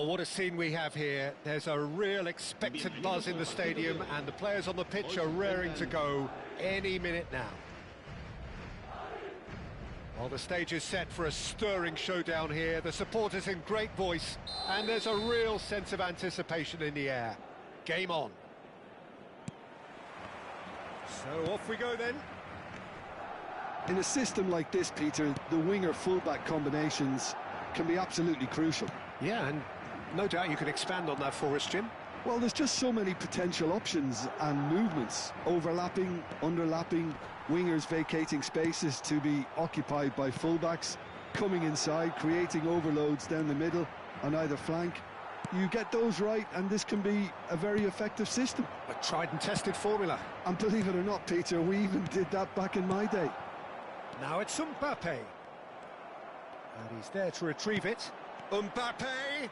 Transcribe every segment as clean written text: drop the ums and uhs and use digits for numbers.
Well, what a scene we have here. There's a real expectant buzz in the stadium, and the players on the pitch are raring to go any minute now. Well, the stage is set for a stirring showdown here. The supporters in great voice, and there's a real sense of anticipation in the air. Game on. So off we go then. In a system like this, Peter, the winger-fullback combinations can be absolutely crucial. Yeah, and no doubt you could expand on that for us, Jim. Well, there's just so many potential options and movements. Overlapping, underlapping, wingers vacating spaces to be occupied by fullbacks, coming inside, creating overloads down the middle on either flank. You get those right, and this can be a very effective system. A tried and tested formula. And believe it or not, Peter, we even did that back in my day. Now it's Mbappe. And he's there to retrieve it. Mbappe!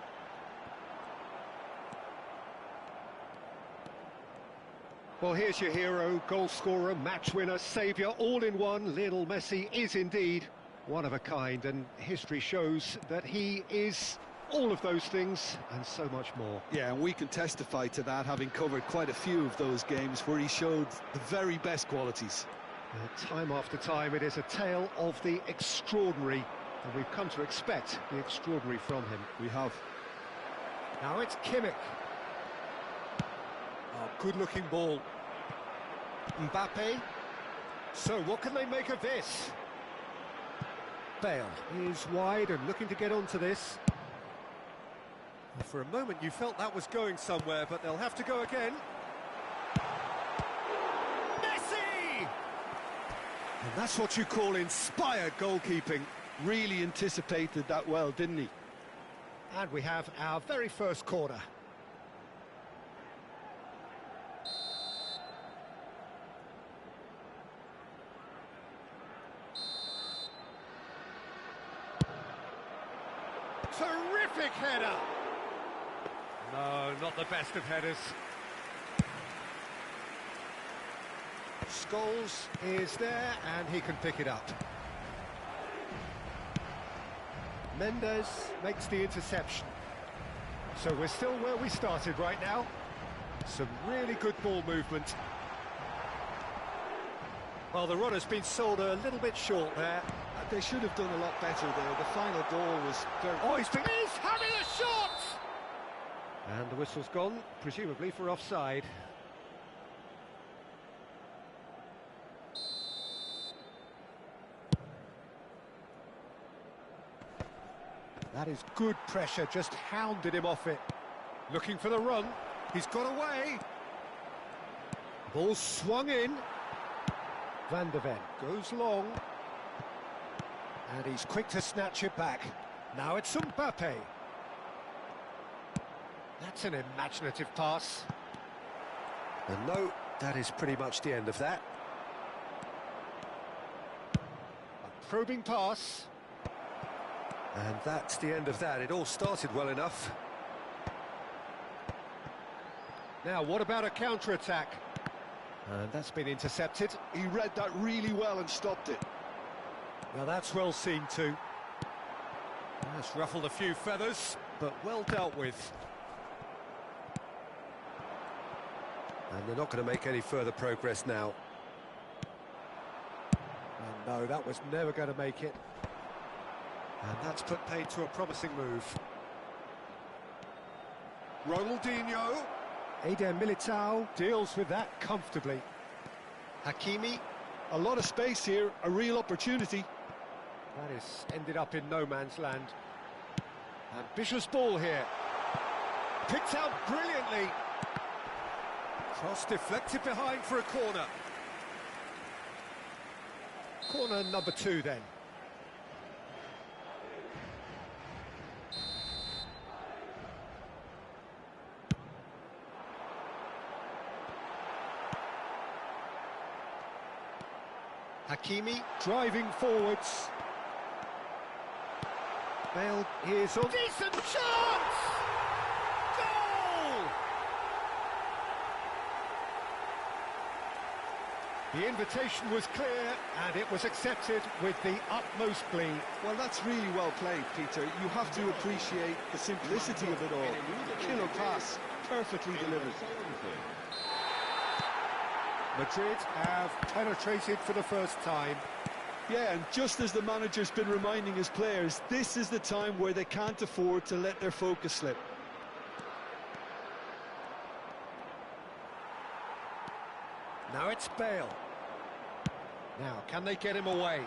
Well, here's your hero, goal scorer, match winner, saviour, all in one. Lionel Messi is indeed one of a kind, and history shows that he is all of those things and so much more. Yeah, and we can testify to that, having covered quite a few of those games where he showed the very best qualities. Time after time, it is a tale of the extraordinary, and we've come to expect the extraordinary from him. We have. Now it's Kimmich. Oh, good-looking ball. Mbappe. So, what can they make of this? Bale is wide and looking to get onto this. For a moment, you felt that was going somewhere, but they'll have to go again. Messi! And that's what you call inspired goalkeeping. Really anticipated that well, didn't he? And we have our very first corner. Terrific header! No, not the best of headers. Scholes is there, and he can pick it up. Mendes makes the interception. So we're still where we started right now. Some really good ball movement. Well, the run has been sold a little bit short there. They should have done a lot better there. The final ball was very... Oh, he's having a shot! And the whistle's gone, presumably for offside. That is good pressure, just hounded him off it. Looking for the run, he's got away. Ball swung in. Van de Ven goes long. And he's quick to snatch it back. Now it's Mbappe. That's an imaginative pass. And no, that is pretty much the end of that. A probing pass. And that's the end of that. It all started well enough. Now, what about a counter-attack? And that's been intercepted. He read that really well and stopped it. Well, that's well seen too. That's ruffled a few feathers, but well dealt with. And they're not going to make any further progress now. And no, that was never going to make it. And that's put paid to a promising move. Ronaldinho. Eder Militao deals with that comfortably. Hakimi. A lot of space here, a real opportunity. That is ended up in no man's land. Ambitious ball here. Picked out brilliantly. Cross deflected behind for a corner. Corner number 2 then. Hakimi driving forwards. Bale is on. Decent chance! Goal! The invitation was clear, and it was accepted with the utmost glee. Well, that's really well played, Peter. You have to appreciate the simplicity of it all. Killer pass, perfectly delivered. Madrid have penetrated for the first time. Yeah, and just as the manager's been reminding his players, this is the time where they can't afford to let their focus slip. Now it's Bale. Now, can they get him away?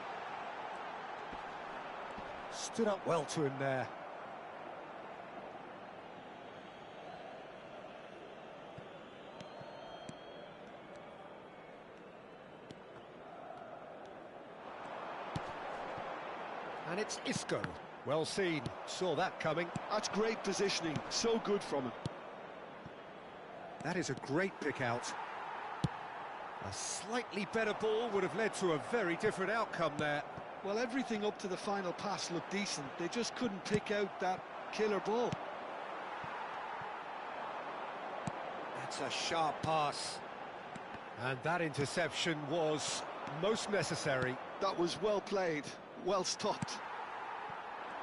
Stood up well to him there. And it's Isco. Well seen. Saw that coming. That's great positioning. So good from him. That is a great pick out. A slightly better ball would have led to a very different outcome there. Well, everything up to the final pass looked decent. They just couldn't pick out that killer ball. That's a sharp pass. And that interception was most necessary. That was well played, well stopped.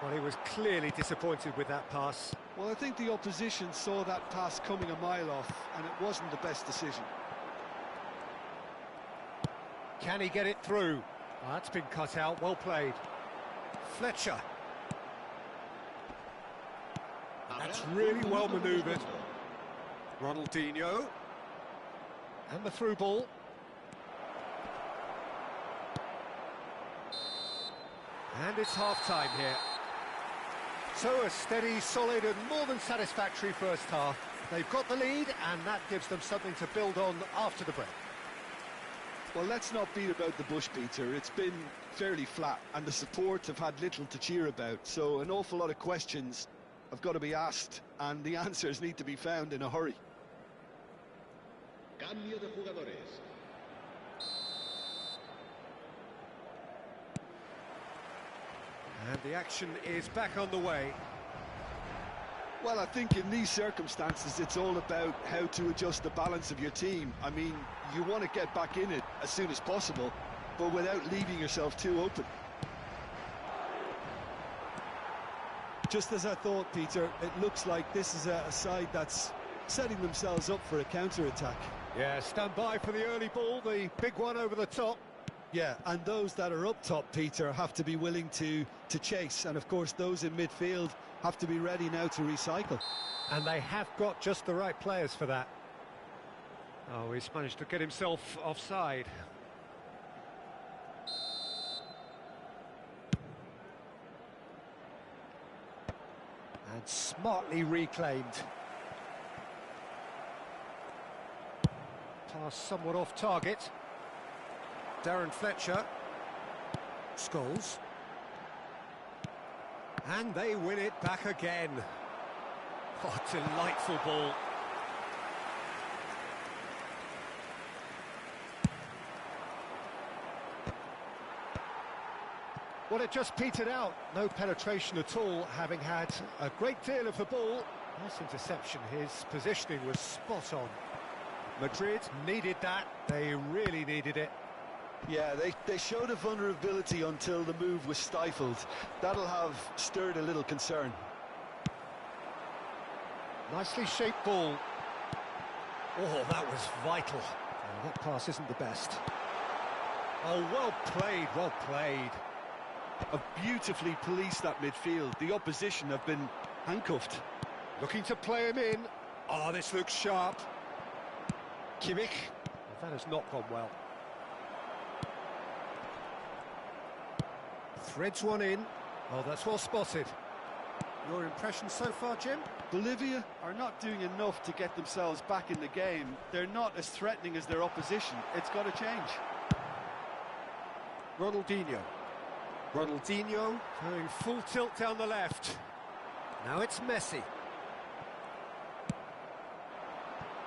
Well, he was clearly disappointed with that pass. Well, I think the opposition saw that pass coming a mile off, and it wasn't the best decision. Can he get it through? Oh, that's been cut out, well played. Fletcher. That's really well manoeuvred. Ronaldinho. And the through ball. And it's half-time here. So a steady, solid and more than satisfactory first half. They've got the lead and that gives them something to build on after the break. Well, let's not beat about the bush, Peter. It's been fairly flat and the support have had little to cheer about. So an awful lot of questions have got to be asked and the answers need to be found in a hurry. Cambio de jugadores. And the action is back on the way. Well, I think in these circumstances, it's all about how to adjust the balance of your team. I mean, you want to get back in it as soon as possible, but without leaving yourself too open. Just as I thought, Peter, it looks like this is a side that's setting themselves up for a counter-attack. Yeah, stand by for the early ball, the big one over the top. Yeah, and those that are up top, Peter, have to be willing to chase. And, of course, those in midfield have to be ready now to recycle. And they have got just the right players for that. Oh, he's managed to get himself offside. And smartly reclaimed. Pass somewhat off target. Darren Fletcher. Scholes. And they win it back again. What a delightful ball. Well, it just petered out. No penetration at all, having had a great deal of the ball. Nice interception. His positioning was spot on. Madrid needed that. They really needed it. Yeah, they showed a vulnerability until the move was stifled. That'll have stirred a little concern. Nicely shaped ball. Oh, that was vital. Oh, that pass isn't the best. Oh, well played, well played. Have beautifully policed that midfield. The opposition have been handcuffed. Looking to play him in. Oh, this looks sharp. Kimmich. That has not gone well. Threads one in. Oh, that's well spotted. Your impression so far, Jim? Bolivia are not doing enough to get themselves back in the game. They're not as threatening as their opposition. It's got to change. Ronaldinho. Ronaldinho going full tilt down the left. Now it's Messi.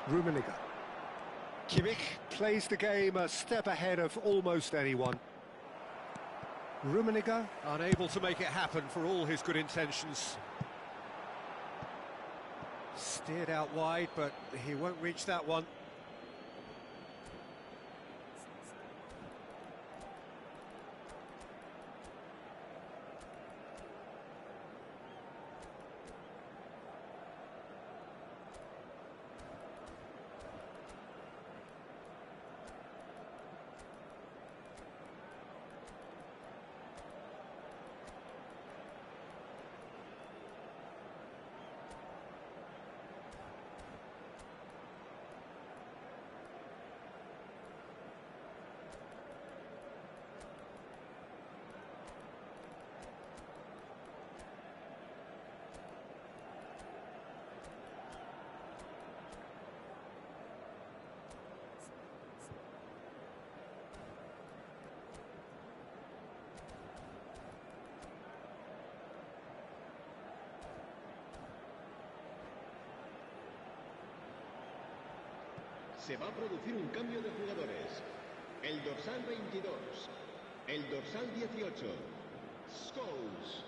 Rummenigge. Kimmich plays the game a step ahead of almost anyone. Rummenigge unable to make it happen for all his good intentions. Steered out wide, but he won't reach that one. Se va a producir un cambio de jugadores. El dorsal 22, el dorsal 18, Scholes,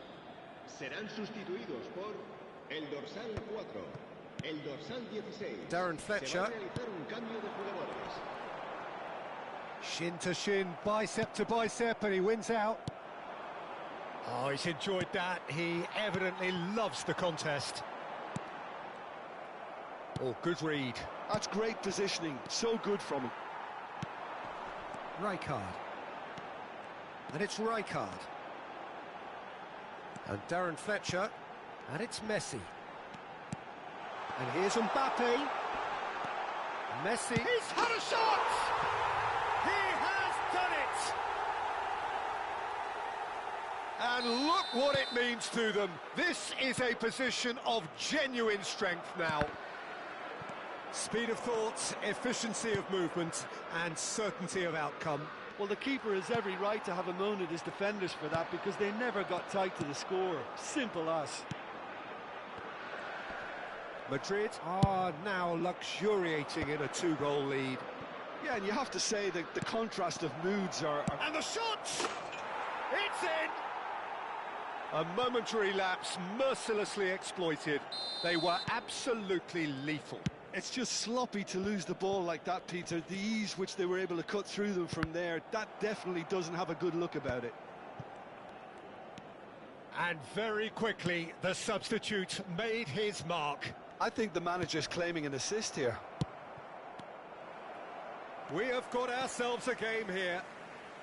serán sustituidos por el dorsal 4, el dorsal 16. Darren Se va Fletcher. a realizar un cambio de jugadores. Shin to shin, bicep to bicep, and he wins out. Oh, he's enjoyed that. He evidently loves the contest. Oh, good read. That's great positioning, so good from him. Rijkaard. And it's Rijkaard. And Darren Fletcher. And it's Messi. And here's Mbappe. Messi. He's had a shot! He has done it! And look what it means to them. This is a position of genuine strength now. Speed of thought, efficiency of movement, and certainty of outcome. Well, the keeper has every right to have a moan at his defenders for that, because they never got tight to the score. Simple as. Madrid are now luxuriating in a two-goal lead. Yeah, and you have to say that the contrast of moods are... And the shot! It's in! A momentary lapse mercilessly exploited. They were absolutely lethal. It's just sloppy to lose the ball like that, Peter. The ease which they were able to cut through them from there, that definitely doesn't have a good look about it. And very quickly, the substitute made his mark. I think the manager's claiming an assist here. We have got ourselves a game here.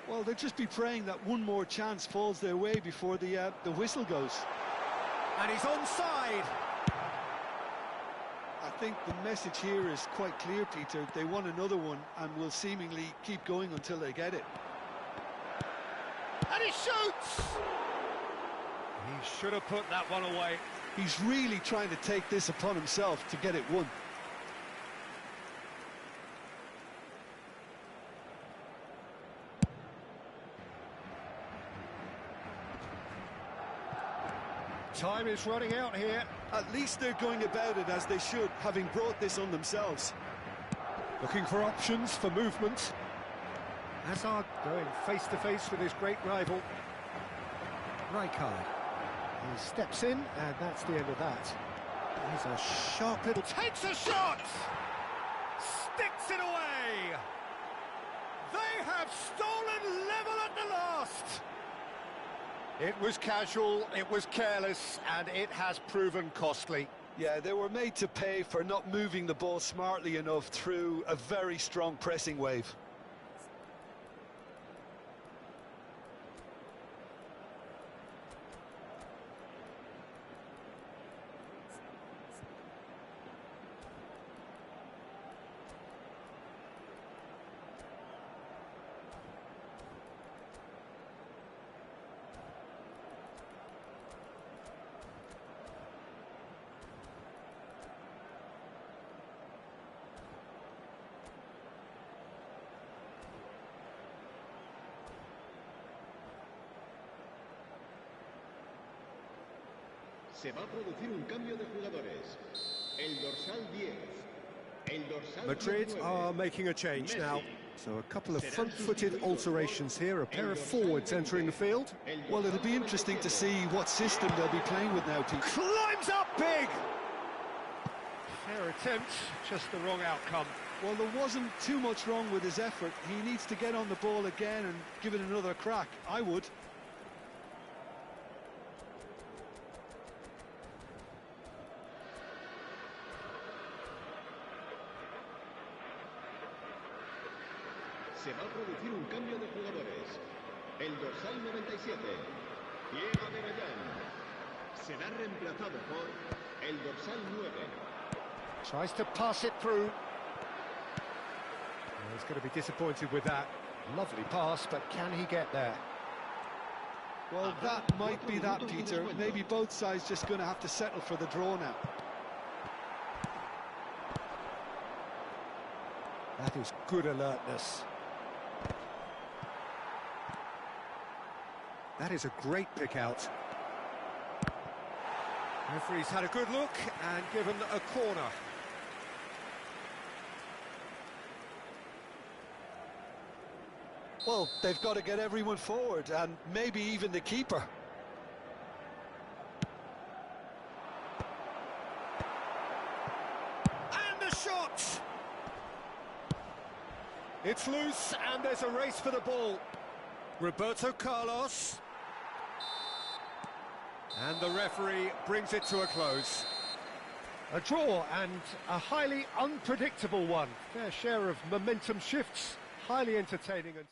Well, they'll just be praying that one more chance falls their way before the whistle goes. And he's onside. I think the message here is quite clear, Peter. They want another one and will seemingly keep going until they get it. And he shoots! He should have put that one away. He's really trying to take this upon himself to get it won. Time is running out here. At least they're going about it as they should, having brought this on themselves. Looking for options for movement. Hazard going face-to-face with his great rival. Rijkaard. He steps in, and that's the end of that. He's a sharp little... Takes a shot! Sticks it away! They have stolen level at the last! It was casual, it was careless, and it has proven costly. Yeah, they were made to pay for not moving the ball smartly enough through a very strong pressing wave. Se va a producir un cambio de jugadores. El dorsal 10. El dorsal Madrid 19. are making a change Messi. now. So a couple of front-footed alterations here, a pair of forwards entering the field. Well, it'll be interesting to see what system they'll be playing with now, Pete. Climbs up big! Fair attempt, just the wrong outcome. Well, there wasn't too much wrong with his effort. He needs to get on the ball again and give it another crack. I would. Se va a producir un cambio de jugadores. El dorsal 97, Diego de Bellán, será reemplazado por el dorsal 9. Tries to pass it through. He's going to be disappointed with that. Lovely pass, but can he get there? Well, that might be that, Peter. Maybe both sides just going to have to settle for the draw now. That is good alertness. That is a great pick out. Referee's had a good look and given a corner. Well, they've got to get everyone forward, and maybe even the keeper. And the shot! It's loose, and there's a race for the ball. Roberto Carlos. And the referee brings it to a close. A draw, and a highly unpredictable one. Fair share of momentum shifts, highly entertaining until...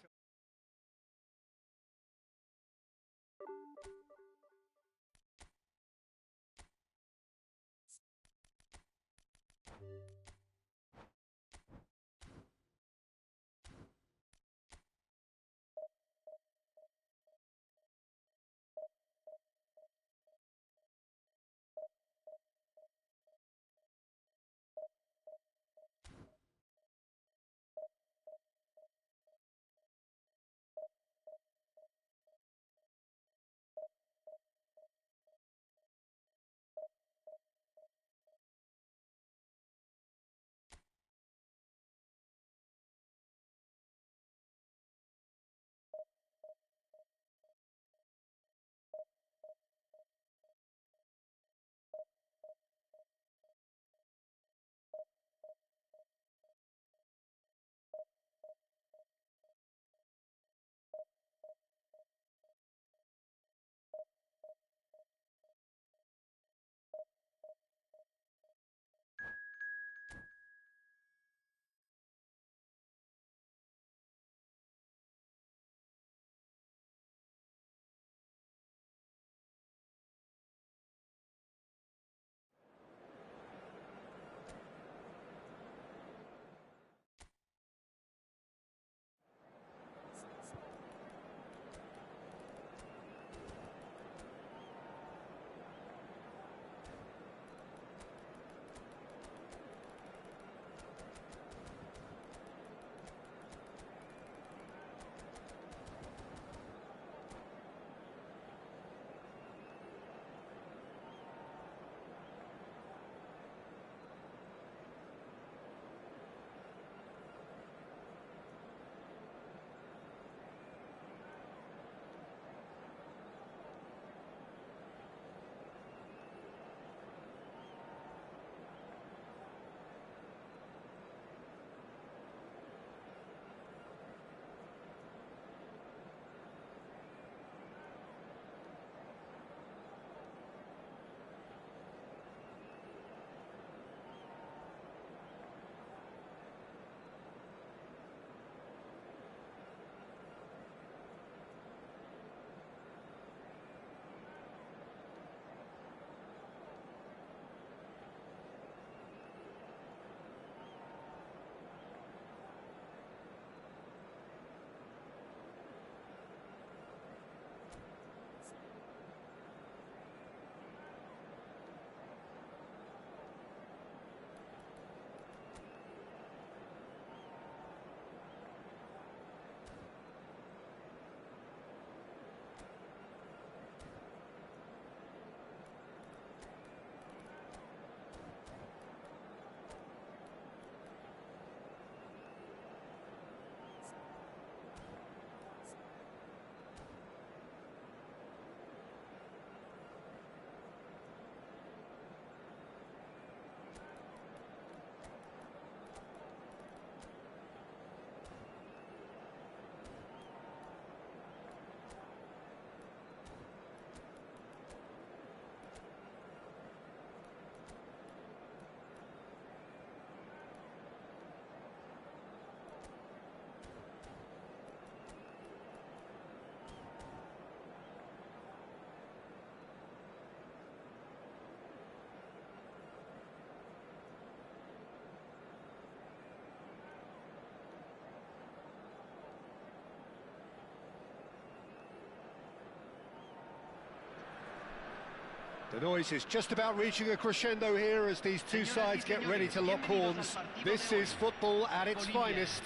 The noise is just about reaching a crescendo here as these two sides get ready to lock horns. This is football at its finest.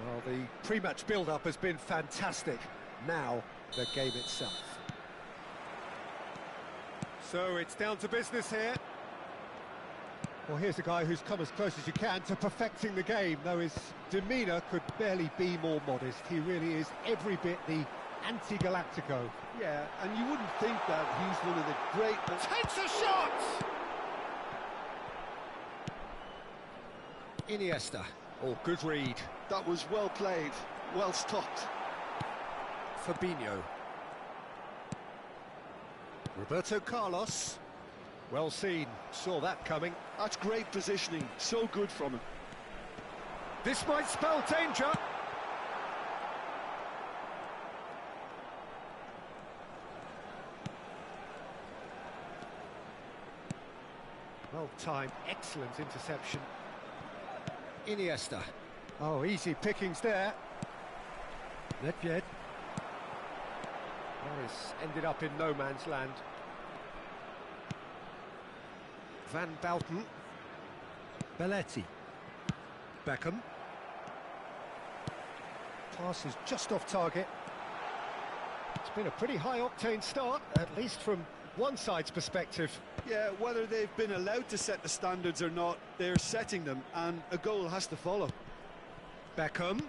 Well, the pre-match build-up has been fantastic. Now, the game itself. So it's down to business here. Well, here's a guy who's come as close as you can to perfecting the game, though his demeanour could barely be more modest. He really is every bit the anti-Galactico. Yeah, and you wouldn't think that he's one of the great... Takes a shot! Iniesta. Oh, good read. That was well played, well stopped. Fabinho. Roberto Carlos. Well seen, saw that coming. That's great positioning, so good from him. This might spell danger. Well timed, excellent interception. Iniesta. Oh, easy pickings there. Nedved. Morris ended up in no man's land. Van Bouten. Belletti. Beckham. Pass is just off target. It's been a pretty high-octane start, at least from one side's perspective. Yeah, whether they've been allowed to set the standards or not, they're setting them, and a goal has to follow. Beckham.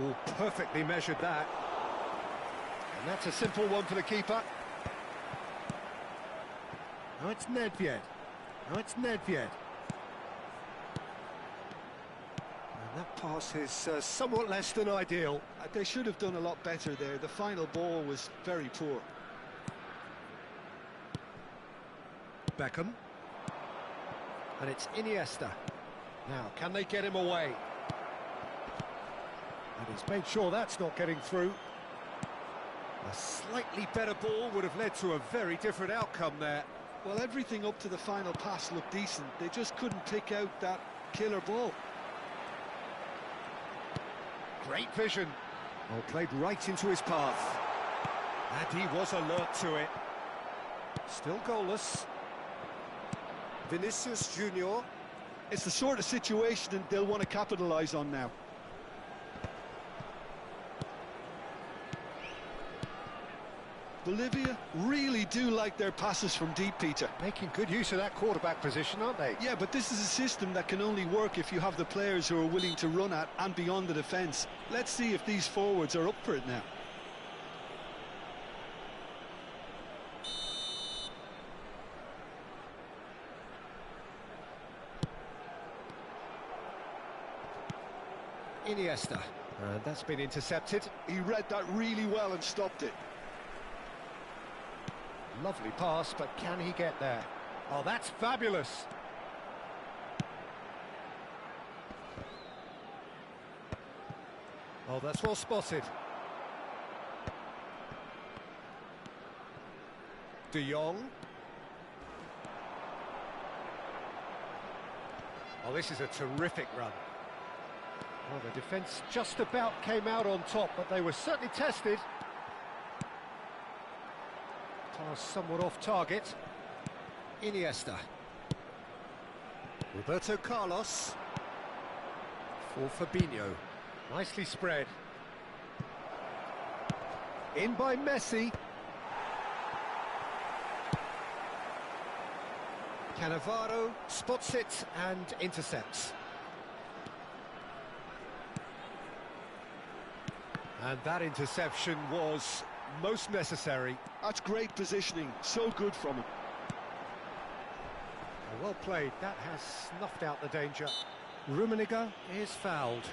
Oh, perfectly measured that. And that's a simple one for the keeper. Now it's Nedved. Now it's Nedved. And that pass is somewhat less than ideal. They should have done a lot better there. The final ball was very poor. Beckham. And it's Iniesta. Now, can they get him away? And he's made sure that's not getting through. A slightly better ball would have led to a very different outcome there. Well, everything up to the final pass looked decent. They just couldn't pick out that killer ball. Great vision. Well, played right into his path. And he was alert to it. Still goalless. Vinicius Junior. It's the sort of situation that they'll want to capitalise on now. Bolivia really do like their passes from deep, Peter. Making good use of that quarterback position, aren't they? Yeah, but this is a system that can only work if you have the players who are willing to run at and beyond the defence. Let's see if these forwards are up for it now. Iniesta. And that's been intercepted. He read that really well and stopped it. Lovely pass, but can he get there? Oh, that's fabulous. Oh, that's well spotted. De Jong. Oh, this is a terrific run. Well, the defence just about came out on top, but they were certainly tested. Pass somewhat off target. Iniesta. Roberto Carlos. For Fabinho. Nicely spread. In by Messi. Cannavaro spots it and intercepts. And that interception was most necessary. That's great positioning, so good from him. Well played, that has snuffed out the danger. Rummenigge is fouled.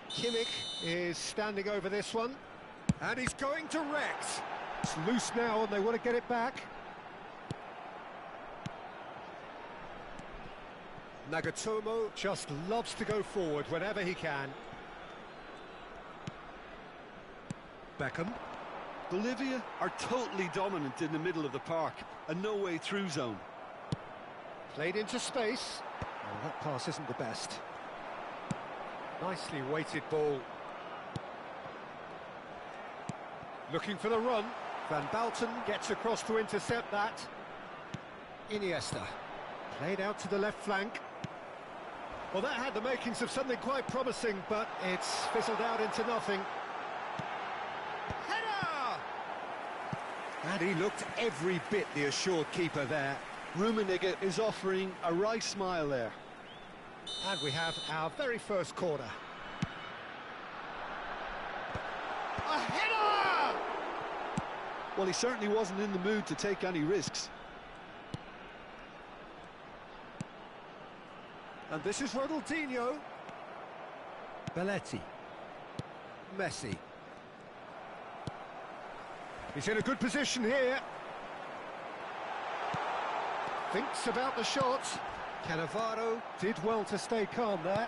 Kimmich is standing over this one. And he's going direct. It's loose now and they want to get it back. Nagatomo just loves to go forward whenever he can. Beckham. Bolivia are totally dominant in the middle of the park, a no-way through zone. Played into space. Oh, that pass isn't the best. Nicely weighted ball. Looking for the run. Van Bouten gets across to intercept that. Iniesta. Played out to the left flank. Well, that had the makings of something quite promising, but it's fizzled out into nothing. Header! And he looked every bit the assured keeper there. Rummenigge is offering a wry smile there. And we have our very first corner. A header! Well, he certainly wasn't in the mood to take any risks. And this is Ronaldinho. Belletti. Messi. He's in a good position here. Thinks about the shot. Cannavaro did well to stay calm there.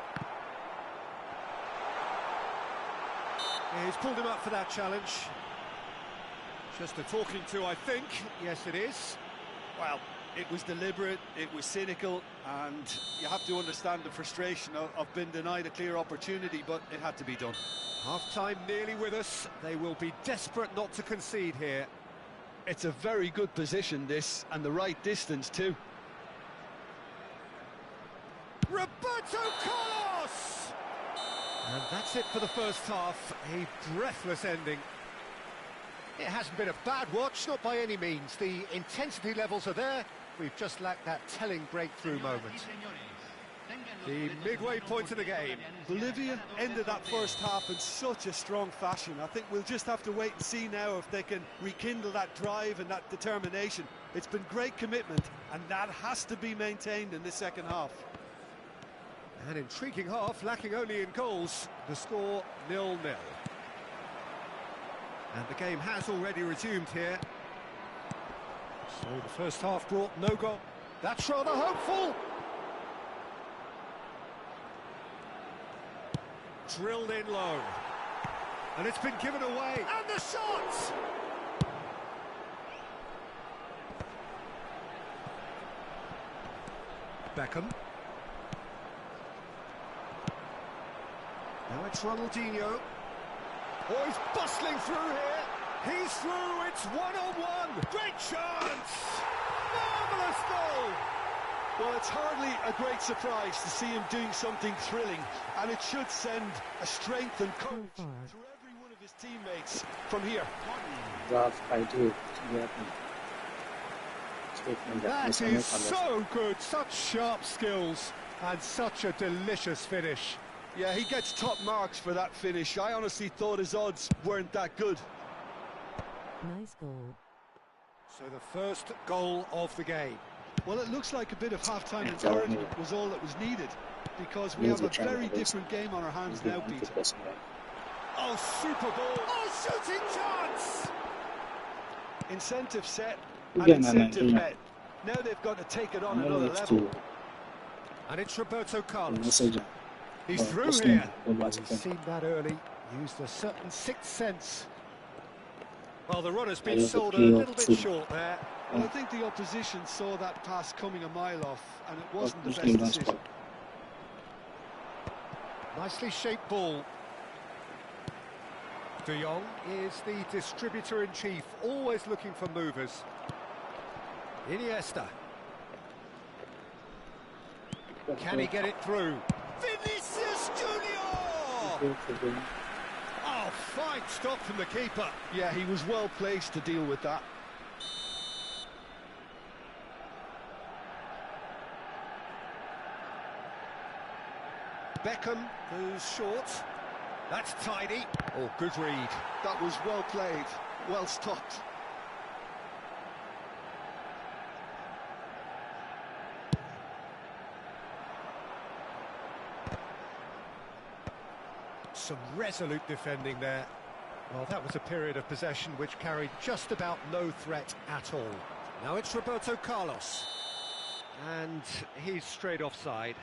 He's pulled him up for that challenge. Just a talking to, I think. Yes, it is. Well, it was deliberate, it was cynical, and you have to understand the frustration of being denied a clear opportunity, but it had to be done. Half-time nearly with us. They will be desperate not to concede here. It's a very good position, this, and the right distance too. Roberto Carlos! And that's it for the first half. A breathless ending. It hasn't been a bad watch, not by any means. The intensity levels are there. We've just lacked that telling breakthrough moment. The midway point of the game. Bolivia ended that first half in such a strong fashion. I think we'll just have to wait and see now if they can rekindle that drive and that determination. It's been great commitment, and that has to be maintained in the second half. An intriguing half, lacking only in goals. The score 0-0. And the game has already resumed here. So the first half brought no goal. That's rather hopeful. Drilled in low. And it's been given away. And the shot! Beckham. Now it's Ronaldinho. Oh, he's bustling through here. He's through, it's one-on-one. Great chance! Marvellous goal! Well, it's hardly a great surprise to see him doing something thrilling, and it should send a strength and courage to every one of his teammates from here. That is so good, such sharp skills, and such a delicious finish. Yeah, he gets top marks for that finish. I honestly thought his odds weren't that good. Nice goal. So the first goal of the game. Well, it looks like a bit of half-time encouragement was all that was needed, because we have a very different game on our hands now, Peter. Oh, super ball! Oh, shooting chance! Incentive set and incentive met. Now they've got to take it on another level. And it's Roberto Carlos. He's through here. He's seen that early. Used a certain sixth sense. Well, the runner's been sold a little bit short there. Well, I think the opposition saw that pass coming a mile off, and it wasn't the best decision. Nicely shaped ball. De Jong is the distributor-in-chief, always looking for movers. Iniesta. Can he get it through? Vinicius Junior! Oh, fine stop from the keeper. Yeah, he was well placed to deal with that. Beckham, who's short. That's tidy. Oh, good read. That was well played, well stopped. Some resolute defending there. Well, that was a period of possession which carried just about no threat at all. Now it's Roberto Carlos. And he's straight offside.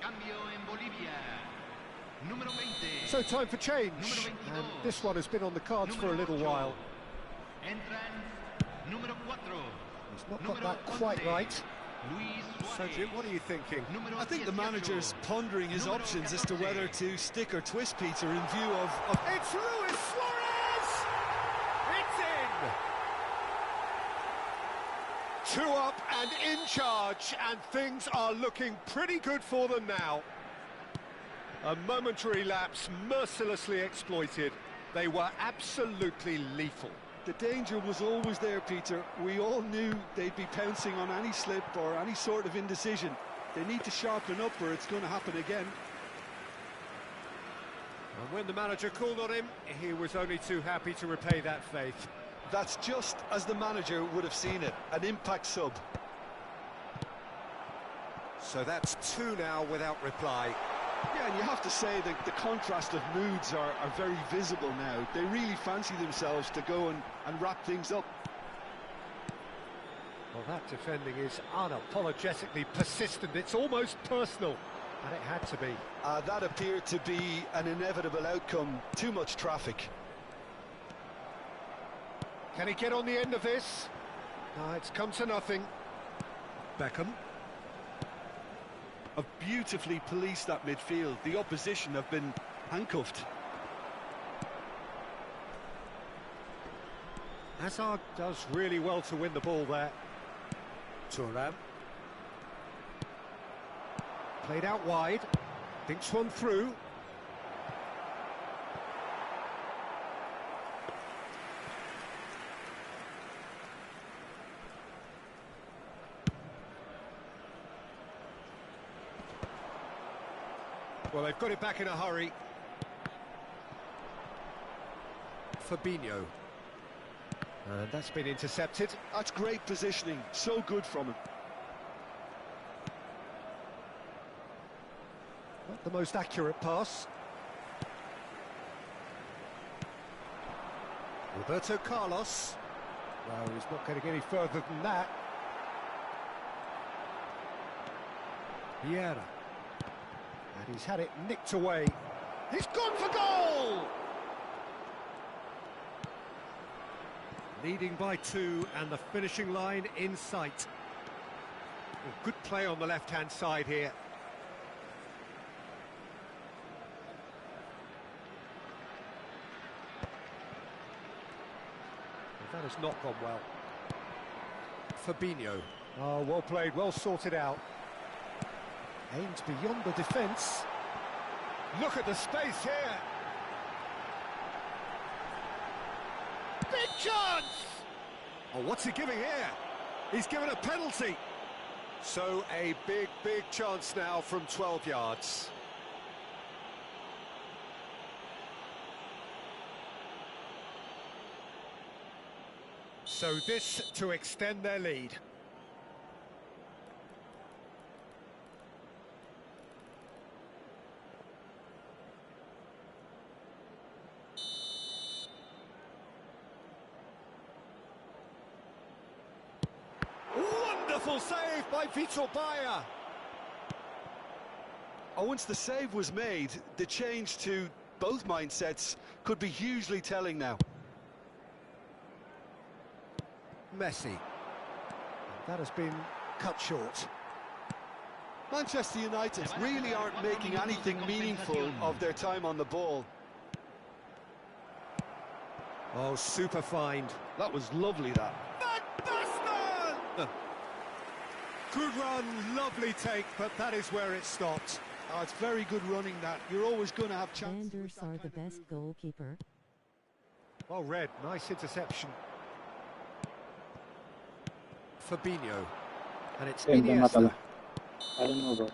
Cambio en Bolivia. So time for change, and this one has been on the cards for a little while. He's not got that quite right. So Jim, what are you thinking? I think the manager's pondering his options as to whether to stick or twist Peter in view of... It's Luis Suarez! It's in! 2 up and in charge, and things are looking pretty good for them now. A momentary lapse mercilessly exploited. They were absolutely lethal. The danger was always there, Peter. We all knew they'd be pouncing on any slip or any sort of indecision. They need to sharpen up or it's going to happen again. And when the manager called on him, he was only too happy to repay that faith. That's just as the manager would have seen it, an impact sub. So that's 2 now without reply. Yeah, and you have to say that the contrast of moods are very visible now. They really fancy themselves to go and wrap things up. Well, that defending is unapologetically persistent. It's almost personal, and it had to be. That appeared to be an inevitable outcome. Too much traffic. Can he get on the end of this? No, it's come to nothing. Beckham. Have beautifully policed that midfield. The opposition have been handcuffed. Hazard does really well to win the ball there. Thuram. Played out wide. Thinks one through. Well, they've got it back in a hurry. Fabinho. And that's been intercepted. That's great positioning. So good from him. Not the most accurate pass. Roberto Carlos. Well, he's not getting any further than that. Vieira. And he's had it nicked away. He's gone for goal! Leading by 2 and the finishing line in sight. Well, good play on the left-hand side here. Well, that has not gone well. Fabinho. Oh, well played, well sorted out. Aims beyond the defence. Look at the space here. Big chance! Oh, what's he giving here? He's given a penalty. So a big chance now from 12 yards. So this to extend their lead. Wonderful save by Vitor Baia. Oh, once the save was made, the change to both mindsets could be hugely telling now. Messi. That has been cut short. Manchester United really aren't making anything meaningful of their time on the ball. Oh, super find. That was lovely, that. Van Basten! Good run, lovely take, but that is where it stopped. Oh, it's very good running, that. You're always going to have chances. Defenders are the best goalkeeper. Well read, nice interception. Fabinho. And it's Iniesta. I don't know, bro.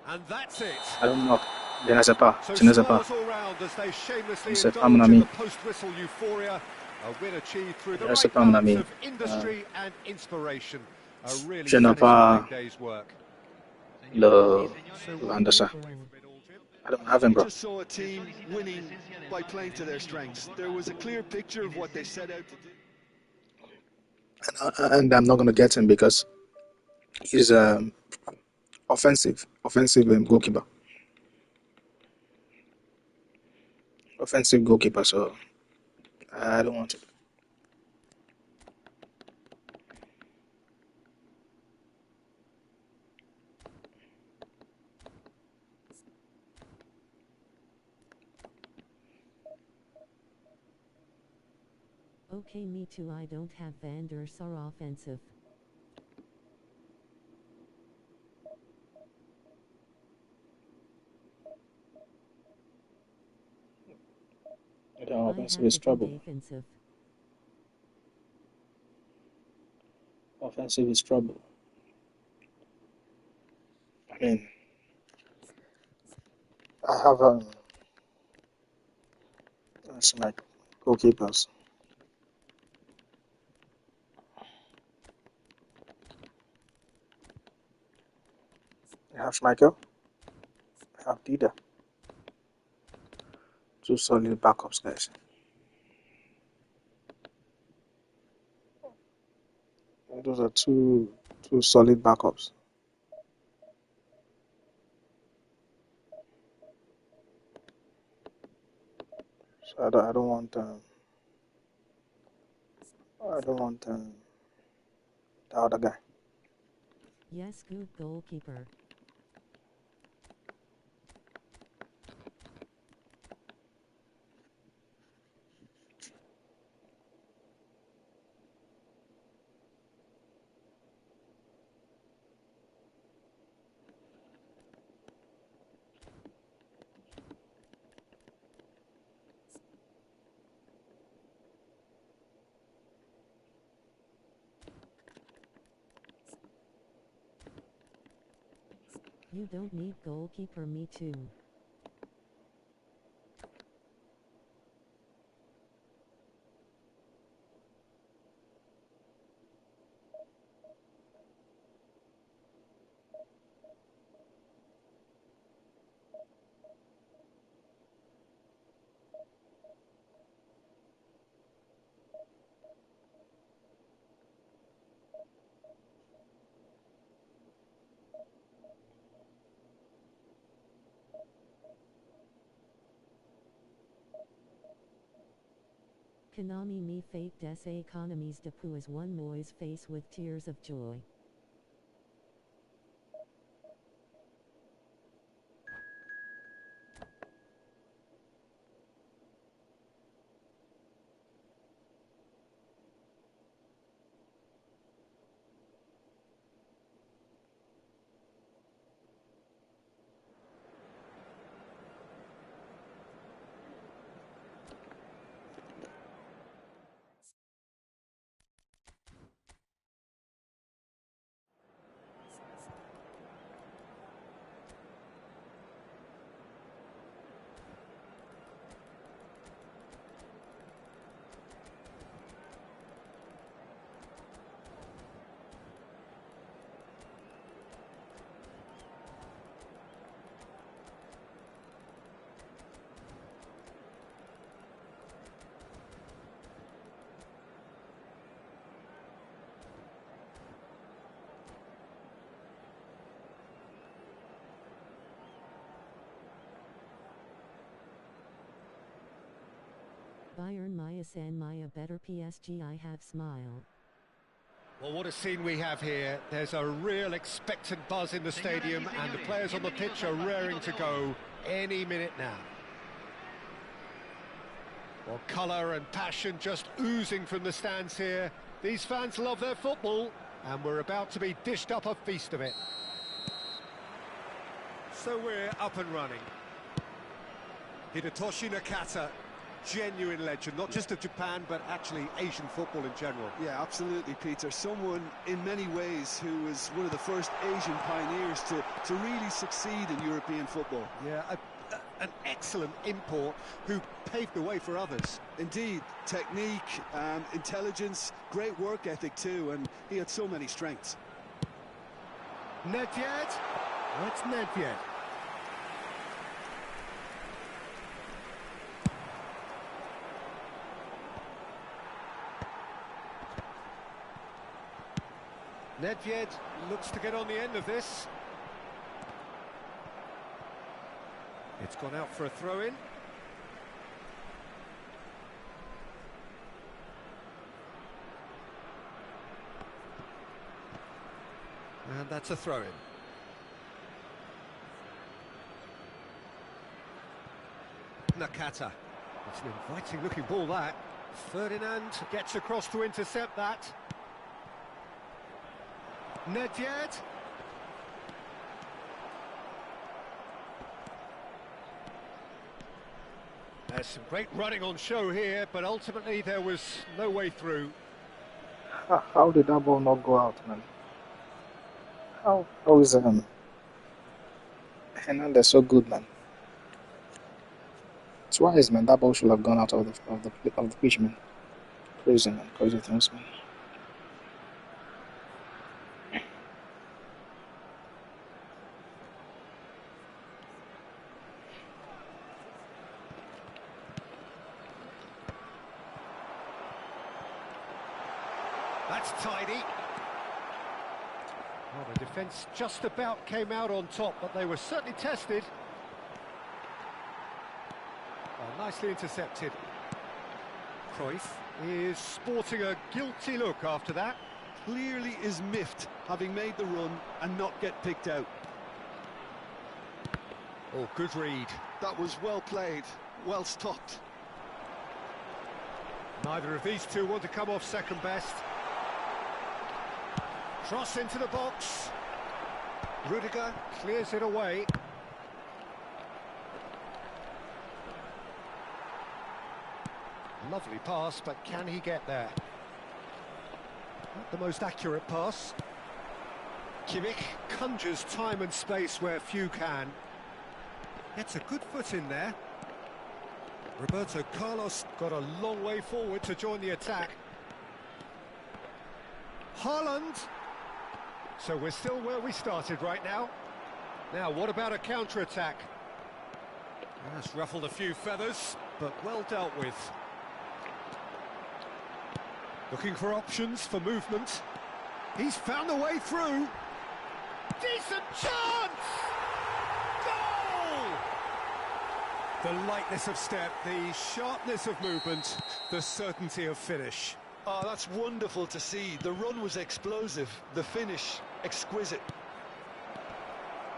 And that's it. I don't know. Je ne sais pas. So Je ne sais pas. smiles all round as they shamelessly Je sais pas, indulge mon in ami. the post-whistle euphoria. A win achieved through the Je sais right pas, mon balance ami. of industry and inspiration. A really Je n'ai pas satisfying day's work. le vendeur ça. I don't have him, We bro. just saw a team winning by playing to their strengths. There was a clear picture of what they set out to do. And I'm not going to get him because he's offensive goalkeeper. offensive goalkeeper, so I don't want it. Okay, me too. I don't have Van der Sar offensive. The I offensive have is the trouble. defensive. Offensive is trouble. I mean, I have like goalkeepers. I have Schmeichel. I have Dida. Two solid backups, guys. Those are two solid backups. So I don't want the other guy. Yes, good goalkeeper. You don't need goalkeeper, me too. Konami me fate des économies depuis one moise face with tears of joy. Bayern Maya San Maya better PSG I have smile. Well, what a scene we have here. There's a real expectant buzz in the stadium and the players on the pitch are raring to go any minute now. Well, colour and passion just oozing from the stands here. These fans love their football and we're about to be dished up a feast of it. So we're up and running. Hidetoshi Nakata, genuine legend, not just of Japan, but actually Asian football in general. Yeah, absolutely, Peter. Someone, in many ways, who was one of the first Asian pioneers to really succeed in European football. Yeah, an excellent import who paved the way for others. Indeed, technique, intelligence, great work ethic too, and he had so many strengths. Nedved? That's Nedved. Nedved looks to get on the end of this. It's gone out for a throw-in. And that's a throw-in. Nakata. It's an inviting-looking ball, that. Ferdinand gets across to intercept that. Nedved. There's some great running on show here, but ultimately there was no way through. How did that ball not go out, man? How is Hernandez so good, man? Twice, man. That ball should have gone out of the pitch, man. Crazy, man. Crazy things, man. That's tidy. Well, the defence just about came out on top, but they were certainly tested. Oh, nicely intercepted. Cruyff is sporting a guilty look after that. Clearly is miffed, having made the run and not get picked out. Oh, good read. That was well played, well stopped. Neither of these two want to come off second best. Cross into the box. Rudiger clears it away. Lovely pass, but can he get there? Not the most accurate pass. Kimmich conjures time and space where few can. Gets a good foot in there. Roberto Carlos got a long way forward to join the attack. Haaland. So we're still where we started right now. Now, what about a counter-attack? That's ruffled a few feathers, but well dealt with. Looking for options for movement. He's found a way through. Decent chance! Goal! The lightness of step, the sharpness of movement, the certainty of finish. Oh, that's wonderful to see. The run was explosive, the finish exquisite.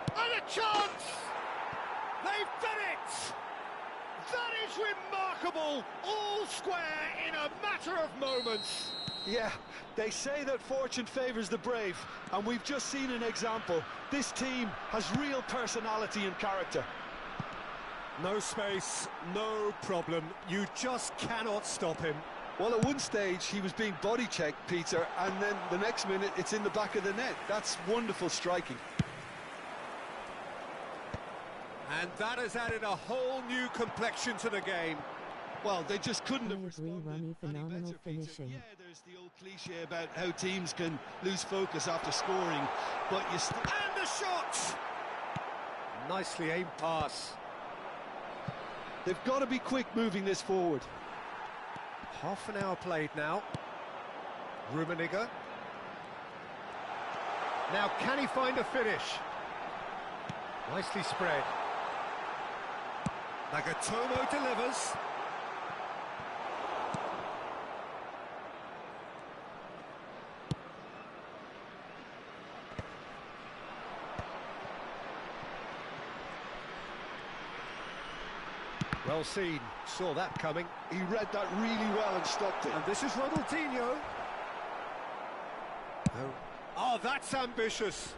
And a chance! They've done it! That is remarkable! All square in a matter of moments. Yeah, they say that fortune favours the brave, and we've just seen an example. This team has real personality and character. No space, no problem. You just cannot stop him. Well, at one stage he was being body checked, Peter, and then the next minute it's in the back of the net. That's wonderful striking. And that has added a whole new complexion to the game. Well, they just couldn't have I agree, responded Ronnie, any phenomenal better, Peter. finishing. Yeah, there's the old cliche about how teams can lose focus after scoring, but you still... And the shot! Nicely aimed pass. They've got to be quick moving this forward. Half an hour played now. Rummenigge. Now, can he find a finish? Nicely spread. Nagatomo delivers. Well seen, saw that coming. He read that really well and stopped it. And this is Ronaldinho. Oh, that's ambitious.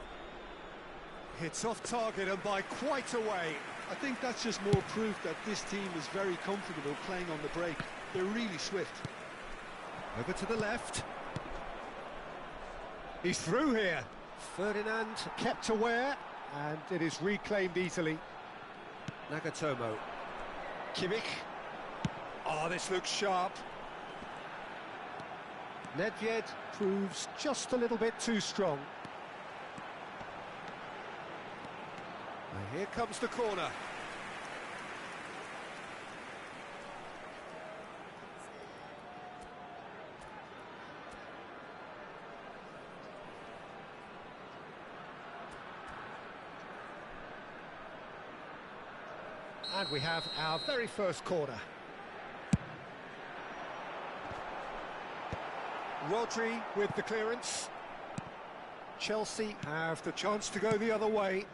Hits off target and by quite a way. I think that's just more proof that this team is very comfortable playing on the break. They're really swift. Over to the left. He's through here. Ferdinand kept aware, and it is reclaimed easily. Nagatomo. Kimmich. Oh, this looks sharp. Nedved proves just a little bit too strong. And here comes the corner. And we have our very first corner. Rodri with the clearance. Chelsea have the chance to go the other way.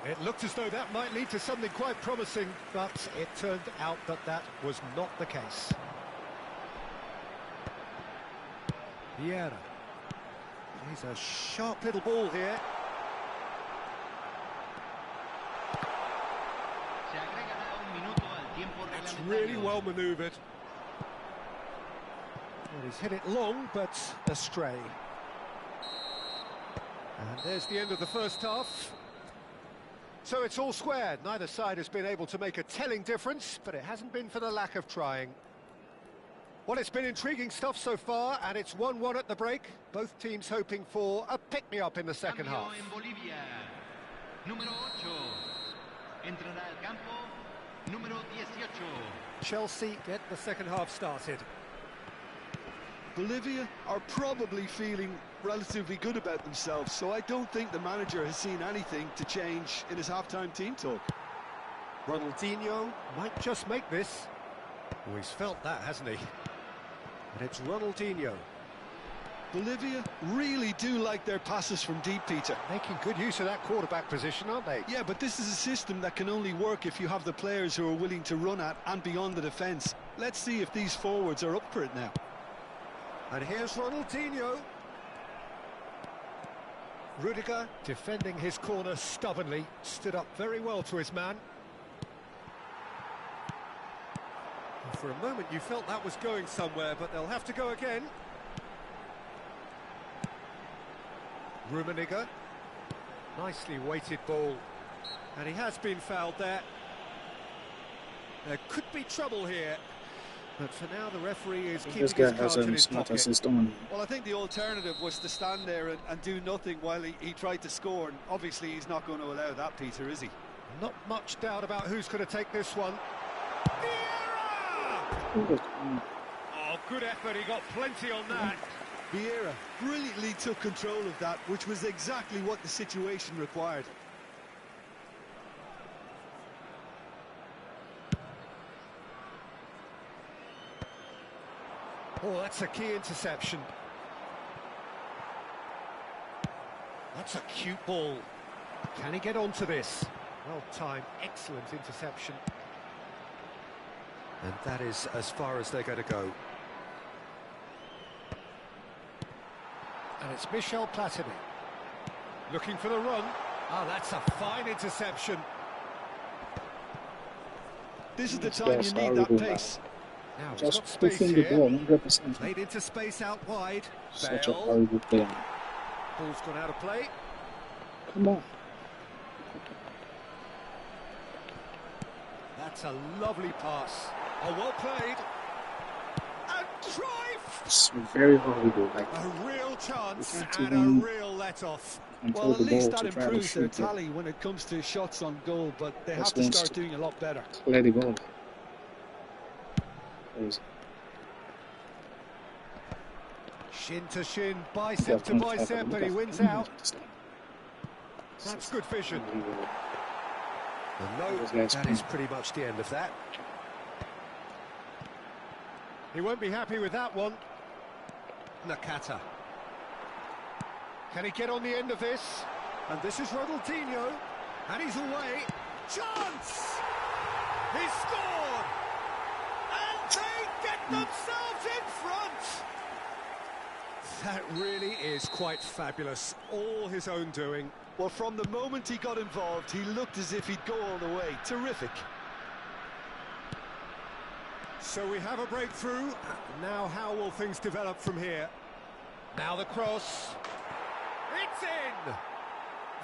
It looked as though that might lead to something quite promising, but it turned out that that was not the case. Vieira. He's a sharp little ball here. It's really well manoeuvred. Well, he's hit it long, but astray. And there's the end of the first half. So it's all squared. Neither side has been able to make a telling difference, but it hasn't been for the lack of trying. Well, it's been intriguing stuff so far, and it's 1-1 at the break. Both teams hoping for a pick-me-up in the second half. Chelsea get the second half started. Bolivia are probably feeling relatively good about themselves, so I don't think the manager has seen anything to change in his half-time team talk. Ronaldinho might just make this. Oh, he's felt that, hasn't he? And it's Ronaldinho. Bolivia really do like their passes from deep, Peter. Making good use of that quarterback position, aren't they? Yeah, but this is a system that can only work if you have the players who are willing to run at and beyond the defence. Let's see if these forwards are up for it now. And here's Ronaldinho. Rudiger defending his corner stubbornly, stood up very well to his man. And for a moment you felt that was going somewhere, but they'll have to go again. Rummenigge. Nicely weighted ball. And he has been fouled there. There could be trouble here. But for now, the referee is keeping his cards in his pocket. Well, I think the alternative was to stand there and do nothing while he tried to score. And obviously, he's not going to allow that, Peter, is he? Not much doubt about who's going to take this one. Vieira! Oh, good effort. He got plenty on that. Vieira brilliantly took control of that, which was exactly what the situation required. Oh, that's a key interception. That's a cute ball. Can he get onto this? Well timed, excellent interception. And that is as far as they're going to go. And it's Michel Platini. Looking for the run. Oh, that's a fine interception. This is the time you need that pace. Now he's Just got space pushing the here. ball 100%. Played into space out wide. Such a Bale. horrible play. Ball's gone out of play. Come on. That's a lovely pass. Oh, well played. And Cruyff! It's very horrible. Like, A real chance You can't and even a real let-off. Well, at the least ball that to try to improves their shoot it. tally when it comes to shots on goal, but they have Just to wants start to- doing a lot better. Let it go. Crazy. Shin to shin, bicep to bicep, and he wins out. That's good vision. And no, that is pretty much the end of that. He won't be happy with that one. Nakata. Can he get on the end of this? And this is Ronaldinho. And he's away. Chance! He scored! And they get themselves in front! That really is quite fabulous. All his own doing. Well, from the moment he got involved, he looked as if he'd go all the way. Terrific. So we have a breakthrough. Now how will things develop from here? Now the cross. It's in!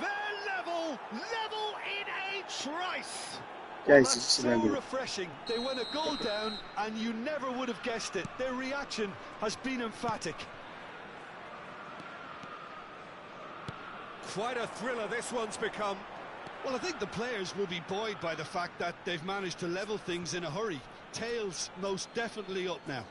They're level in a trice! Well, Guys, that's it's so very good. refreshing. They went a goal down, and you never would have guessed it. Their reaction has been emphatic. Quite a thriller this one's become. Well, I think the players will be buoyed by the fact that they've managed to level things in a hurry. Tails most definitely up now.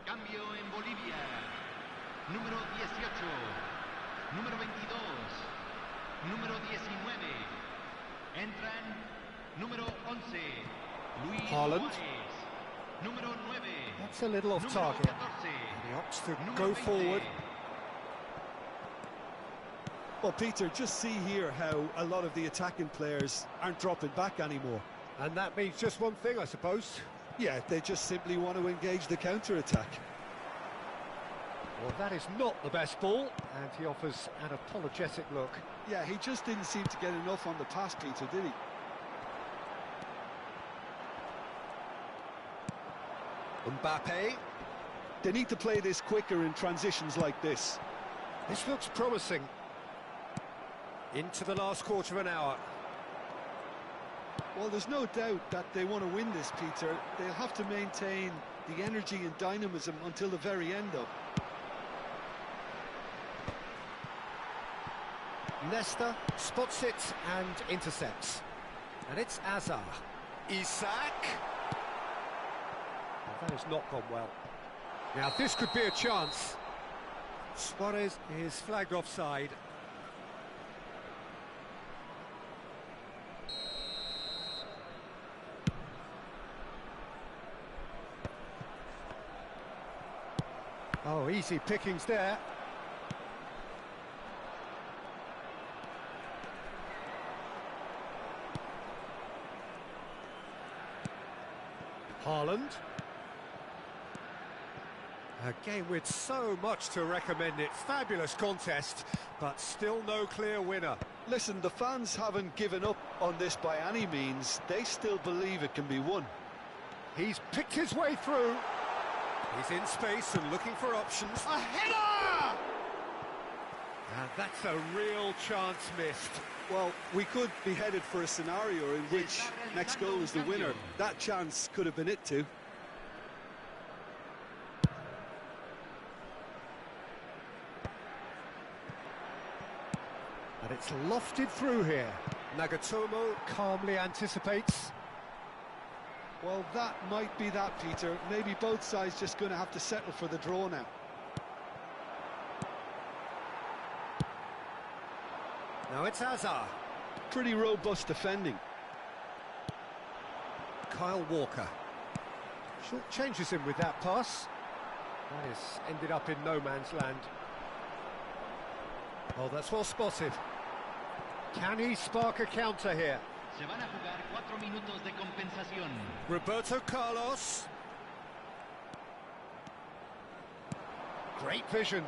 Cambio en Bolivia. Número 18. Número 22. Número 19. Entran número 11. Luis Haaland. Suárez. Número 9. That's a little off Número target. 14. He opts to Número go 20. forward. Well, Peter, just see here how a lot of the attacking players aren't dropping back anymore. And that means just one thing, I suppose. Yeah, they just simply want to engage the counter-attack. Well, that is not the best ball, and he offers an apologetic look. Yeah, he just didn't seem to get enough on the pass, Peter, did he? Mbappe. They need to play this quicker in transitions like this. This looks promising. Into the last quarter of an hour. Well, there's no doubt that they want to win this, Peter. They'll have to maintain the energy and dynamism until the very end, though. Nesta spots it and intercepts. And it's Azar. Isak. Well, that has not gone well. Now this could be a chance. Suarez is flagged offside. Oh, easy pickings there. Haaland. A game with so much to recommend it. Fabulous contest, but still no clear winner. Listen, the fans haven't given up on this by any means. They still believe it can be won. He's picked his way through. He's in space and looking for options. A header! And that's a real chance missed. Well, we could be headed for a scenario in which next goal is the winner. That chance could have been it too. And it's lofted through here. Nagatomo calmly anticipates. Well, that might be that, Peter. Maybe both sides just going to have to settle for the draw now. Now it's Azar. Pretty robust defending. Kyle Walker. Short changes him with that pass. That has ended up in no man's land. Oh, that's well spotted. Can he spark a counter here? Se van a jugar 4 minutos de compensación. Roberto Carlos. Great vision.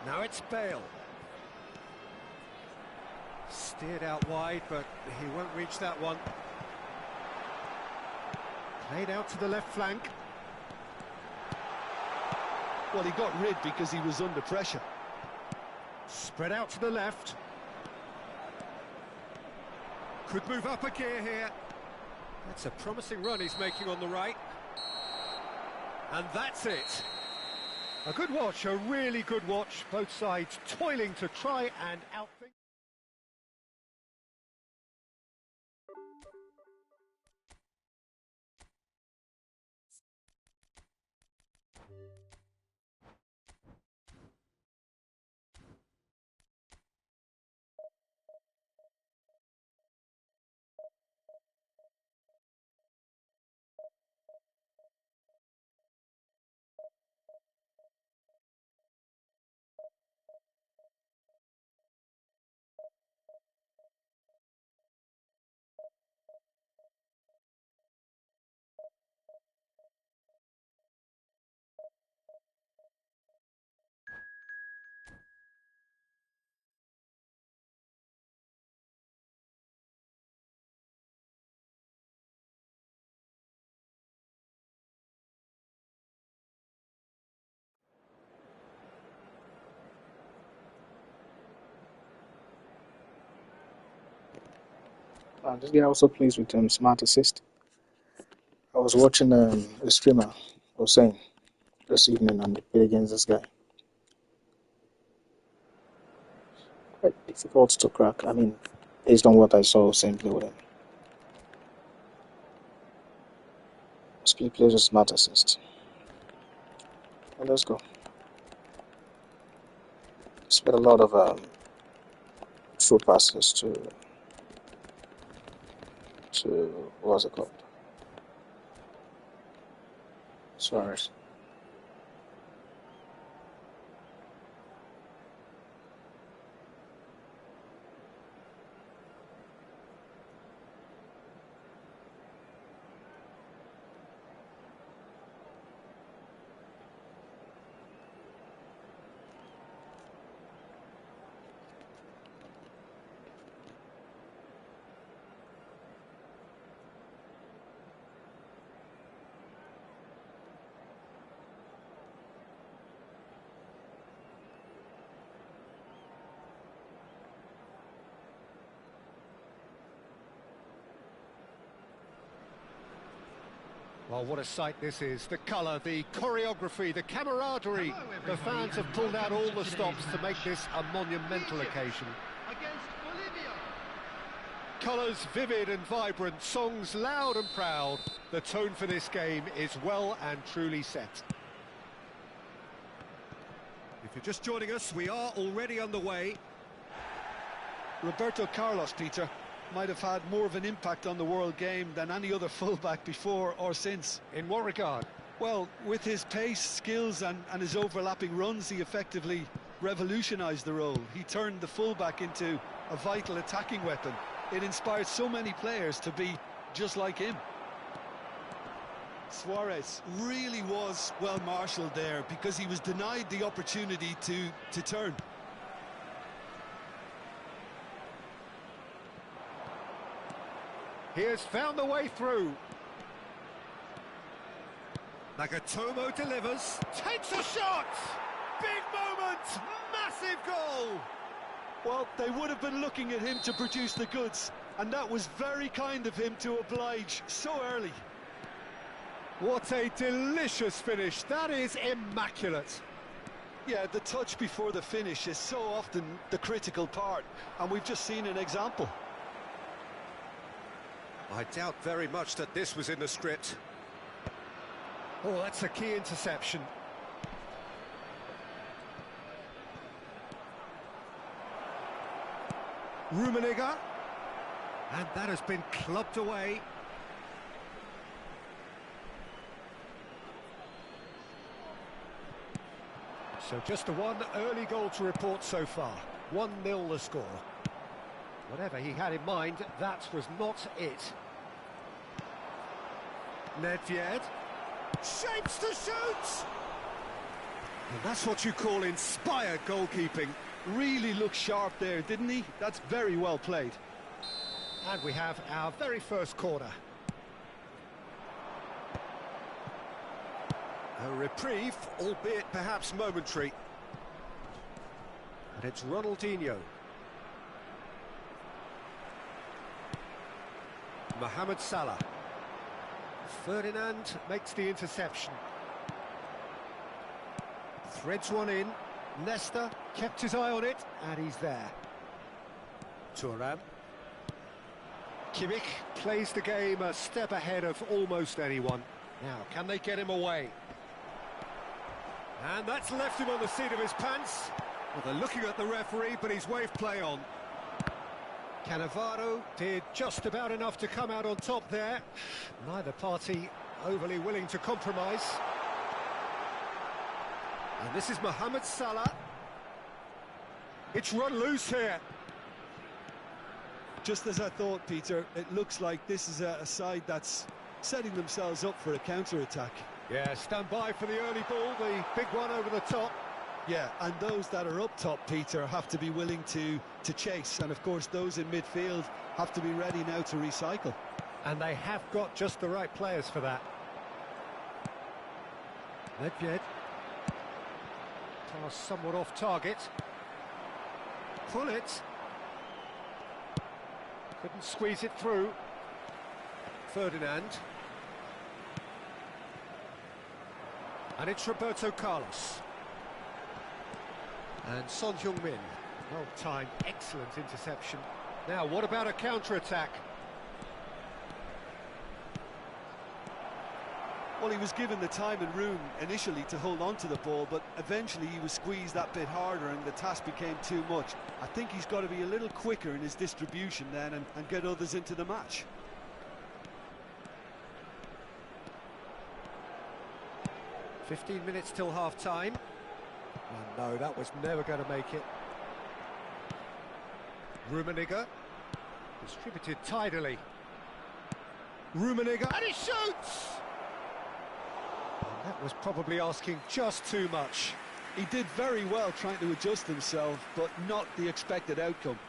Now it's Bale. Steered out wide, but he won't reach that one. Played out to the left flank. Well, he got rid because he was under pressure. Spread out to the left. Could move up a gear here. That's a promising run he's making on the right. And that's it. A good watch, a really good watch. Both sides toiling to try and outthink. This guy also plays with Smart Assist. I was watching a streamer was saying this evening and they played against this guy. Quite difficult to crack. I mean, based on what I saw, simply with him. He plays with Smart Assist. Well, let's go. Spent a lot of through passes to what's it called? Suarez. Well, what a sight this is. The colour, the choreography, the camaraderie. The fans have pulled out all the stops to make this a monumental occasion. Against Bolivia. Colours vivid and vibrant, songs loud and proud. The tone for this game is well and truly set. If you're just joining us, we are already underway. Roberto Carlos, Peter, might have had more of an impact on the world game than any other fullback before or since. In what regard? Well, with his pace, skills and his overlapping runs, he effectively revolutionised the role. He turned the fullback into a vital attacking weapon. It inspired so many players to be just like him. Suarez really was well marshalled there because he was denied the opportunity to turn. He has found the way through. Nagatomo delivers, takes a shot! Big moment, massive goal! Well, they would have been looking at him to produce the goods, and that was very kind of him to oblige so early. What a delicious finish, that is immaculate. Yeah, the touch before the finish is so often the critical part, and we've just seen an example. I doubt very much that this was in the script. Oh, that's a key interception. Rummenigge. And that has been clubbed away. So just the one early goal to report so far. 1-0 the score. Whatever he had in mind, that was not it. Nedved shapes to shoot! And that's what you call inspired goalkeeping. Really looked sharp there, didn't he? That's very well played. And we have our very first corner. A reprieve, albeit perhaps momentary. And it's Ronaldinho. Mohamed Salah. Ferdinand makes the interception. Threads one in. Nesta kept his eye on it, and he's there. Thuram. Kimmich plays the game a step ahead of almost anyone. Now, can they get him away? And that's left him on the seat of his pants. Well, they're looking at the referee, but he's waved play on. Cannavaro did just about enough to come out on top there. Neither party overly willing to compromise. And this is Mohamed Salah. It's run loose here. Just as I thought, Peter, it looks like this is a side that's setting themselves up for a counter-attack. Yeah, stand by for the early ball, the big one over the top. Yeah, and those that are up top, Peter, have to be willing to chase. And, of course, those in midfield have to be ready now to recycle. And they have got just the right players for that. Nedved. Pass somewhat off target. Pull it. Couldn't squeeze it through. Ferdinand. And it's Roberto Carlos. And Son Heung-min. Well timed, excellent interception. Now, what about a counter-attack? Well, he was given the time and room initially to hold on to the ball, but eventually he was squeezed that bit harder and the task became too much. I think he's got to be a little quicker in his distribution then and get others into the match. 15 minutes till half-time. No, that was never going to make it. Rummenigge. Distributed tidily. Rummenigge, and he shoots! And that was probably asking just too much. He did very well trying to adjust himself, but not the expected outcome.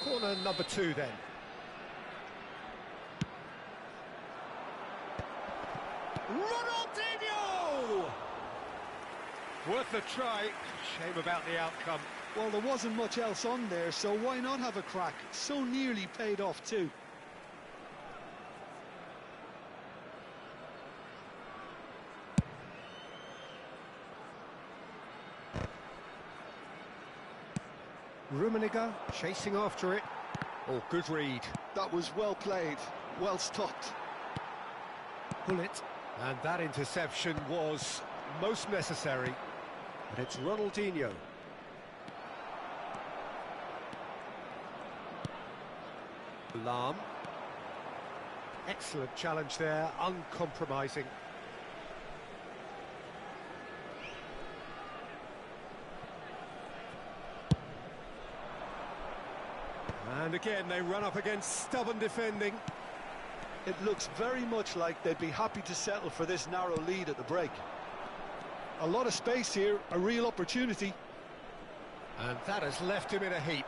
Corner number 2 then. Ronaldinho! Worth a try. Shame about the outcome. Well, there wasn't much else on there, so why not have a crack? So nearly paid off too. Rummenigge chasing after it. Oh, good read. That was well played, well stopped. Pull it. And that interception was most necessary. And it's Ronaldinho. Lam. Excellent challenge there, uncompromising. And again, they run up against stubborn defending. It looks very much like they'd be happy to settle for this narrow lead at the break. A lot of space here, a real opportunity. And that has left him in a heap.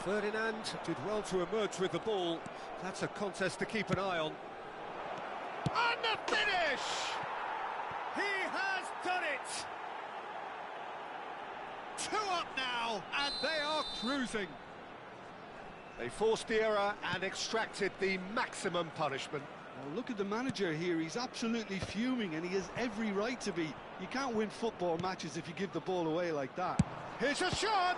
Ferdinand did well to emerge with the ball. That's a contest to keep an eye on. And the finish! He has done it! 2 up now, and they are cruising. They forced the error and extracted the maximum punishment. Well, look at the manager here, he's absolutely fuming and he has every right to be. You can't win football matches if you give the ball away like that. Here's a shot!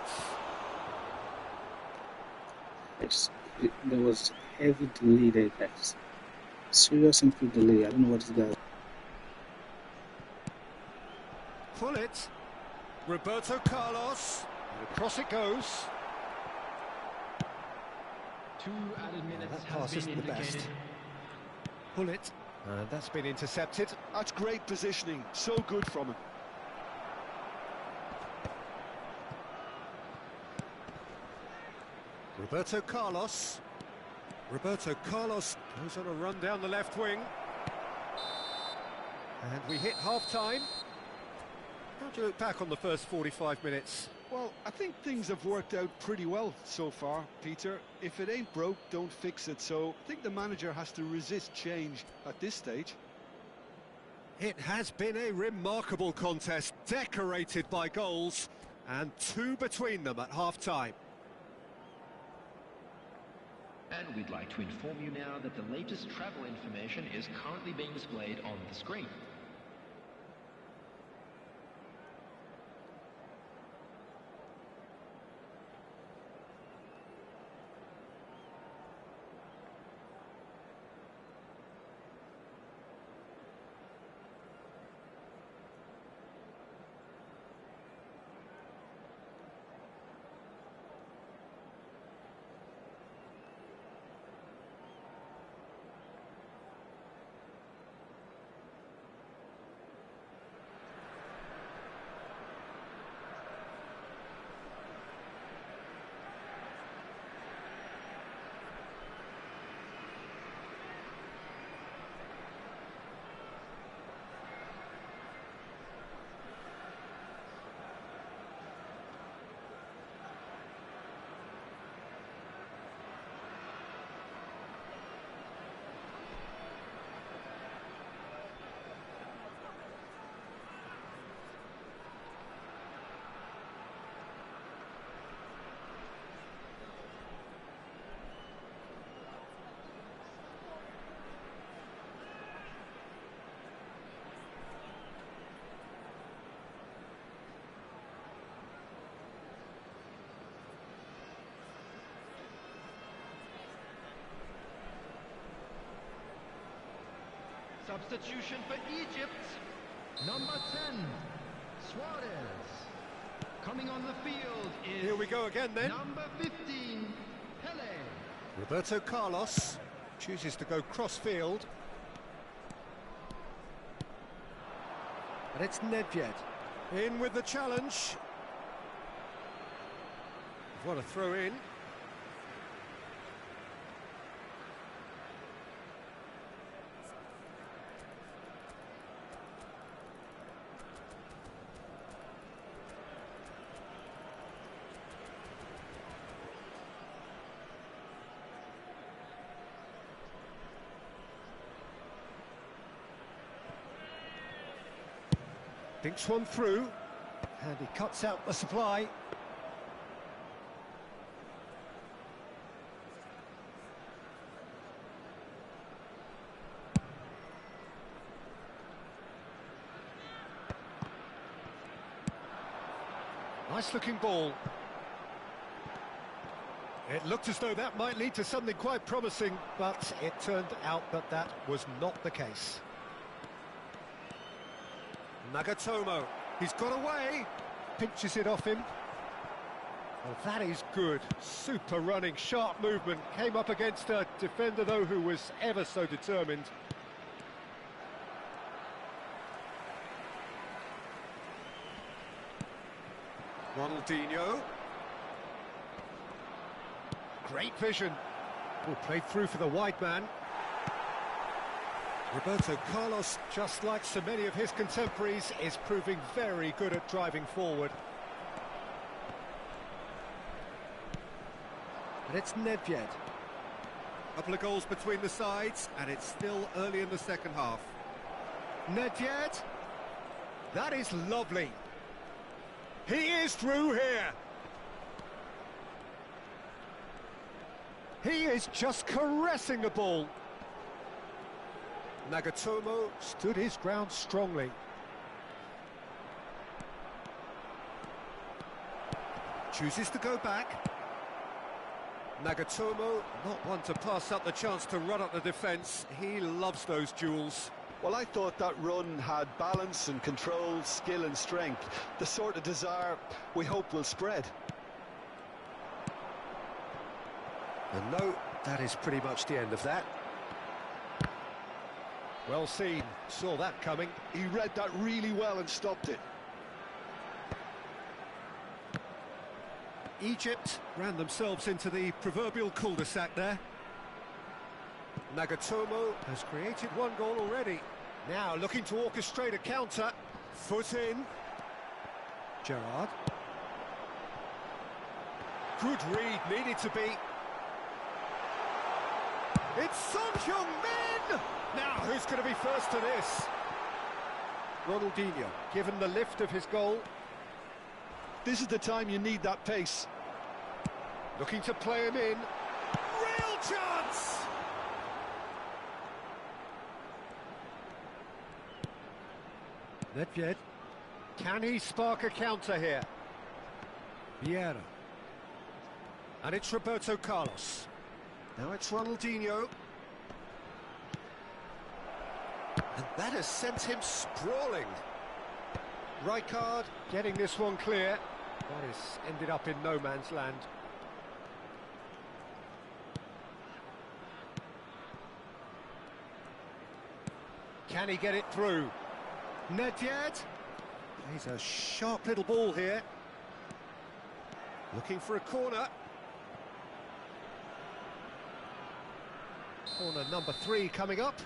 There was heavy delay there, guys. Serious input delay. I don't know what this guy. Pull it. Roberto Carlos. And across it goes. 2 added minutes That has pass been isn't the best. indicated. Pull it. And that's been intercepted. That's great positioning, so good from him. Roberto Carlos. Roberto Carlos goes on a run down the left wing. And we hit half-time. How do you look back on the first 45 minutes? Well, I think things have worked out pretty well so far, Peter. If it ain't broke, don't fix it. So I think the manager has to resist change at this stage. It has been a remarkable contest, decorated by goals, and 2 between them at half-time. And we'd like to inform you now that the latest travel information is currently being displayed on the screen. Substitution for Egypt. Number 10, Suarez. Coming on the field is... Here we go again then. Number 15, Pele. Roberto Carlos chooses to go cross-field. And it's Nedved. In with the challenge. What a throw in. Thinks one through, and he cuts out the supply. Nice looking ball. It looked as though that might lead to something quite promising, but it turned out that that was not the case. Nagatomo, he's got away, pinches it off him. Well, that is good, super running, sharp movement, came up against a defender though who was ever so determined. Ronaldinho. Great vision. Oh, played through for the wide man. Roberto Carlos, just like so many of his contemporaries, is proving very good at driving forward. And it's Nedved. Couple of goals between the sides, and it's still early in the second half. Nedved. That is lovely. He is through here. He is just caressing the ball. Nagatomo stood his ground strongly. Chooses to go back. Nagatomo, not one to pass up the chance to run up the defence. He loves those duels. Well, I thought that run had balance and control, skill and strength. The sort of desire we hope will spread. And no, that is pretty much the end of that. Well seen, saw that coming. He read that really well and stopped it. Egypt ran themselves into the proverbial cul-de-sac there. Nagatomo has created one goal already. Now looking to orchestrate a counter. Foot in. Gerrard. Good read, needed to be. It's Son Heung-min! Now, who's going to be first to this? Ronaldinho, given the lift of his goal. This is the time you need that pace. Looking to play him in. Real chance! Nedved. Can he spark a counter here? Vieira. And it's Roberto Carlos. Now it's Ronaldinho. And that has sent him sprawling. Rijkaard getting this one clear. That has ended up in no man's land. Can he get it through? Nedved. He's a sharp little ball here. Looking for a corner. Corner number 3 coming up.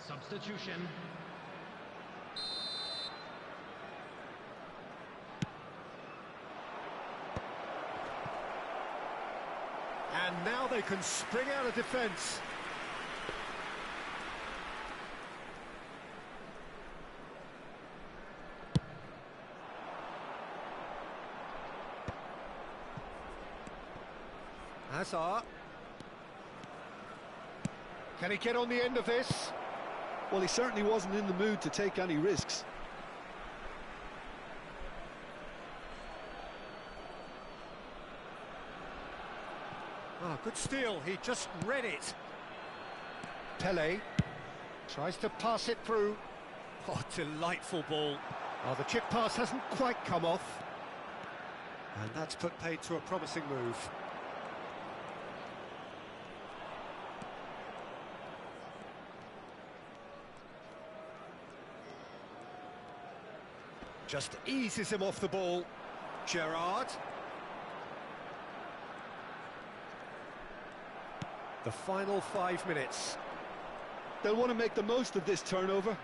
Substitution. And now they can spring out of defence. Hazard. Can he get on the end of this? Well, he certainly wasn't in the mood to take any risks. Oh, good steal. He just read it. Pele tries to pass it through. Oh, delightful ball. Oh, the chip pass hasn't quite come off. And that's put paid to a promising move. Just eases him off the ball. Gerrard. The final 5 minutes. They'll want to make the most of this turnover.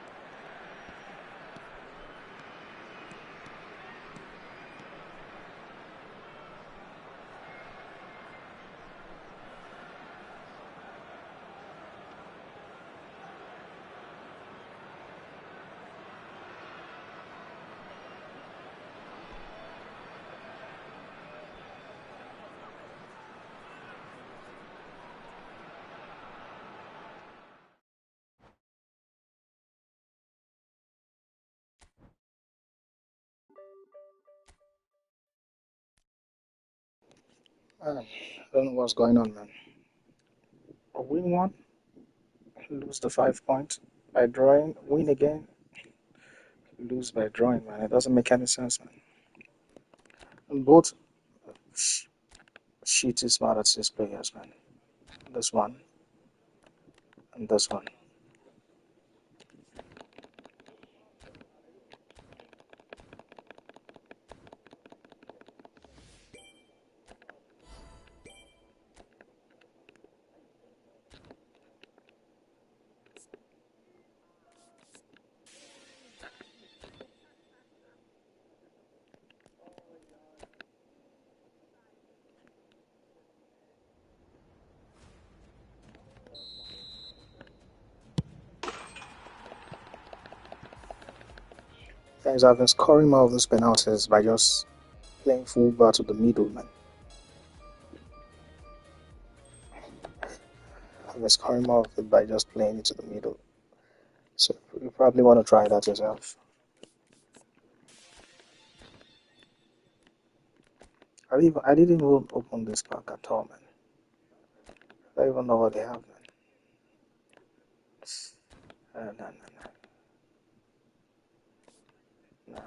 Man, I don't know what's going on, man. Win one, lose the 5 points by drawing, win again, lose by drawing, man. It doesn't make any sense, man. And both shitty smart assist players, man. This one and this one. Guys, I've been scoring more of those penalties by just playing fullback to the middle, man. I've been scoring more of it by just playing it to the middle. So you probably want to try that yourself. I didn't even open this pack at all, man. I don't even know what they have, man. Nah.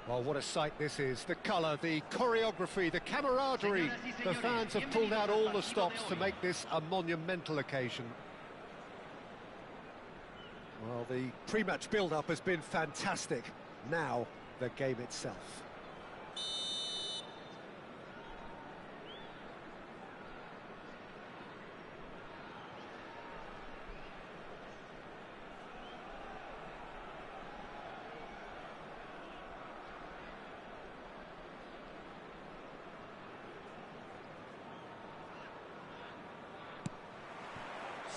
Well, what a sight this is. The colour, the choreography, the camaraderie. The fans have pulled out all the stops to make this a monumental occasion. Well, the pre-match build-up has been fantastic. Now, the game itself.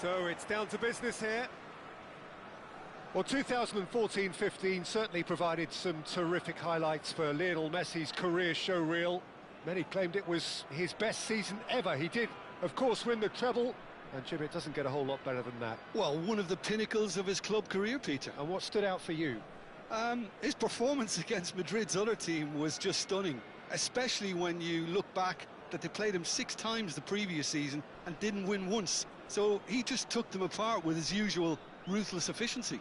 So it's down to business here. Well, 2014-15 certainly provided some terrific highlights for Lionel Messi's career showreel. Many claimed it was his best season ever. He did, of course, win the treble. And, Jim, it doesn't get a whole lot better than that. Well, one of the pinnacles of his club career, Peter. And what stood out for you? His performance against Madrid's other team was just stunning, especially when you look back that they played him 6 times the previous season and didn't win once. So he just took them apart with his usual ruthless efficiency.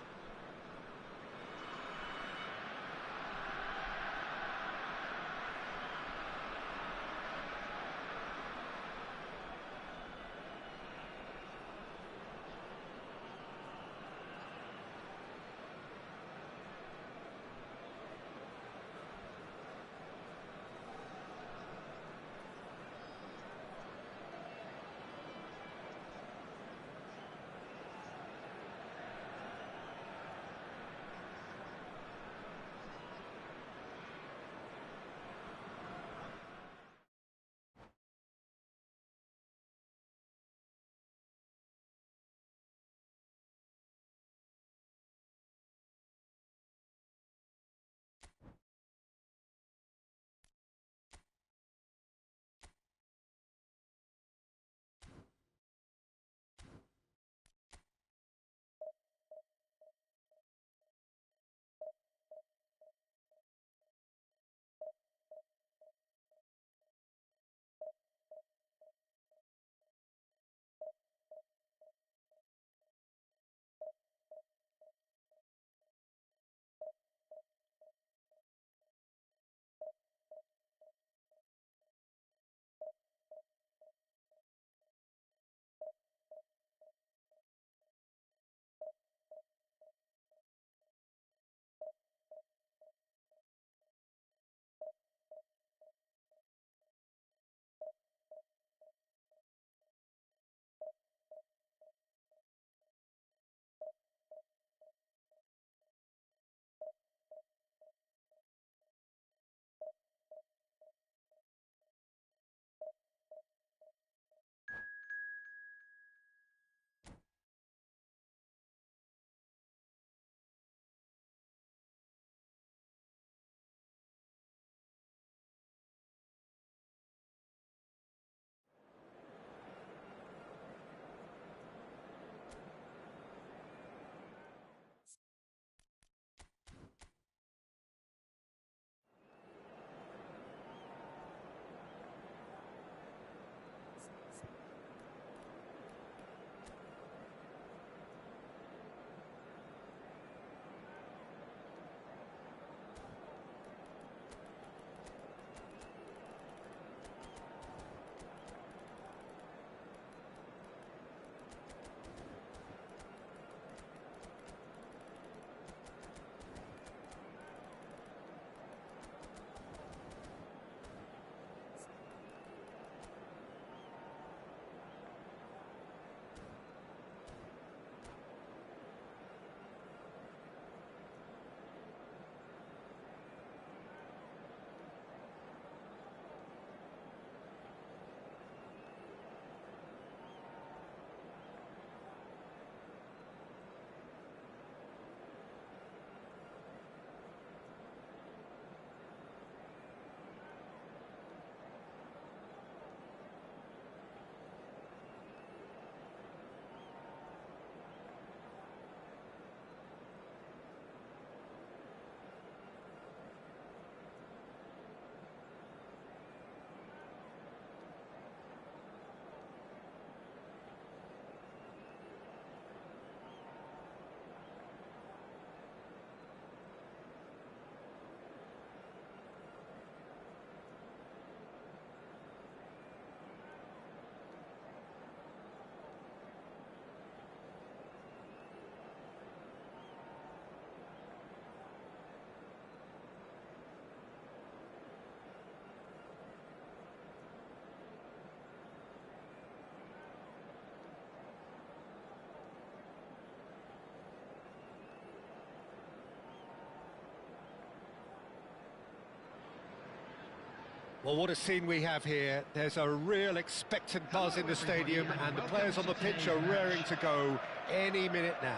Well, what a scene we have here. There's a real expectant buzz in the stadium, and the players on the pitch are raring to go any minute now.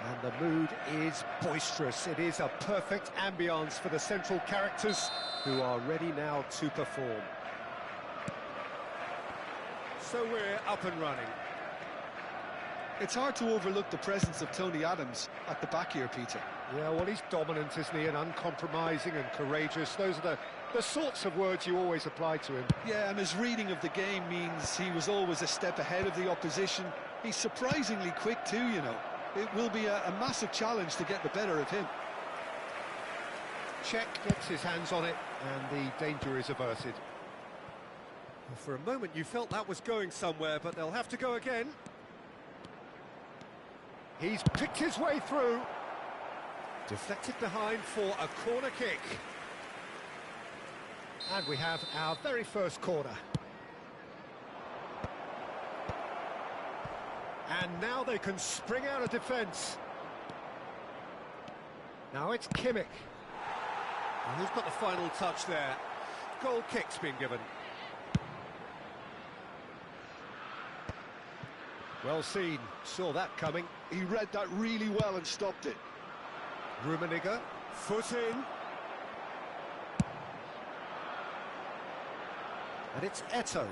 And the mood is boisterous. It is a perfect ambience for the central characters who are ready now to perform. So we're up and running. It's hard to overlook the presence of Tony Adams at the back here, Peter. Yeah, well, he's dominant, isn't he? And uncompromising and courageous. Those are the sorts of words you always apply to him. Yeah, and his reading of the game means he was always a step ahead of the opposition. He's surprisingly quick too, you know. It will be a massive challenge to get the better of him. Czech gets his hands on it, and the danger is averted. Well, for a moment you felt that was going somewhere, but they'll have to go again. He's picked his way through. Deflected behind for a corner kick. And we have our very first corner. And now they can spring out of defence. Now it's Kimmich. And who's got the final touch there? Goal kick's been given. Well seen, saw that coming. He read that really well and stopped it. Rummenigge, foot in. And it's Eto'o.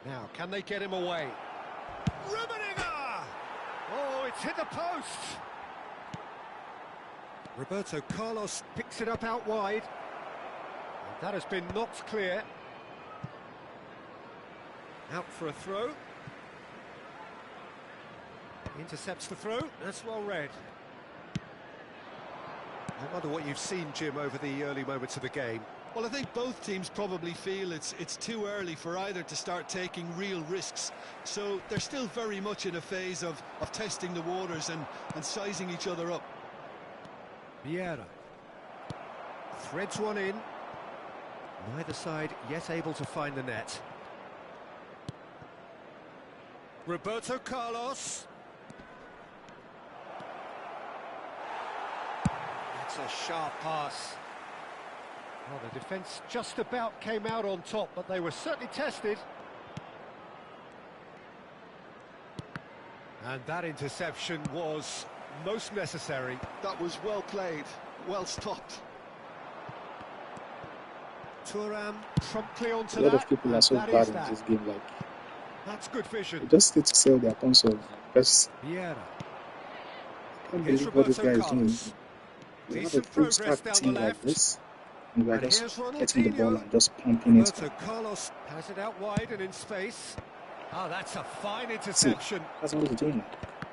Now, can they get him away? Rummenigge! Oh, it's hit the post! Roberto Carlos picks it up out wide. And that has been knocked clear. Out for a throw. Intercepts the throw. That's well read. I wonder what you've seen, Jim, over the early moments of the game. Well, I think both teams probably feel it's too early for either to start taking real risks. So they're still very much in a phase of testing the waters and sizing each other up. Vieira threads one in. Neither side yet able to find the net. Roberto Carlos. That's a sharp pass. Well, the defence just about came out on top, but they were certainly tested. And that interception was most necessary. That was well played, well stopped. Thuram promptly onto A lot that. of people are so bad in this game, like That's good vision. they just need to sell their consoles. Just Vieira. can't Here's believe what this guy is Roberto doing. Carlos. We have a Decent full progress stack down team the like left. this, and we're And just here's getting the ball Ronaldinho. and just pumping it. Roberto Carlos has it out wide and in space. Oh, that's a fine See, interception. that's what he's doing.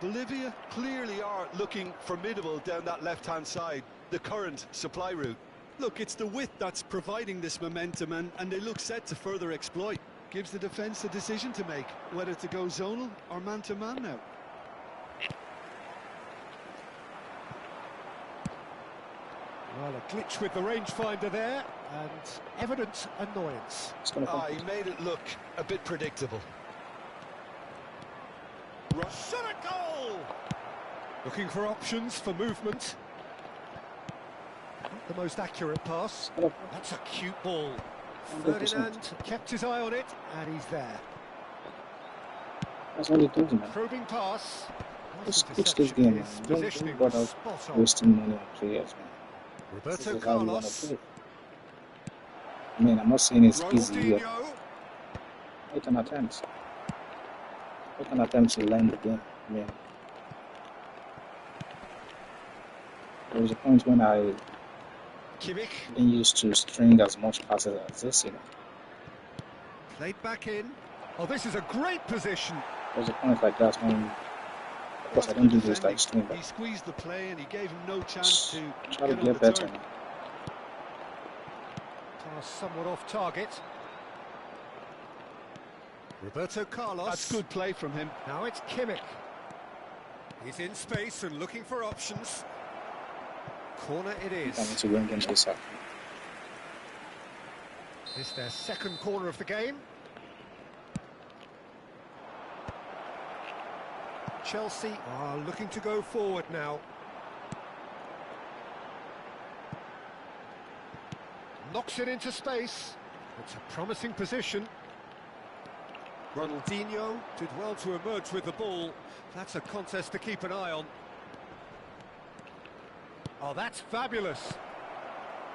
Bolivia clearly are looking formidable down that left-hand side, the current supply route. Look, it's the width that's providing this momentum, and they look set to further exploit. Gives the defence a decision to make, whether to go zonal or man-to-man now. Well, a glitch with the rangefinder there, and evident annoyance. It's gonna come. He made it look a bit predictable. Shot a goal! Looking for options for movement. Not the most accurate pass. That's a cute ball. 100%. Ferdinand kept his eye on it, and he's there. That's what he does, man. Probing pass. Just Nice pitch this interception. game, man. His Don't positioning bother was spot on. wasting money on players, man. This Roberto is how we want Carlos. to play. I mean, I'm not saying it's easy here. Ronaldinho. Make an attempt. Make an attempt to learn the game. I mean, there was a point when I Kimmich didn't used to string as much passes as this, you know. played back in. Oh, this is a great position. There was a point like that when, of course, I don't do this like string, but He squeezed the play and he gave him no chance to try to get on get the better. turn. Man. Pass somewhat off target. Roberto Carlos. That's good play from him. Now it's Kimmich. He's in space and looking for options. Corner it I need is. to bring in this up. It's their second corner of the game. Chelsea are looking to go forward now. Knocks it into space. It's a promising position. Ronaldinho did well to emerge with the ball. That's a contest to keep an eye on. Oh, that's fabulous.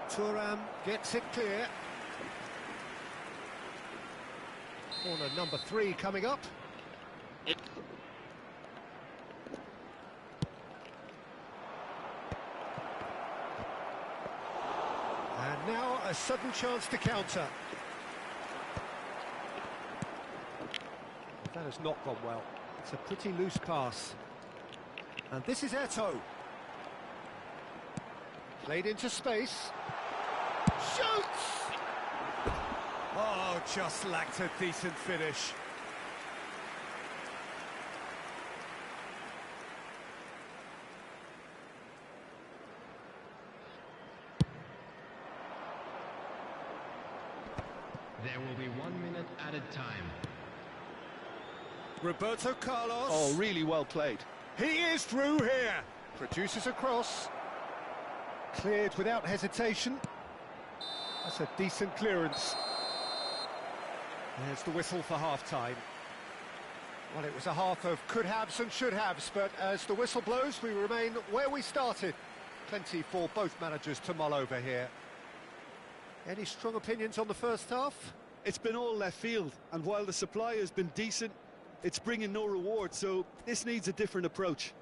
Thuram gets it clear. Corner number 3 coming up. And now a sudden chance to counter. That has not gone well. It's a pretty loose pass. And this is Eto'o. Played into space. Shoots! Oh, just lacked a decent finish. There will be 1 minute added time. Roberto Carlos. Oh, really well played. He is through here. Produces a cross. Cleared without hesitation. That's a decent clearance. There's the whistle for half-time. Well, it was a half of could-haves and should-haves, but as the whistle blows, we remain where we started. Plenty for both managers to mull over here. Any strong opinions on the first half? It's been all left field, and while the supply has been decent, it's bringing no reward, so this needs a different approach.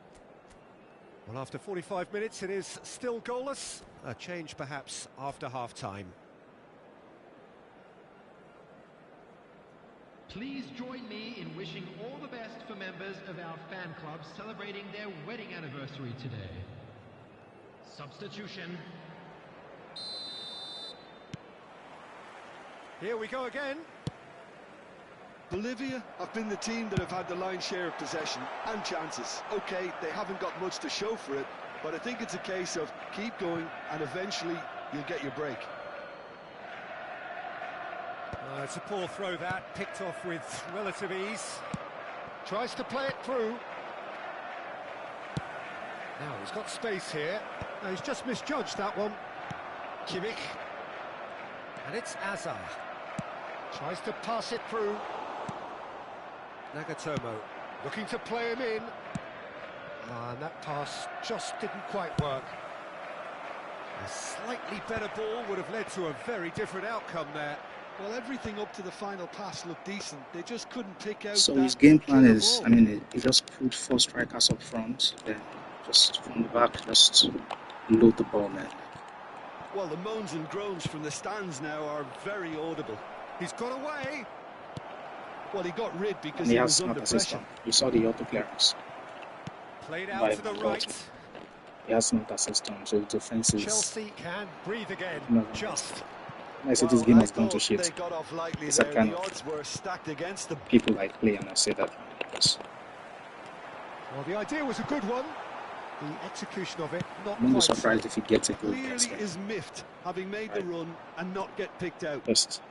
Well, after 45 minutes, it is still goalless. A change, perhaps, after half-time. Please join me in wishing all the best for members of our fan club celebrating their wedding anniversary today. Substitution. Here we go again. Bolivia have been the team that have had the lion's share of possession and chances. OK, they haven't got much to show for it, but I think it's a case of keep going and eventually you'll get your break. It's a poor throw that, picked off with relative ease. Tries to play it through. Now he's got space here. No, he's just misjudged that one. Kimmich. And it's Azar. Tries to pass it through. Nagatomo looking to play him in. And that pass just didn't quite work. A slightly better ball would have led to a very different outcome there. Well, everything up to the final pass looked decent. They just couldn't pick out. So his game plan is, I mean, he just put 4 strikers up front, then just from the back, just load the ball, man. Well, the moans and groans from the stands now are very audible. He's got away. Well, he got rid because And he he has was not under assisted. pressure. You saw the auto clearance. Played out to the right. He has not assisted, so the defense is... Chelsea can breathe again. No. Just. I said this game has gone to They shit. got off lightly It's a there. kind The of odds were stacked against them. people like play, and I say that because Well, the idea was a good one. The execution of it, not I'm not quite surprised so. if he gets a goal. Clearly is miffed, having made the run and not get picked out. Just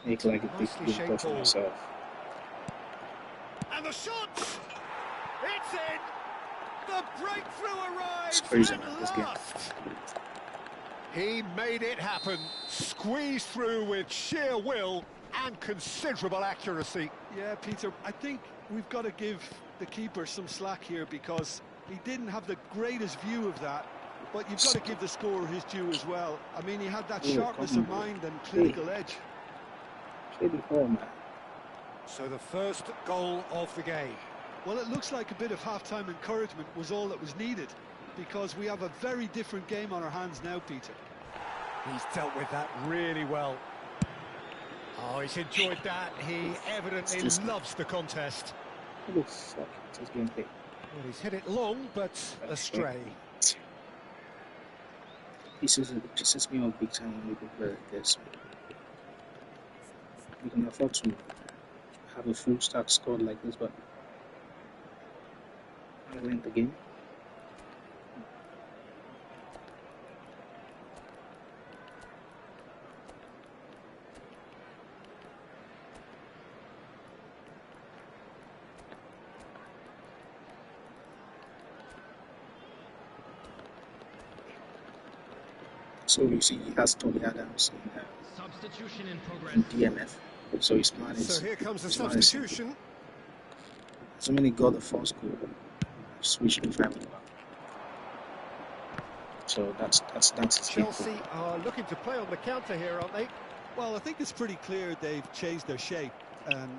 make like a big Nicely deal shaped for ball. himself. And the shot! It's in! The breakthrough arrives It's crazy, at man, this game. last! He made it happen. Squeezed through with sheer will and considerable accuracy. Yeah, Peter, I think we've got to give the keeper some slack here because he didn't have the greatest view of that, but you've got to give the scorer his due as well. I mean, he had that sharpness of mind and clinical edge. Play before, man. So the first goal of the game. Well, it looks like a bit of half-time encouragement was all that was needed because we have a very different game on our hands now, Peter. He's dealt with that really well. Oh, he's enjoyed that. He evidently loves the contest. It looks like it's his gameplay. Well, he's hit it long, but astray. This is me on big time when we play like this. We can afford to have a full stack squad like this, but I win the game. So you see, he has Tony Adams Substitution in progress. in DMF. So his plan is. So here comes the his plan is substitution. so many got the first goal, switch to 5 back. So that's his Chelsea are looking to play on the counter here, aren't they? Well, I think it's pretty clear they've changed their shape,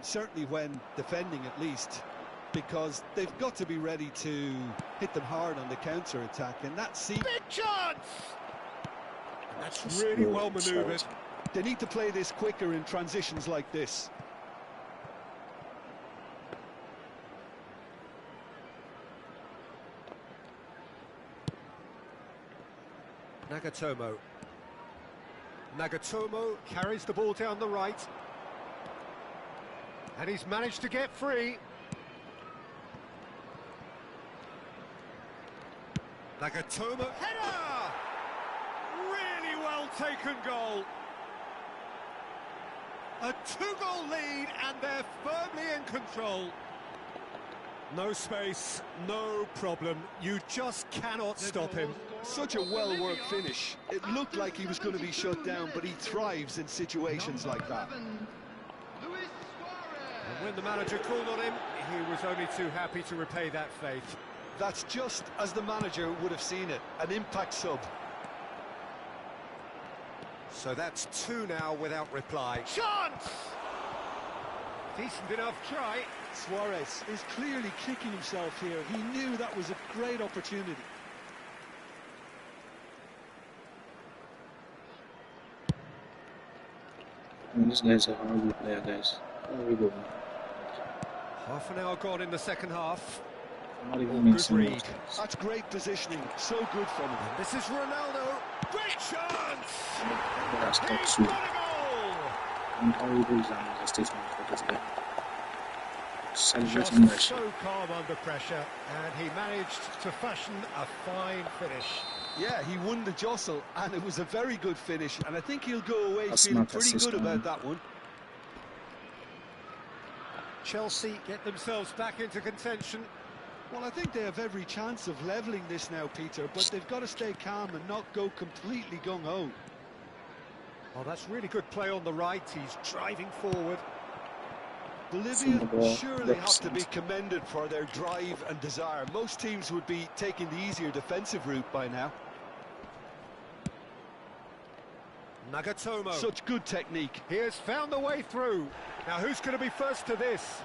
certainly when defending at least, because they've got to be ready to hit them hard on the counter-attack, and that's... Big chance! That's really well manoeuvred. They need to play this quicker in transitions like this. Nagatomo carries the ball down the right. And he's managed to get free. Nagatomo, header! Really well taken goal. A 2-goal lead and they're firmly in control. No space, no problem. You just cannot stop him. Such a well-worked finish. It looked like he was going to be shut down, but he thrives in situations like that. And when the manager called on him, he was only too happy to repay that faith. That's just as the manager would have seen it, an impact sub. So that's 2 now without reply. Chance! Decent enough try. Suarez is clearly kicking himself here. He knew that was a great opportunity. I mean, this guy's a horrible player, guys. Horrible. Half an hour gone in the second half. Not even Good read. That's great positioning. So good from him. And this is Ronaldo. Great chance! That's top He's sweet. got a goal! And horrible is an understatement for this guy. Celebrating that Just shit. so calm under pressure, and he managed to fashion a fine finish. Yeah, he won the jostle, and it was a very good finish, and I think he'll go away That's feeling not pretty good assistant. about that one. Chelsea get themselves back into contention. Well, I think they have every chance of levelling this now, Peter, but they've got to stay calm and not go completely gung-ho. Oh, that's really good play on the right. He's driving forward. Bolivia surely have to be commended for their drive and desire. Most teams would be taking the easier defensive route by now. Nagatomo. Such good technique. He has found the way through. Now, who's going to be first to this?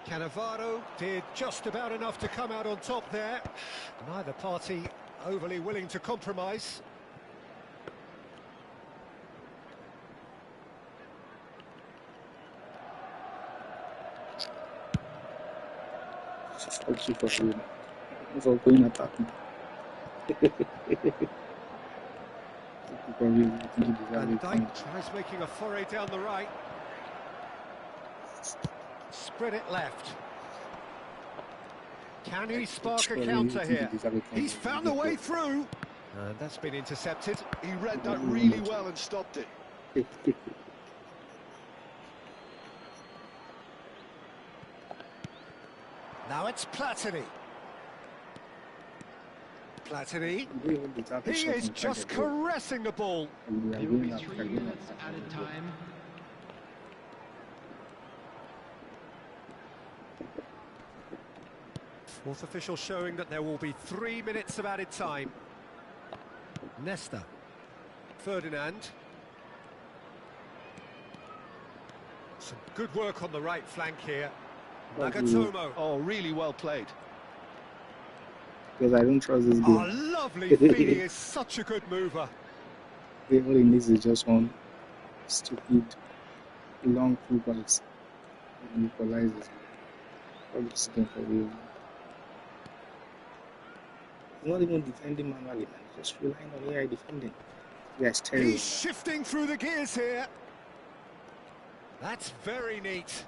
Cannavaro did just about enough to come out on top there. Neither party overly willing to compromise. For going attacking. Van Dijk tries making a foray down the right. Spread it left. Can he spark a counter here? He's found the way through. And that's been intercepted. He read that really well and stopped it. Now it's Platini. Platini. He is just caressing the ball. There will be 3 minutes added time. Fourth official showing that there will be 3 minutes of added time. Nesta. Ferdinand. Some good work on the right flank here. Nagatomo. Oh, really well played. Because I don't trust this game. Oh, lovely feed. He is such a good mover. All he needs is just one stupid long full pass. He equalizes. All this game for real. He's not even defending manually, man. He's just relying on AI defending. Yes, terrible. He's shifting through the gears here. That's very neat.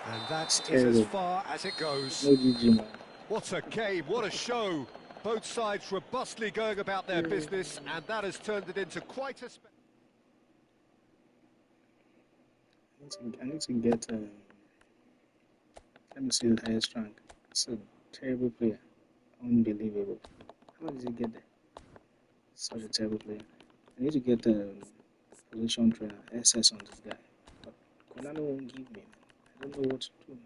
And that is as far as it goes. No GG, man. What a game, what a show. Both sides robustly going about their business, and that has turned it into quite a... I need to get... let me see the highest rank. It's a terrible player. Unbelievable. How did he get there? Such a terrible player. I need to get the position trainer SS on this guy. But Konami won't give me, man. I don't know what to do, man.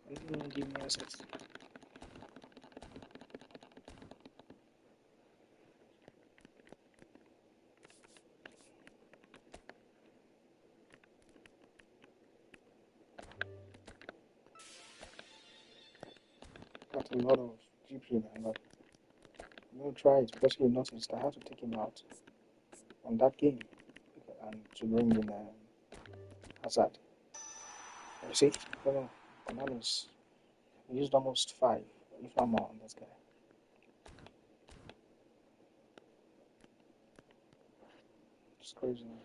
Konami won't give me SS. Got a lot of GP, man, but I'm going to try it because you noticed I had to take him out on that game and to bring in Hazard. You see, Konami's used almost 5, if not more, on this guy. It's crazy, man.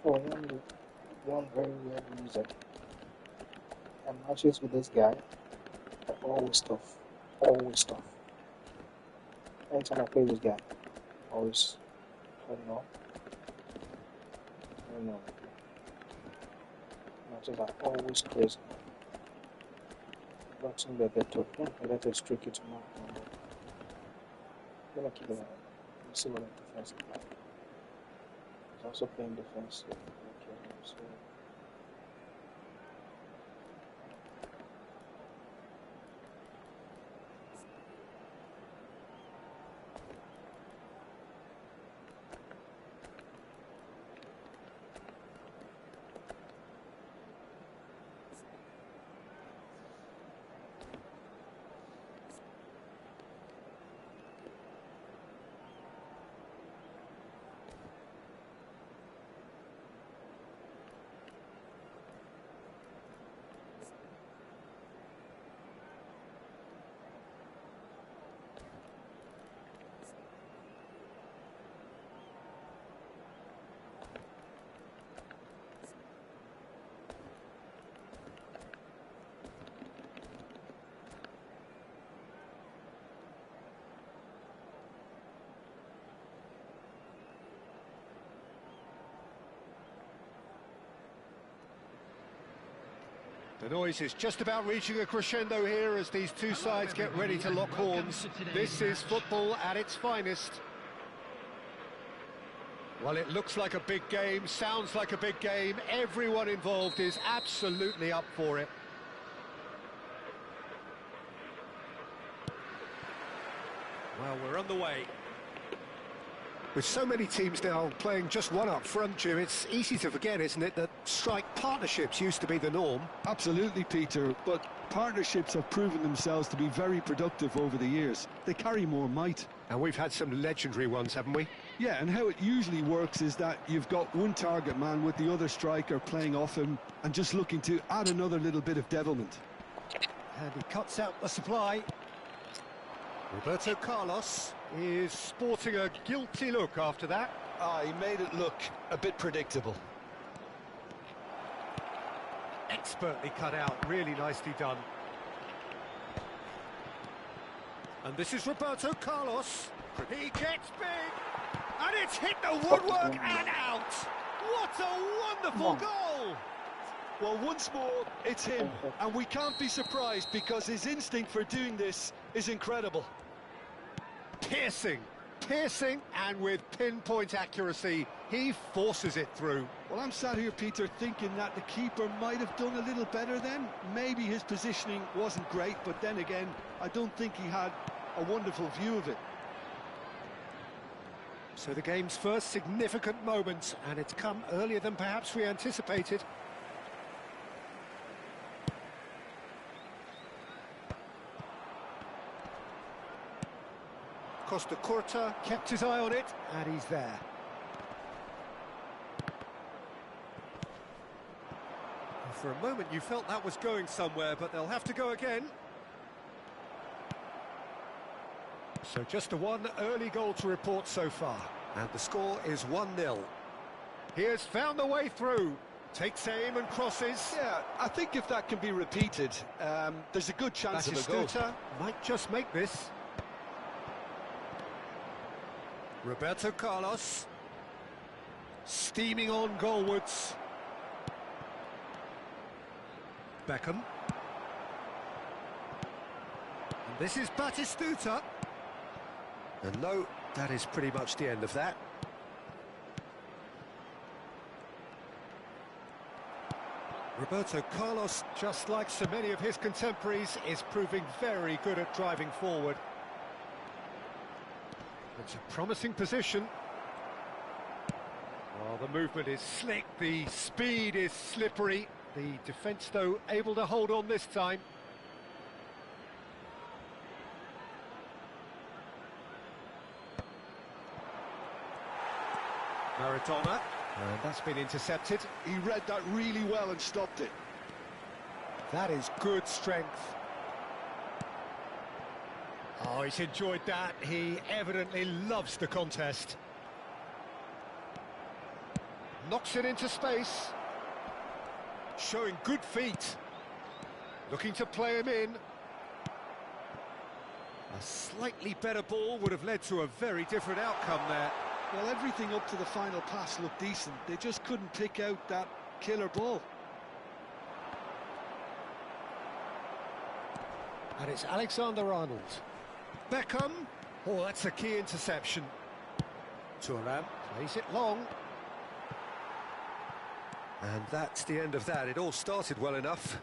For one very weird reason, and matches with this guy are always tough. Always tough. Anytime I play this guy, always, I don't know. Matches are always crazy. Not something I get to. I get to streak it tomorrow. I'm gonna keep it. Let's see what the defense is like. He's also playing defense. Okay, so. The noise is just about reaching a crescendo here as these two sides get ready to lock horns. This is football at its finest. Well, it looks like a big game, sounds like a big game. Everyone involved is absolutely up for it. Well, we're on the way. With so many teams now playing just one up front, Jim, it's easy to forget, isn't it, that strike partnerships used to be the norm? Absolutely, Peter, but partnerships have proven themselves to be very productive over the years. They carry more might. And we've had some legendary ones, haven't we? Yeah, and how it usually works is that you've got one target man with the other striker playing off him and just looking to add another little bit of devilment. And he cuts out the supply. Roberto Carlos is sporting a guilty look after that. He made it look a bit predictable. Expertly cut out, really nicely done. And this is Roberto Carlos. He gets big, and it's hit the woodwork and out. What a wonderful goal! Well, once more, it's him, and we can't be surprised because his instinct for doing this is incredible. Piercing, and with pinpoint accuracy, he forces it through. Well, I'm sat here, Peter, thinking that the keeper might have done a little better then. Maybe his positioning wasn't great, but then again, I don't think he had a wonderful view of it. So the game's first significant moment, and it's come earlier than perhaps we anticipated. Costa Curta kept his eye on it, and he's there. For a moment you felt that was going somewhere, but they'll have to go again. So just the one early goal to report so far, and the score is 1-0. He has found the way through, takes aim and crosses. Yeah, I think if that can be repeated, there's a good chance of a goal. Batistuta might just make this. Roberto Carlos, steaming on goalwards. Beckham. And this is Batistuta. And no, that is pretty much the end of that. Roberto Carlos, just like so many of his contemporaries, is proving very good at driving forward. It's a promising position. Well, the movement is slick, the speed is slippery. The defence, though, able to hold on this time. Maradona, and that's been intercepted. He read that really well and stopped it. That is good strength. Oh, he's enjoyed that. He evidently loves the contest. Knocks it into space. Showing good feet. Looking to play him in. A slightly better ball would have led to a very different outcome there. Well, everything up to the final pass looked decent. They just couldn't pick out that killer ball. And it's Alexander-Arnold. Beckham. Oh, that's a key interception. Thuram plays it long. And that's the end of that. It all started well enough.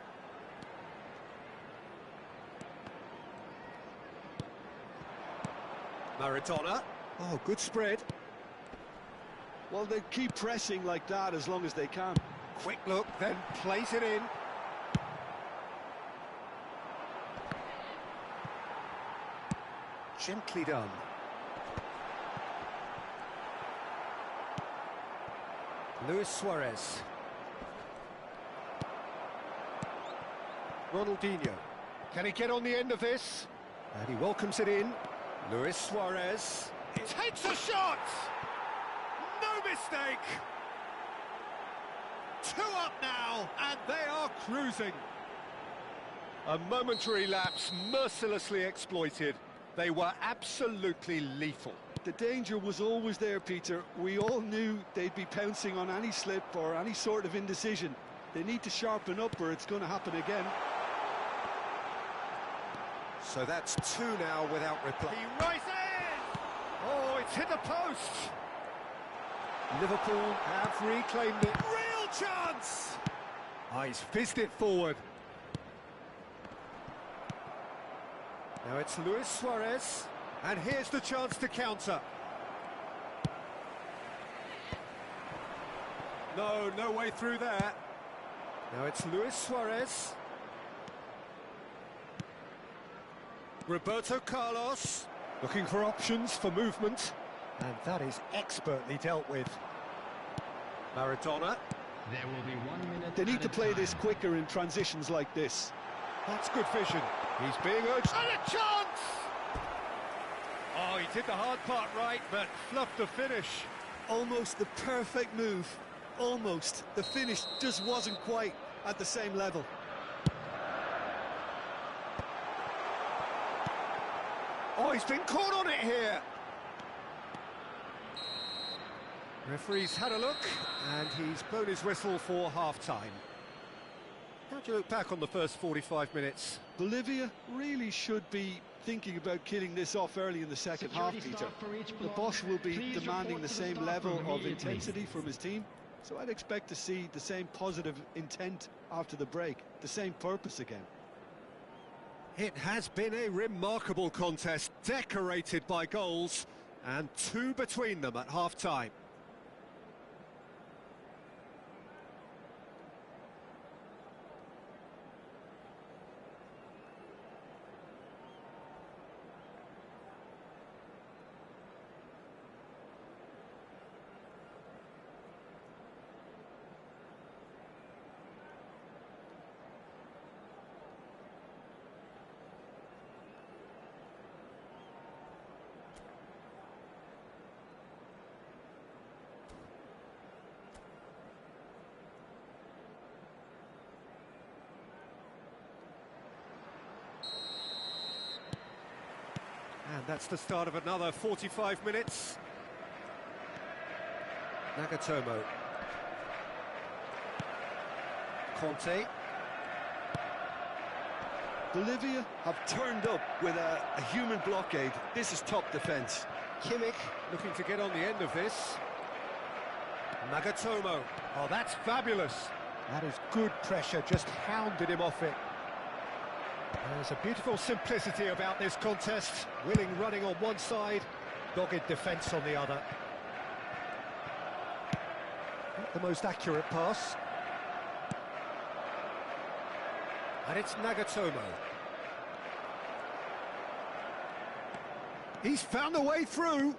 Maradona. Oh, good spread. Well, they keep pressing like that as long as they can. Quick look, then plays it in. Gently done. Luis Suarez. Ronaldinho. Can he get on the end of this? And he welcomes it in. Luis Suarez. He takes a shot! No mistake! 2 up now, and they are cruising. A momentary lapse mercilessly exploited. They were absolutely lethal. The danger was always there, Peter. We all knew they'd be pouncing on any slip or any sort of indecision. They need to sharpen up or it's going to happen again. So that's 2 now without reply. He rises! Oh, it's hit the post! Liverpool have reclaimed it. Real chance! Oh, he's fizzed it forward. Now it's Luis Suarez, and here's the chance to counter. No way through there. Now it's Luis Suarez. Roberto Carlos, looking for options for movement, and that is expertly dealt with. Maradona. There will be 1 minute. They need to play this quicker in transitions like this. That's good vision. He's being urged. And a chance! he did the hard part right, but fluffed the finish. Almost the perfect move. Almost. The finish just wasn't quite at the same level. Oh, he's been caught on it here. Referee's had a look, and he's blown his whistle for half-time. How do you look back on the first 45 minutes? Bolivia really should be thinking about killing this off early in the second half, Peter. The boss will be demanding the same level of intensity from his team, so I'd expect to see the same positive intent after the break, the same purpose again. It has been a remarkable contest, decorated by goals, and 2 between them at half-time. And that's the start of another 45 minutes. Nagatomo. Conte. Bolivia have turned up with a human blockade. This is top defence. Kimmich looking to get on the end of this. Nagatomo. Oh, that's fabulous. That is good pressure, just hounded him off it. There's a beautiful simplicity about this contest. Willing running on one side, dogged defence on the other. Not the most accurate pass. And it's Nagatomo. He's found a way through.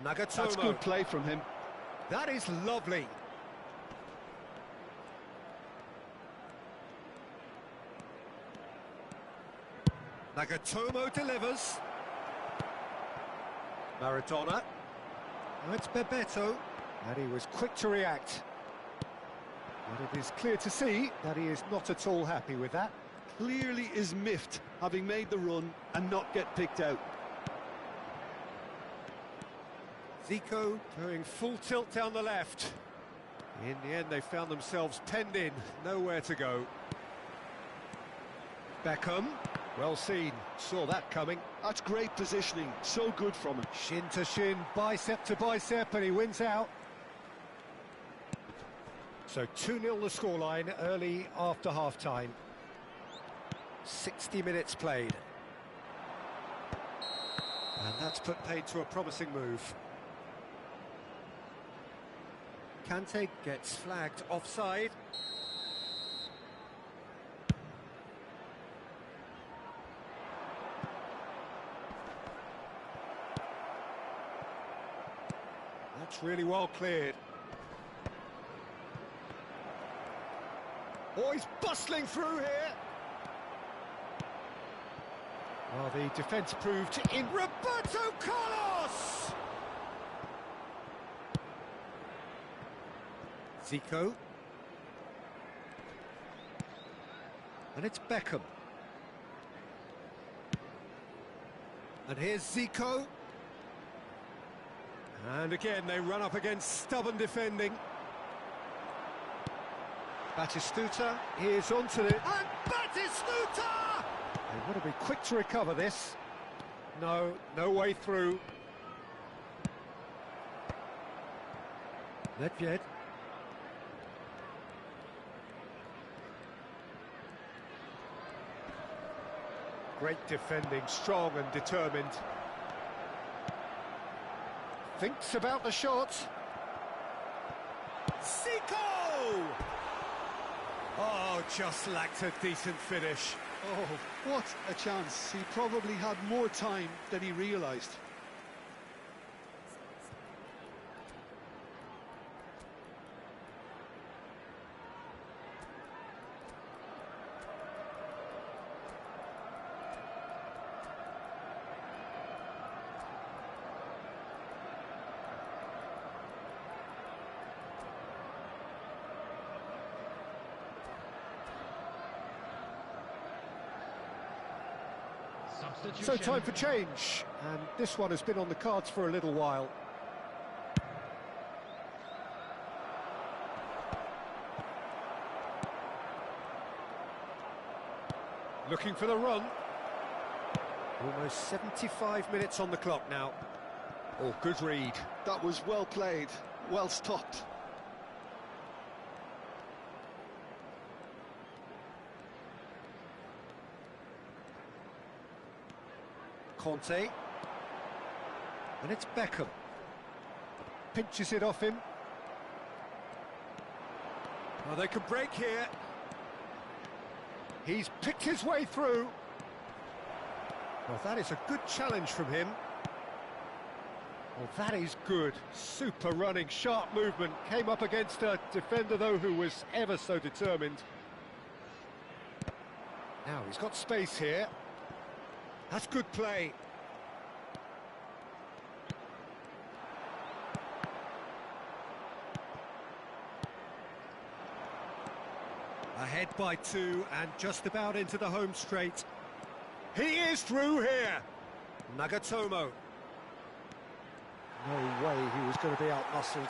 Nagatomo. That's good play from him. That is lovely. Nagatomo delivers. Maradona. Now it's Bebeto. And he was quick to react. But it is clear to see that he is not at all happy with that. Clearly is miffed, having made the run and not get picked out. Zico going full tilt down the left. In the end, they found themselves penned in, nowhere to go. Beckham, well seen, saw that coming. That's great positioning, so good from him. Shin to shin, bicep to bicep, and he wins out. So 2-0 the scoreline early after half-time. 60 minutes played. And that's put paid to a promising move. Kante gets flagged offside. That's really well cleared. Oh, he's bustling through here. Well, the defence proved in. Roberto Carlos! Zico. And it's Beckham. And here's Zico. And again, they run up against stubborn defending. Batistuta is onto it. And Batistuta! They want to be quick to recover this. No way through. Nedved. Great defending, strong and determined. Thinks about the shot. Zico! Oh, just lacked a decent finish. Oh, what a chance. He probably had more time than he realised. So time for change, and this one has been on the cards for a little while. Looking for the run. Almost 75 minutes on the clock now. Oh, good read. That was well played, well stopped. Conte. And it's Beckham. Pinches it off him. Oh, they can break here. He's picked his way through. Well, that is a good challenge from him. Well, that is good. Super running, sharp movement. Came up against a defender, though, who was ever so determined. Now, he's got space here. That's good play. Ahead by 2 and just about into the home straight. He is through here. Nagatomo. No way he was going to be out-muscled.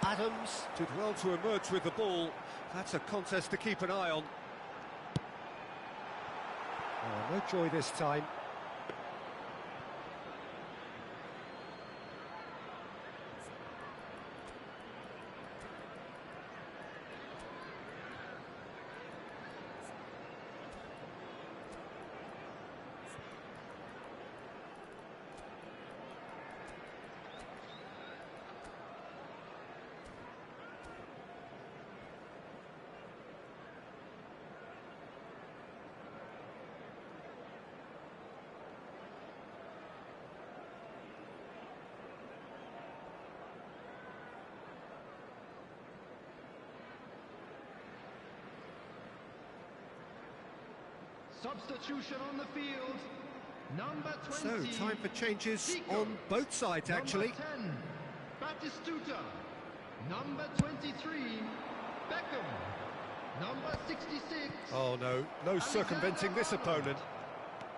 Adams did well to emerge with the ball. That's a contest to keep an eye on. Oh, no joy this time. Substitution on the field. Number 20. So, time for changes Zico. on both sides, actually. Number 10, Batistuta. Number 23, Beckham. Number 66. Oh, no circumventing this opponent.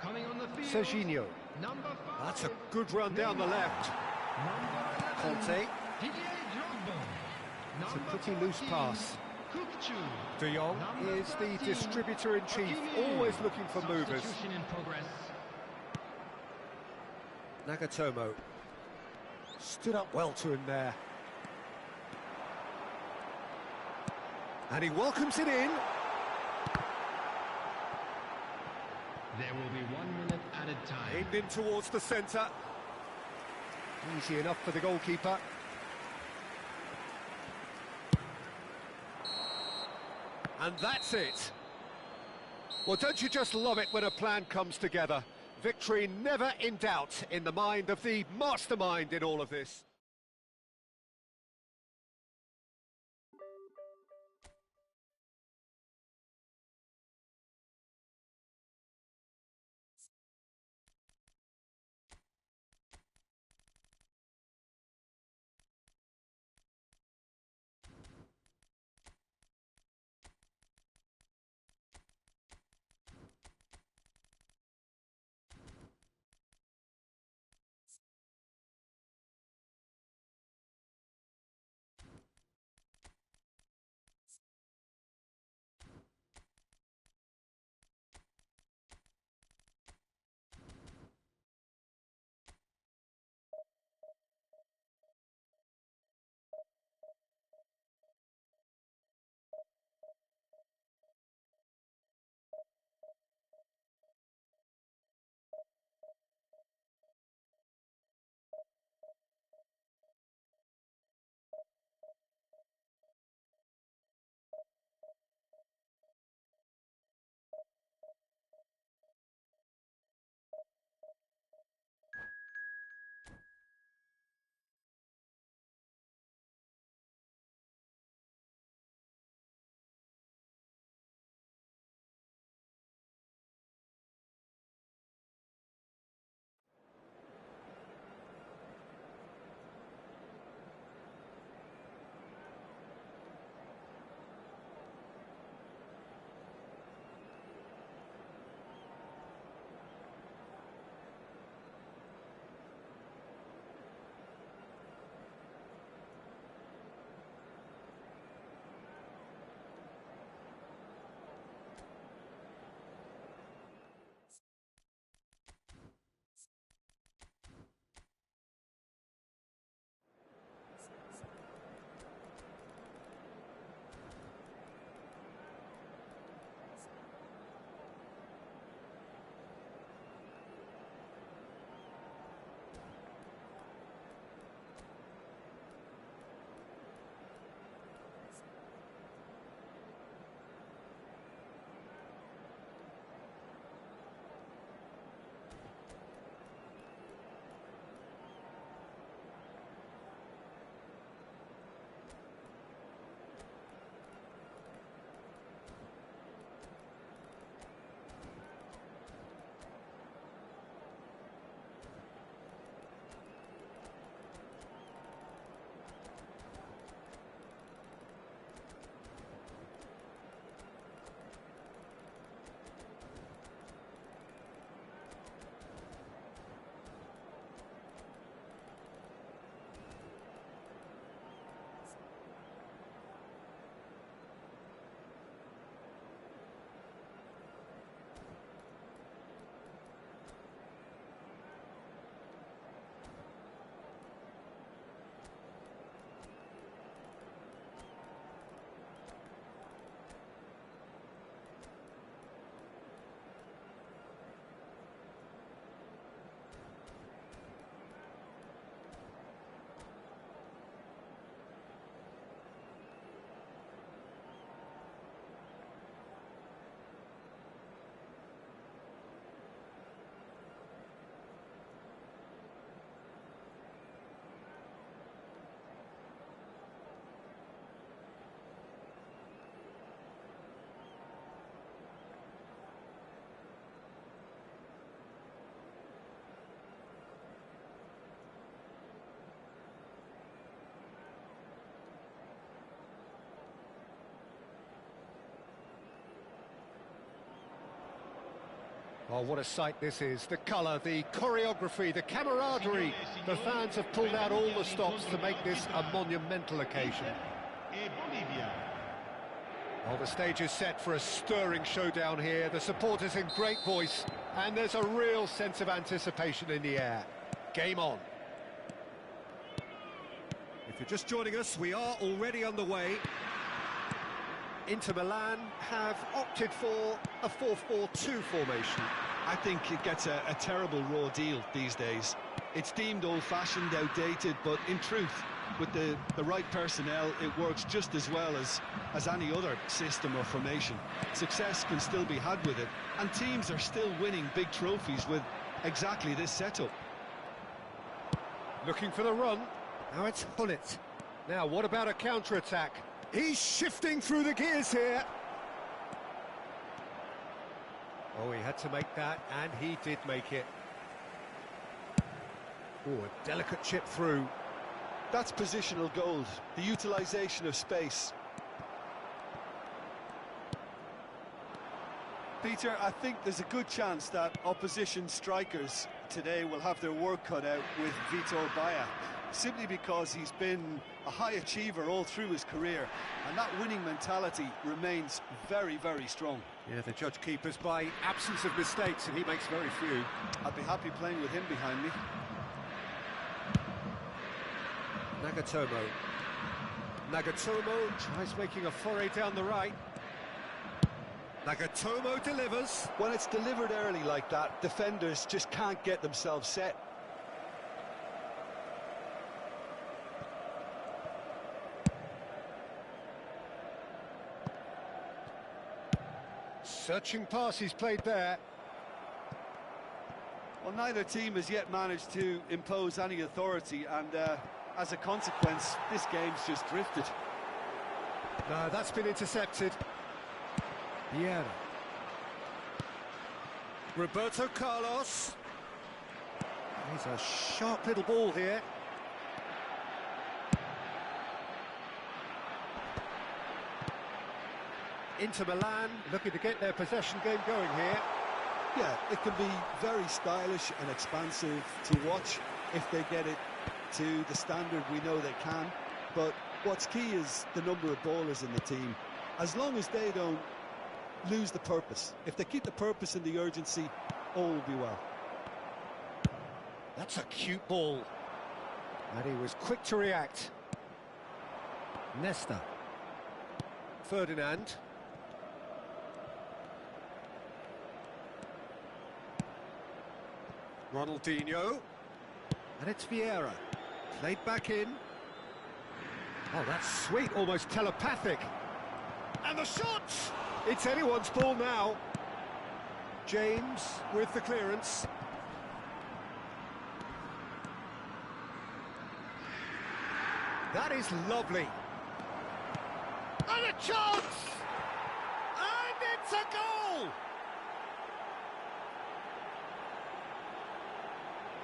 Coming on the field. Serginho. Number 5. That's a good run down the left. Number 11, Conte. Didier Drogba. It's a Number pretty loose 14, pass. Kukçu. De Jong Number is the 13, distributor-in-chief, Hakimi. always looking for movers. Substitution in progress. Nagatomo stood up well to him there. And he welcomes it in. There will be 1 minute added time. Aimed in towards the centre. Easy enough for the goalkeeper. And that's it. Well, don't you just love it when a plan comes together? Victory never in doubt in the mind of the mastermind in all of this. Oh, what a sight this is. The colour, the choreography, the camaraderie. The fans have pulled out all the stops to make this a monumental occasion. Well, the stage is set for a stirring showdown here. The supporters in great voice, and there's a real sense of anticipation in the air. Game on. If you're just joining us, we are already underway. Inter Milan have opted for a 4-4-2 formation. I think it gets a terrible raw deal these days. It's deemed old-fashioned, outdated, but in truth, with the right personnel, it works just as well as any other system or formation. Success can still be had with it, and teams are still winning big trophies with exactly this setup. Looking for the run. Now it's Hullet. Now, what about a counter-attack? He's shifting through the gears here. Oh, he had to make that, and he did make it. Oh, a delicate chip through. That's positional gold, the utilisation of space. Peter, I think there's a good chance that opposition strikers today will have their work cut out with Vitor Baia, simply because he's been a high achiever all through his career, and that winning mentality remains very, very strong. Yeah, the judge keepers by absence of mistakes, and he makes very few. I'd be happy playing with him behind me. Nagatomo tries making a foray down the right. Nagatomo delivers. When it's delivered early like that, defenders just can't get themselves set. Searching pass he's played there. Well, neither team has yet managed to impose any authority, and as a consequence, this game's just drifted. No, that's been intercepted. Vieira. Roberto Carlos. He's a sharp little ball here. Inter Milan looking to get their possession game going here. Yeah, it can be very stylish and expansive to watch if they get it to the standard we know they can. But what's key is the number of ballers in the team. As long as they don't lose the purpose, if they keep the purpose and the urgency, all will be well. That's a cute ball. And he was quick to react. Nesta. Ferdinand. Ronaldinho. And it's Vieira. Played back in. Oh, that's sweet, almost telepathic. And the shot! It's anyone's ball now. James with the clearance. That is lovely. And a chance! And it's a goal!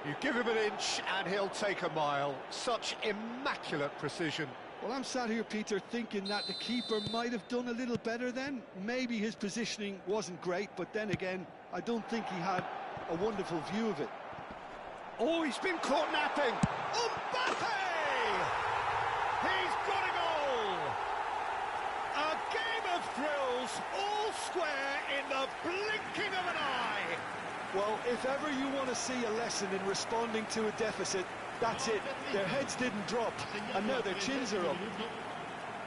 You give him an inch and he'll take a mile. Such immaculate precision. Well, I'm sat here, Peter, thinking that the keeper might have done a little better then. Maybe his positioning wasn't great, but then again, I don't think he had a wonderful view of it. Oh, he's been caught napping. Mbappe! He's got a goal! A game of thrills, all square in the blinking of an eye. Well, if ever you want to see a lesson in responding to a deficit, that's it. Their heads didn't drop, and now their chins are up.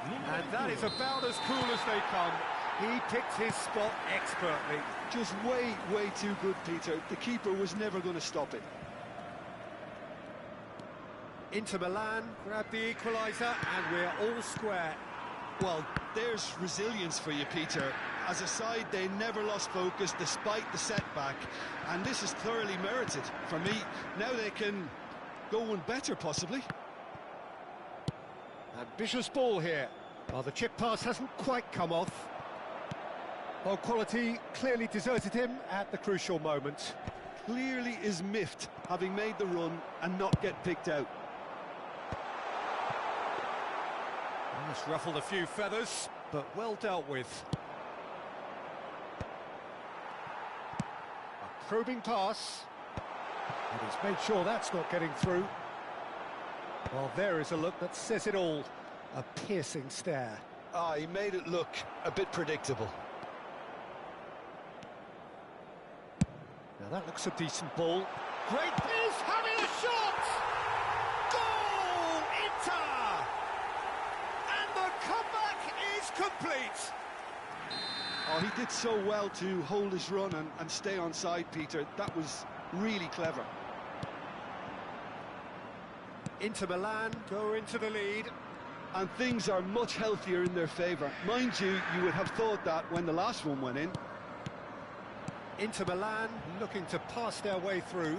And that is about as cool as they come. He picked his spot expertly. Just way, way too good, Peter. The keeper was never going to stop it. Inter Milan grab the equaliser, and we're all square. Well, there's resilience for you, Peter. As a side, they never lost focus despite the setback, and this is thoroughly merited. For me, now they can go one better, possibly. Ambitious ball here. Well, the chip pass hasn't quite come off. Well, quality clearly deserted him at the crucial moment. Clearly is miffed, having made the run and not get picked out. It's ruffled a few feathers, but well dealt with. probing pass. And he's made sure that's not getting through. Well, there is a look that says it all. A piercing stare. Ah, he made it look a bit predictable. Now that looks a decent ball. Great piece, having a shot! Goal! Inter! And the comeback is complete! Oh, he did so well to hold his run and stay on side, Peter. That was really clever. Inter Milan go into the lead. And things are much healthier in their favour. Mind you, you would have thought that when the last one went in. Inter Milan looking to pass their way through.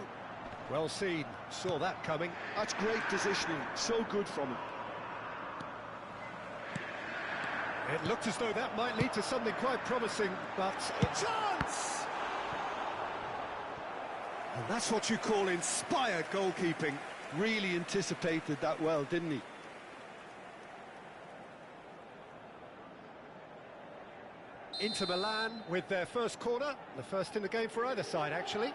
Well seen, saw that coming. That's great positioning, so good from him. It looked as though that might lead to something quite promising, but a chance! And that's what you call inspired goalkeeping. Really anticipated that well, didn't he? Inter Milan with their first corner, the first in the game for either side, actually.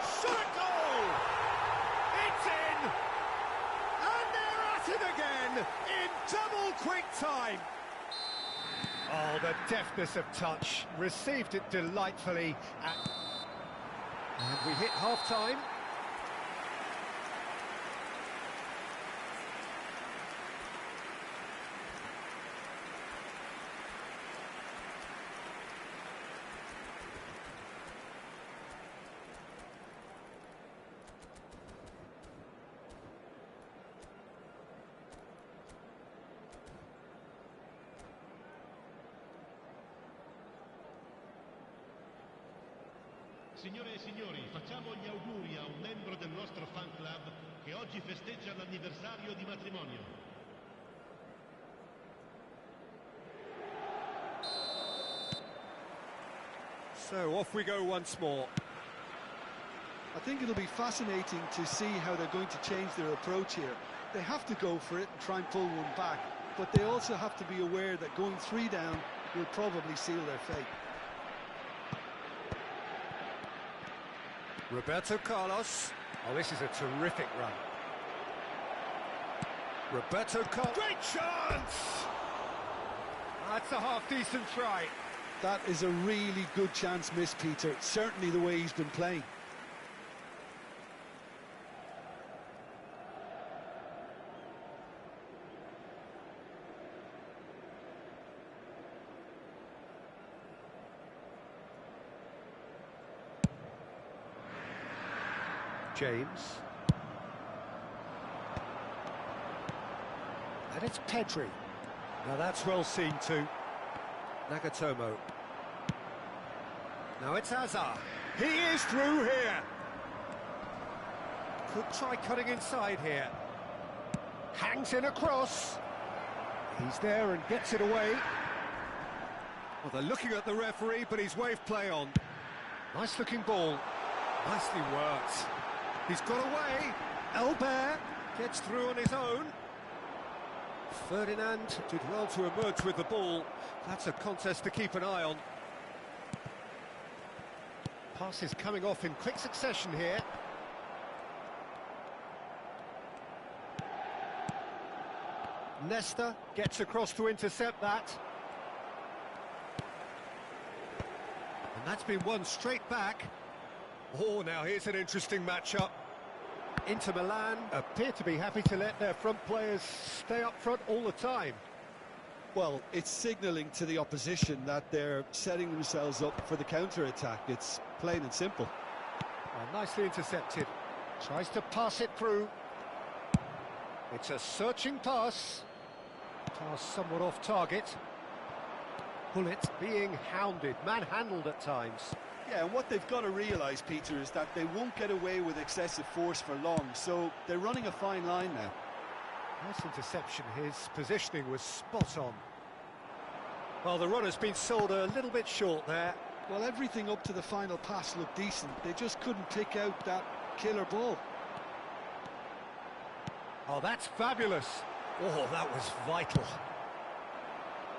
Shot goal! It's in! And they're at it again in double quick time. Oh, the deftness of touch. Received it delightfully. And we hit half-time. Signore e signori, facciamo gli auguri a un membro del nostro fan club che oggi festeggia l'anniversario di matrimonio. So off we go once more. I think it'll be fascinating to see how they're going to change their approach here. They have to go for it and try and pull one back, but they also have to be aware that going 3 down will probably seal their fate. Roberto Carlos. Oh, this is a terrific run. Roberto Carlos. Great chance! That's a half-decent try. That is a really good chance miss, Peter. Certainly the way he's been playing. James. And it's Pedri. Now that's well seen too. Nagatomo. Now it's Hazard. He is through here. Could try cutting inside here. Hangs in across. He's there and gets it away. Well, they're looking at the referee, but he's waved play on. Nice looking ball. Nicely worked. He's got away. Elbert gets through on his own. Ferdinand did well to emerge with the ball. That's a contest to keep an eye on. Passes coming off in quick succession here. Nesta gets across to intercept that. And that's been won straight back. Oh, now here's an interesting matchup. Inter Milan appear to be happy to let their front players stay up front all the time. Well, it's signalling to the opposition that they're setting themselves up for the counter-attack. It's plain and simple. Well, nicely intercepted. Tries to pass it through. It's a searching pass. Pass somewhat off target. Bullet being hounded, manhandled at times. Yeah, and what they've got to realise, Peter, is that they won't get away with excessive force for long, so they're running a fine line now. Nice interception. His positioning was spot on. Well, the runner's been sold a little bit short there. Well, everything up to the final pass looked decent. They just couldn't pick out that killer ball. Oh, that's fabulous. Oh, that was vital.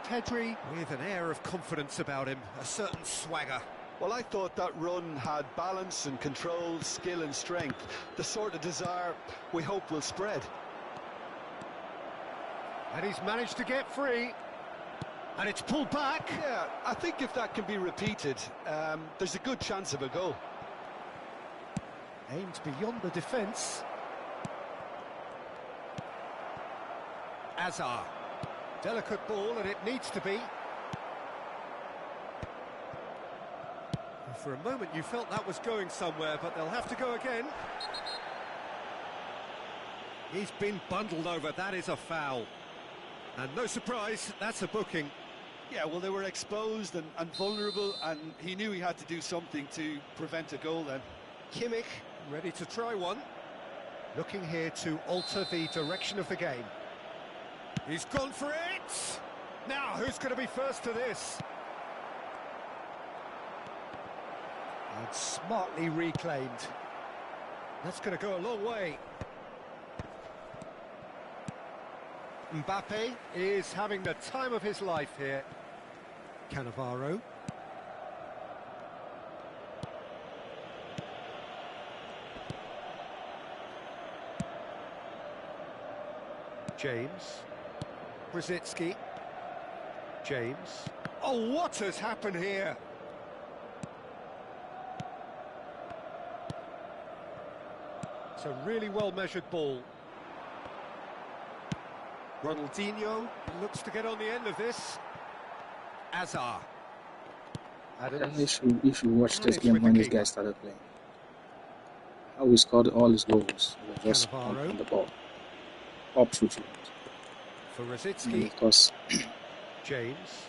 Pedri with an air of confidence about him, a certain swagger. Well, I thought that run had balance and control, skill and strength, the sort of desire we hope will spread. And he's managed to get free. And it's pulled back. Yeah, I think if that can be repeated, there's a good chance of a goal. Aimed beyond the defence. Azar. Delicate ball, and it needs to be. For a moment you felt that was going somewhere, but they'll have to go again. He's been bundled over, that is a foul. And no surprise, that's a booking. Yeah, well, they were exposed and vulnerable, and he knew he had to do something to prevent a goal then. Kimmich, ready to try one. Looking here to alter the direction of the game. He's gone for it! Now, who's going to be first to this? And smartly reclaimed. That's going to go a long way. Mbappe is having the time of his life here. Cannavaro. James. Brzezinski. James. Oh, what has happened here? It's a really well-measured ball. Ronaldinho looks to get on the end of this. Azar. Adams. If you watch this game when these guys started playing, how we scored all his goals, we were just on the ball, up through. For Rosicki. Of course, James.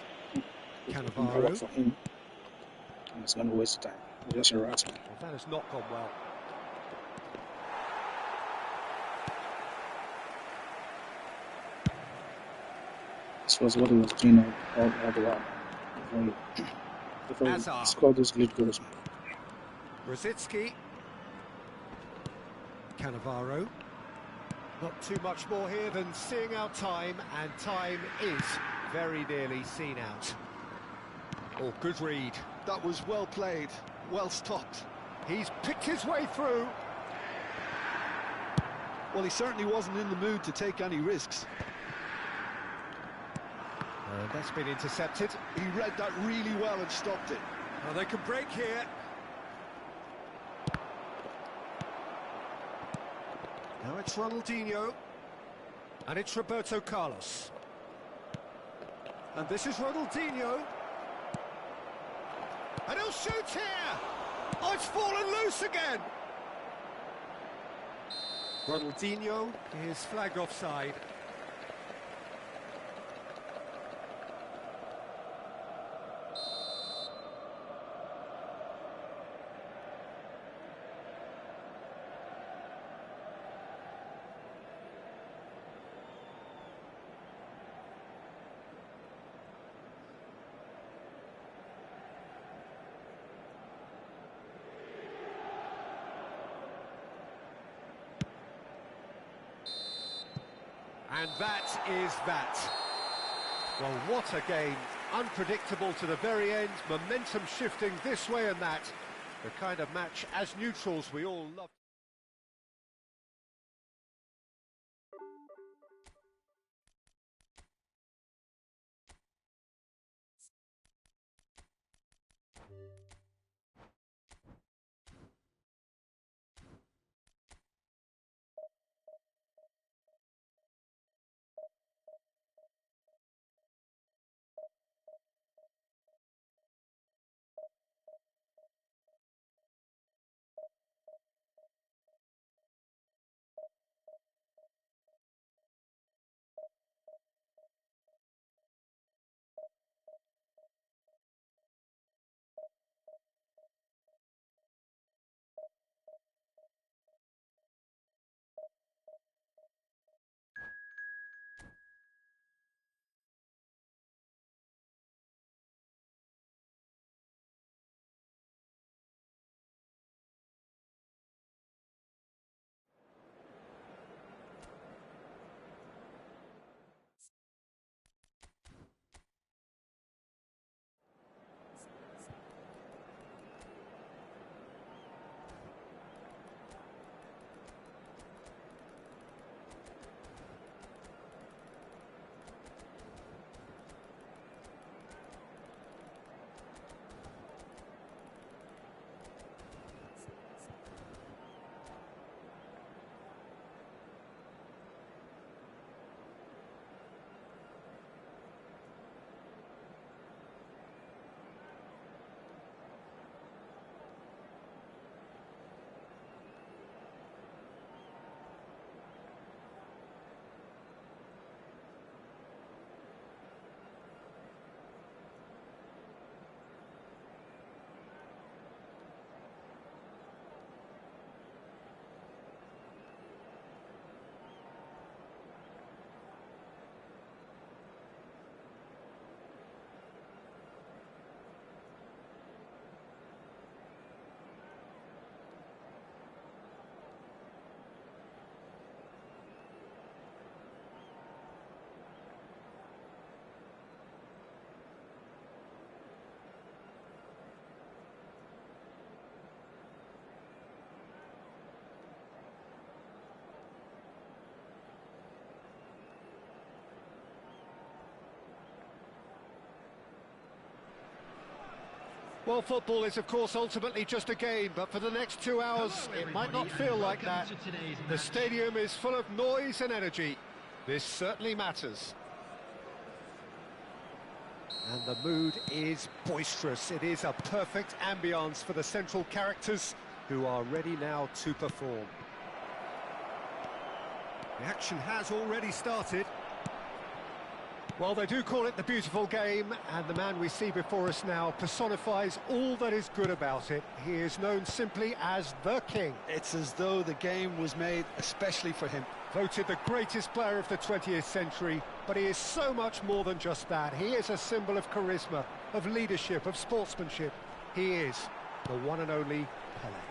Cannavaro for him, and it's going to waste time. Just harassment. Well, that has not gone well. This was what he was doing all the while before he scored those lead goals. Rosicki. Cannavaro. Not too much more here than seeing out time, and time is very nearly seen out. Oh, good read. That was well played, well stopped. He's picked his way through. Well, he certainly wasn't in the mood to take any risks. And that's been intercepted. He read that really well and stopped it. Well, they can break here. Now it's Ronaldinho. And it's Roberto Carlos. And this is Ronaldinho. And he'll shoot here! Oh, it's fallen loose again! Ronaldinho is flagged offside. And that is that. Well, what a game. Unpredictable to the very end, momentum shifting this way and that. The kind of match, as neutrals, we all love. Well, football is, of course, ultimately just a game, but for the next 2 hours, it might not feel like that. The stadium is full of noise and energy. This certainly matters. And the mood is boisterous. It is a perfect ambience for the central characters who are ready now to perform. The action has already started. Well, they do call it the beautiful game, and the man we see before us now personifies all that is good about it. He is known simply as the King. It's as though the game was made especially for him. Voted the greatest player of the 20th century, but he is so much more than just that. He is a symbol of charisma, of leadership, of sportsmanship. He is the one and only Pelé.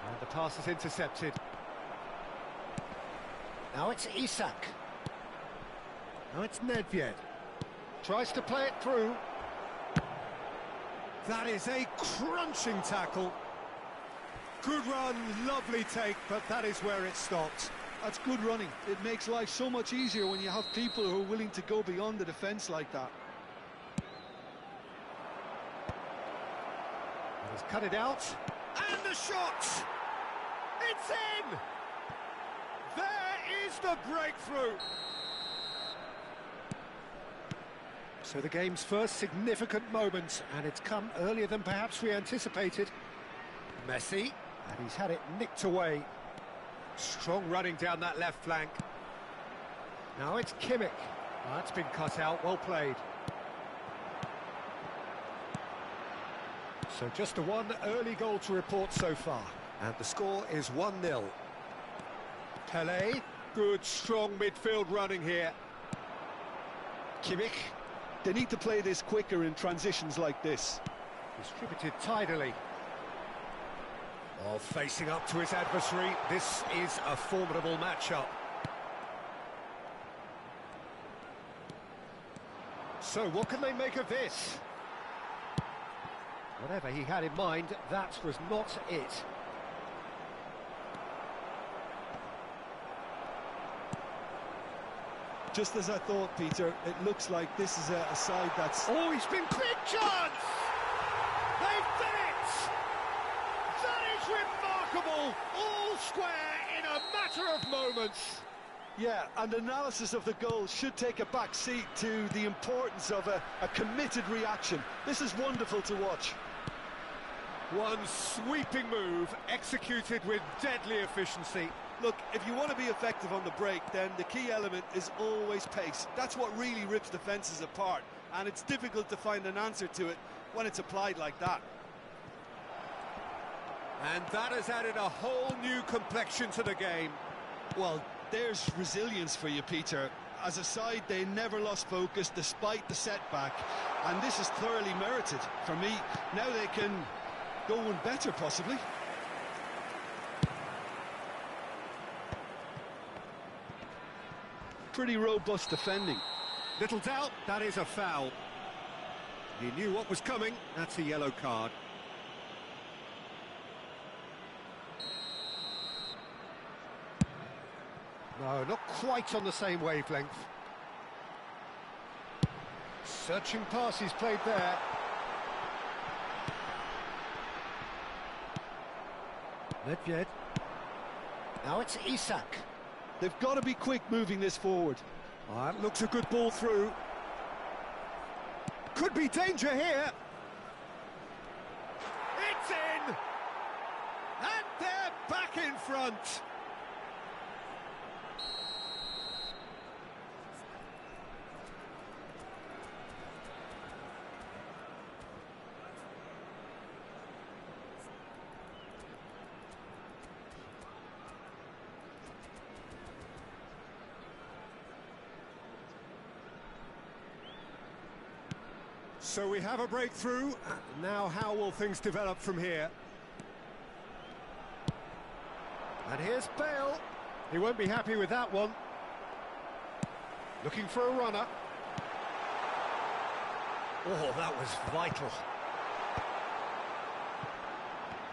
And the pass is intercepted. Now it's Isak. Now it's Nedved. Tries to play it through. That is a crunching tackle. Good run, lovely take, but that is where it stopped. That's good running. It makes life so much easier when you have people who are willing to go beyond the defence like that. He's cut it out. And the shot! It's in! There is the breakthrough! So the game's first significant moment, and it's come earlier than perhaps we anticipated. Messi, and he's had it nicked away. Strong running down that left flank. Now it's Kimmich. Oh, that's been cut out, well played. So just the one early goal to report so far, and the score is 1-0. Pelé, good strong midfield running here. Kimmich. They need to play this quicker in transitions like this. Distributed tidily. Oh, facing up to his adversary, this is a formidable matchup. So what can they make of this? Whatever he had in mind, that was not it. Just as I thought, Peter, it looks like this is a side that's... Oh, he's been quick chance! They've done it! That is remarkable! All square in a matter of moments. Yeah, and analysis of the goal should take a back seat to the importance of a committed reaction. This is wonderful to watch. One sweeping move, executed with deadly efficiency. Look, if you want to be effective on the break, then the key element is always pace. That's what really rips defences apart, and it's difficult to find an answer to it when it's applied like that. And that has added a whole new complexion to the game. Well, there's resilience for you, Peter. As a side, they never lost focus despite the setback, and this is thoroughly merited. For me, now they can go one better, possibly. Pretty robust defending. Little doubt, that is a foul. He knew what was coming, that's a yellow card. No, not quite on the same wavelength. Searching pass he's played there. Nedved. Now it's Isak. They've got to be quick moving this forward. Oh, that looks a good ball through. Could be danger here. It's in! And they're back in front. So we have a breakthrough. Now how will things develop from here? And here's Bale. He won't be happy with that one. Looking for a runner. Oh, that was vital.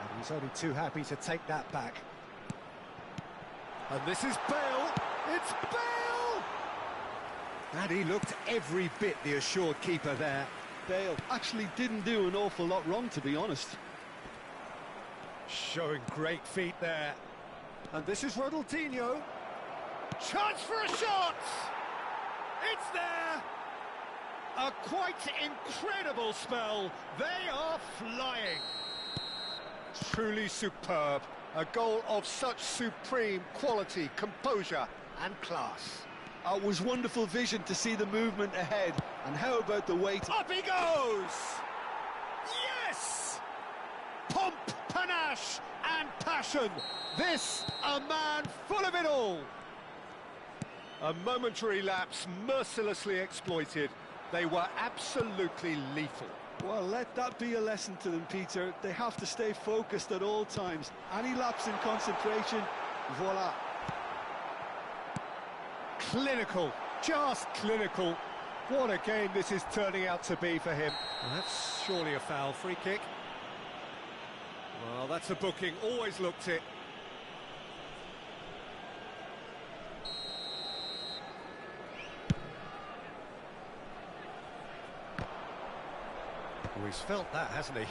And he's only too happy to take that back. And this is Bale. It's Bale! And he looked every bit the assured keeper there. Bale actually didn't do an awful lot wrong, to be honest. Showing great feet there. And this is Ronaldinho. Chance for a shot! It's there! A quite incredible spell. They are flying. Truly superb. A goal of such supreme quality, composure and class. It was wonderful vision to see the movement ahead. And how about the weight? Up he goes! Yes! Pomp, panache and passion. This, a man full of it all. A momentary lapse mercilessly exploited. They were absolutely lethal. Well, let that be a lesson to them, Peter. They have to stay focused at all times. Any lapse in concentration, voila. Clinical, just clinical. What a game this is turning out to be for him. Well, that's surely a foul. Free kick. Well, that's a booking. Always looked it. Oh, he's felt that, hasn't he?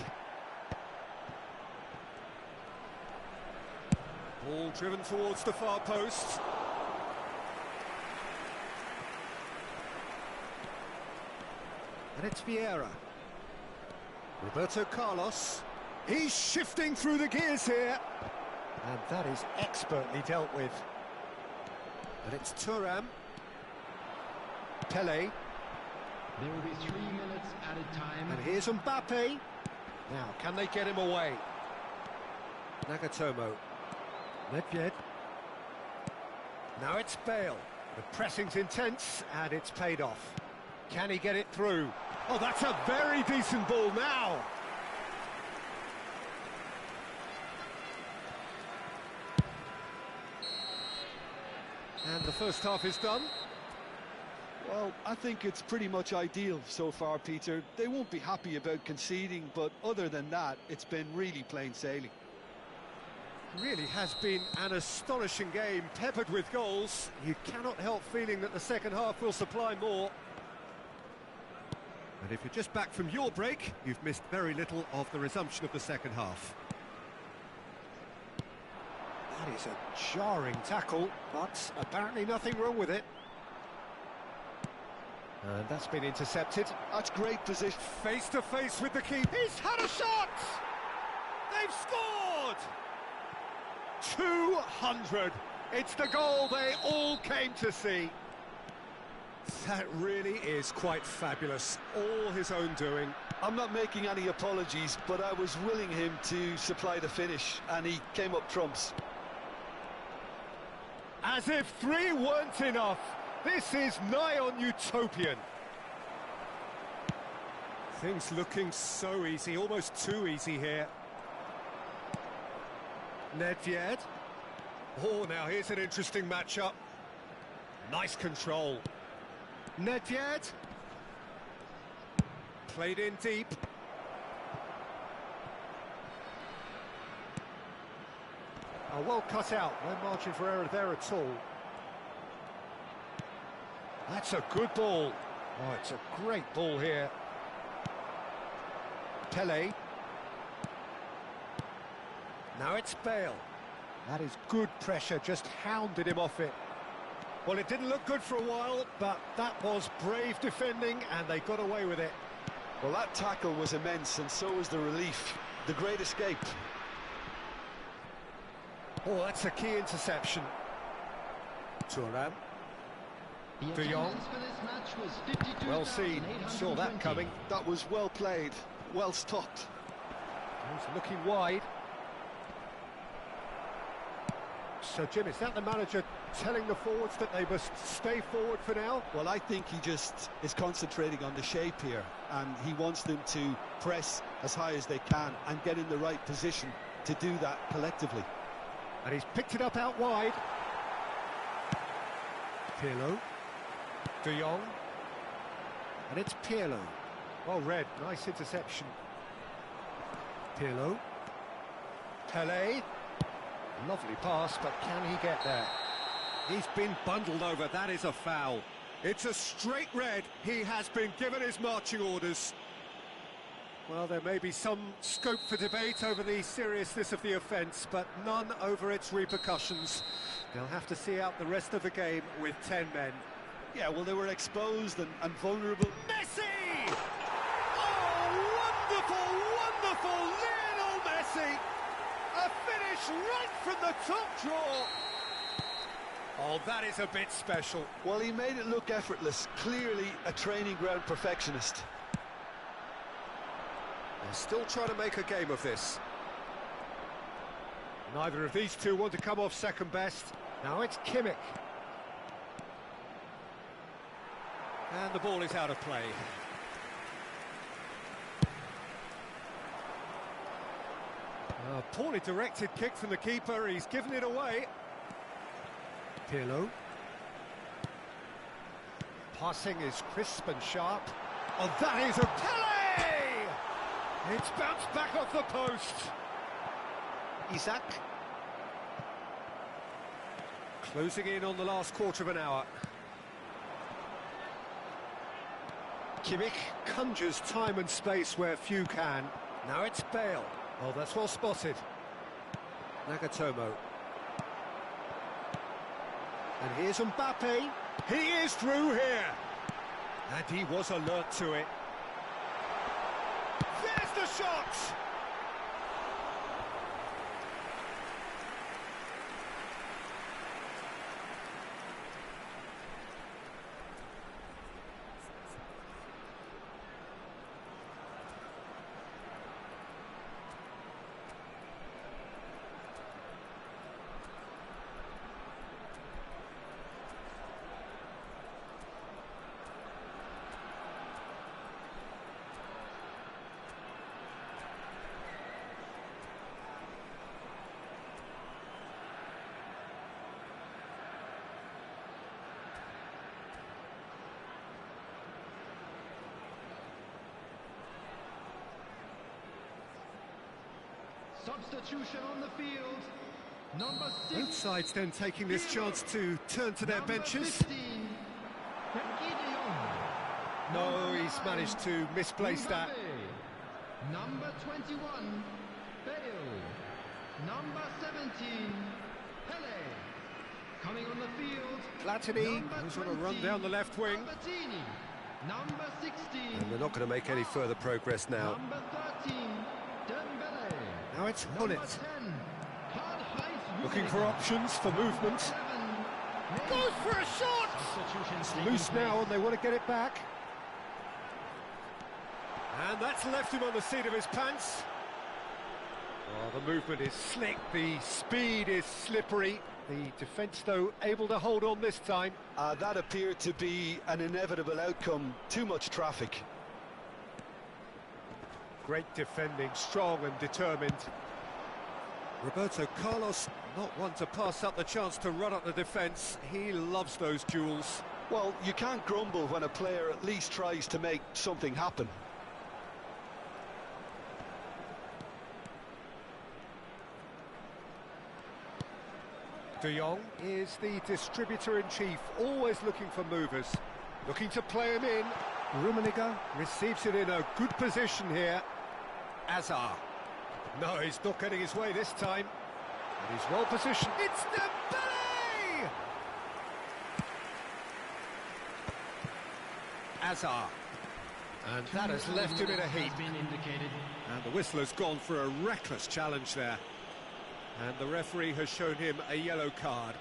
Ball driven towards the far post. And it's Vieira. Roberto Carlos. He's shifting through the gears here. And that is expertly dealt with. And it's Thuram. Pele. There will be 3 minutes at a time. And here's Mbappe. Now, can they get him away? Nagatomo. Nedved. Now it's Bale. The pressing's intense, and it's paid off. Can he get it through? Oh, that's a very decent ball now. And the first half is done. Well, I think it's pretty much ideal so far, Peter. They won't be happy about conceding, but other than that, it's been really plain sailing. Really has been an astonishing game, peppered with goals. You cannot help feeling that the second half will supply more. And if you're just back from your break, you've missed very little of the resumption of the second half. That is a jarring tackle, but apparently nothing wrong with it. And that's been intercepted. That's great position. Face to face with the keeper. He's had a shot! They've scored! 200. It's the goal they all came to see. That really is quite fabulous. All his own doing. I'm not making any apologies, but I was willing him to supply the finish, and he came up trumps. As if 3 weren't enough. This is nigh on utopian. Things looking so easy, almost too easy here. Nedved. Oh, now here's an interesting matchup. Nice control. Nedved. Played in deep. Oh, well cut out. No margin for error there at all. That's a good ball. Oh, it's a great ball here. Pele. Now it's Bale. That is good pressure, just hounded him off it. Well, it didn't look good for a while, but that was brave defending, and they got away with it. Well, that tackle was immense, and so was the relief. The great escape. Oh, that's a key interception. Thuram. The De Jong. attendance for this match was Well seen, saw that 52,820. coming. That was well played, well stopped. He's looking wide. So, Jim, is that the manager telling the forwards that they must stay forward for now? Well, I think he just is concentrating on the shape here, and he wants them to press as high as they can and get in the right position to do that collectively. And he's picked it up out wide. Pirlo. De Jong. And it's Pirlo. Well read, nice interception. Pirlo. Pele. Lovely pass, but can he get there? He's been bundled over, that is a foul. It's a straight red. He has been given his marching orders. Well, there may be some scope for debate over the seriousness of the offence, but none over its repercussions. They'll have to see out the rest of the game with 10 men. Yeah, well, they were exposed and vulnerable. Messi! Oh, wonderful, wonderful Lionel Messi! A finish right from the top draw. Oh, that is a bit special. Well, he made it look effortless. Clearly a training ground perfectionist. They're still trying to make a game of this. Neither of these two want to come off second best. Now it's Kimmich. And the ball is out of play. A poorly directed kick from the keeper. He's given it away. Pirlo. Passing is crisp and sharp. Oh, that is a Pele! It's bounced back off the post. Isaac. Closing in on the last quarter of an hour. Kimmich conjures time and space where few can. Now it's Bale. Oh, that's well spotted. Nagatomo. And here's Mbappe. He is through here. And he was alert to it. There's the shot! Substitution on the field. Number 6. Both sides then taking this chance to turn to their benches. 15. Frenkie de Jong. No, he's managed to misplace that. Mbappe. Number 21. Bale. Number 17. Pele. Coming on the field. Platini goes on a run down the left wing. Albertini. Number 16. And they're not going to make any further progress now. Number 13. Dembele. Now it's Number Hunnit. 10. Karl-Heinz Looking for Rummenigge. options for movement. 7. Goes for a shot! It's loose now and they want to get it back. And that's left him on the seat of his pants. Oh, the movement is slick, the speed is slippery. The defence, though, able to hold on this time. That appeared to be an inevitable outcome. Too much traffic. Great defending, strong and determined. Roberto Carlos, not one to pass up the chance to run up the defence. He loves those duels. Well, you can't grumble when a player at least tries to make something happen. De Jong is the distributor-in-chief, always looking for movers. Looking to play him in. Rummenigge receives it in a good position here. Hazard. No, he's not getting his way this time. And he's well positioned. It's Dembele! Hazard. And that has left him in a heap. And the whistle has gone for a reckless challenge there. And the referee has shown him a yellow card.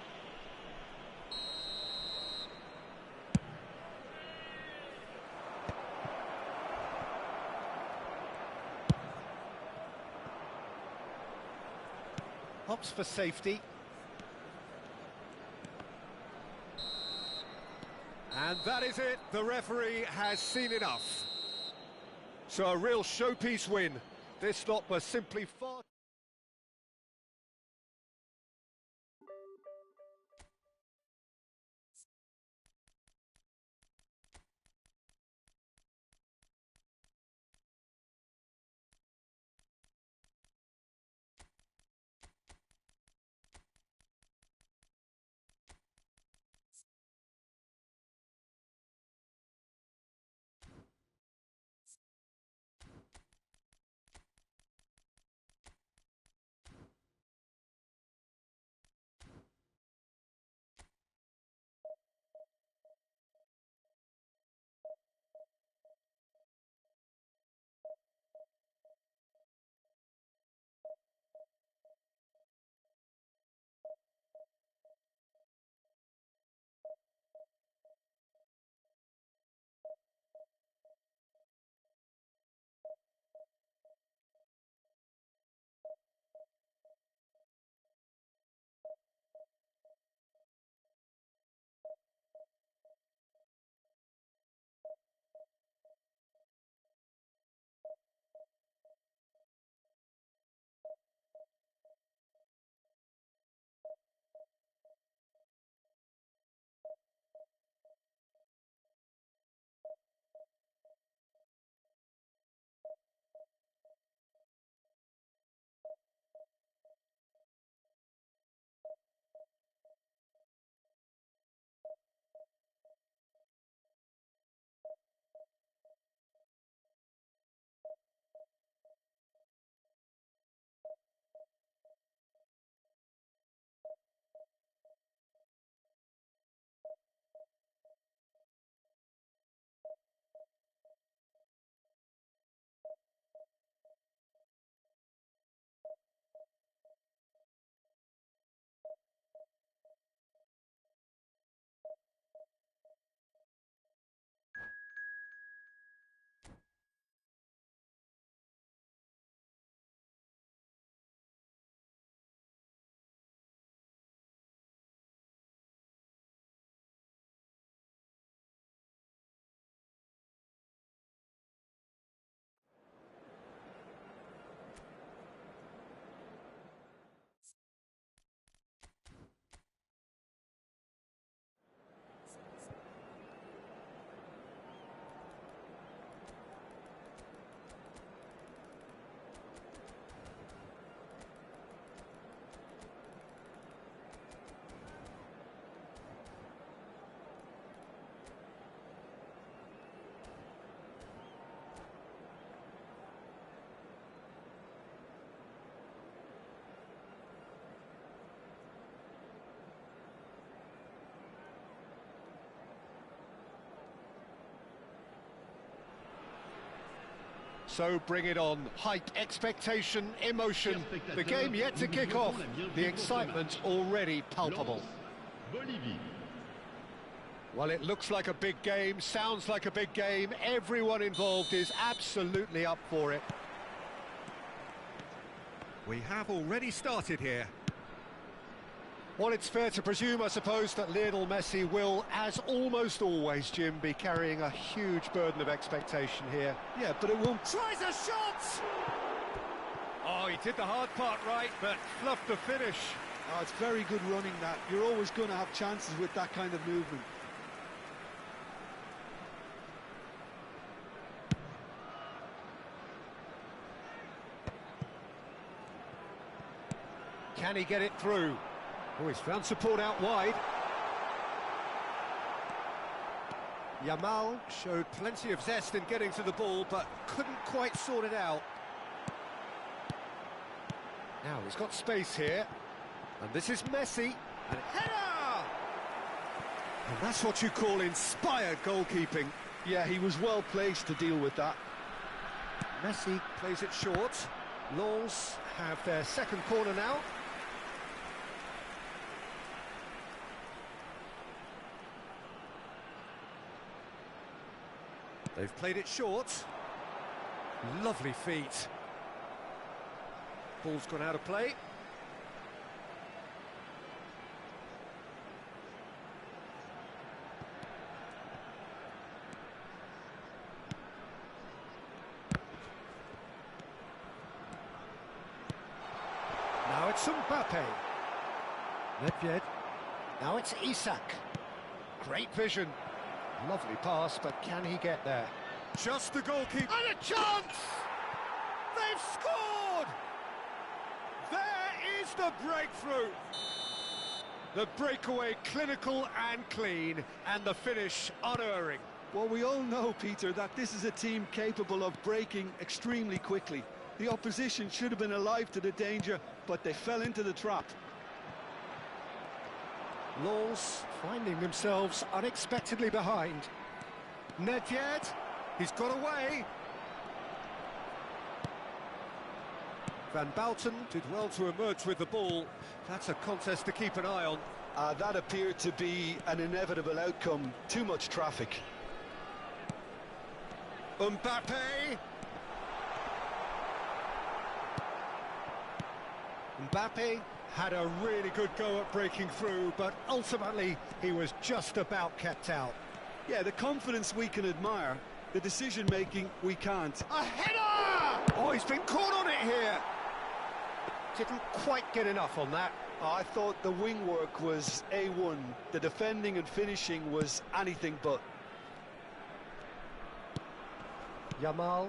Hops for safety. And that is it. The referee has seen enough. So a real showpiece win. This lot was simply far... So bring it on. Hype, expectation, emotion. The game yet to kick off. The excitement already palpable. Bolivie. Well, it looks like a big game, sounds like a big game. Everyone involved is absolutely up for it. We have already started here. Well, it's fair to presume, I suppose, that Lionel Messi will, as almost always, Jim, be carrying a huge burden of expectation here. Yeah, but it won't. Tries a shot! Oh, he did the hard part right, but fluffed the finish. Oh, it's very good running that. You're always going to have chances with that kind of movement. Can he get it through? Oh, he's found support out wide. Yamal showed plenty of zest in getting to the ball, but couldn't quite sort it out. Now he's got space here. And this is Messi. And header! And that's what you call inspired goalkeeping. Yeah, he was well placed to deal with that. Messi plays it short. Lens have their second corner now. They've played it short. Lovely feet. Ball's gone out of play. Now it's Mbappe. Nedved. Now it's Isak. Great vision. Lovely pass, but can he get there? Just the goalkeeper. And a chance! They've scored! There is the breakthrough. The breakaway clinical and clean, and the finish unerring. Well, we all know, Peter, that this is a team capable of breaking extremely quickly. The opposition should have been alive to the danger, but they fell into the trap. Lens finding themselves unexpectedly behind. Nedved, he's got away. Van Bouten did well to emerge with the ball. That's a contest to keep an eye on. That appeared to be an inevitable outcome. Too much traffic. Mbappe. Mbappe had a really good go at breaking through, but ultimately he was just about kept out. Yeah, the confidence we can admire, the decision-making we can't. A header! Oh, he's been caught on it here. Didn't quite get enough on that. I thought the wing work was A1. The defending and finishing was anything but. Yamal.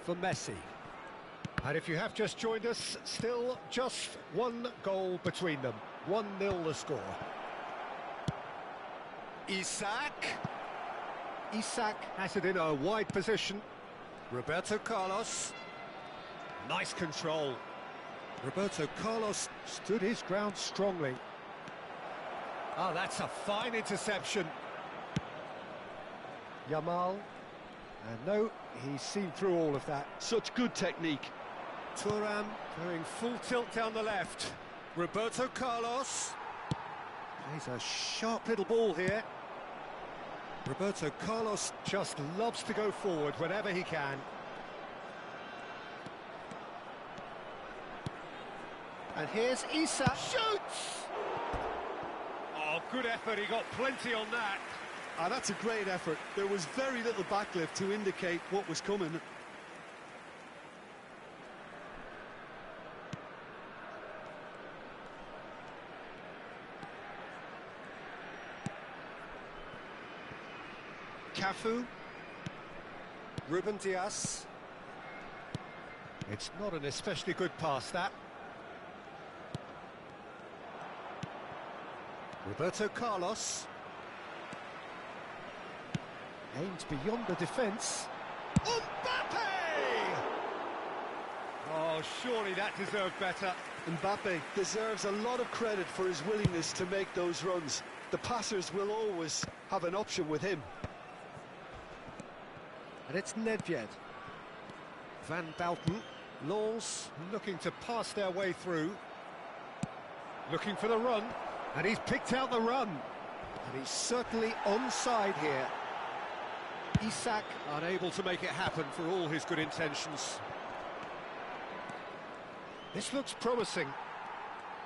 For Messi. And if you have just joined us, still just one goal between them. 1-0 the score. Isak. Isak has it in a wide position. Roberto Carlos. Nice control. Roberto Carlos stood his ground strongly. Oh, that's a fine interception. Yamal. And no, he's seen through all of that. Such good technique. Thuram going full tilt down the left. Roberto Carlos. Plays a sharp little ball here. Roberto Carlos just loves to go forward whenever he can. And here's Isak. Shoots! Oh, good effort. He got plenty on that. That's a great effort. There was very little backlift to indicate what was coming. Cafu. Ruben Dias. It's not an especially good pass, that. Roberto Carlos. Aimed beyond the defence. Mbappe! Oh, surely that deserved better. Mbappe deserves a lot of credit for his willingness to make those runs. The passers will always have an option with him. And it's Nedved. Van Bouten. Lens looking to pass their way through. Looking for the run. And he's picked out the run. And he's certainly onside here. Isak unable to make it happen for all his good intentions. This looks promising.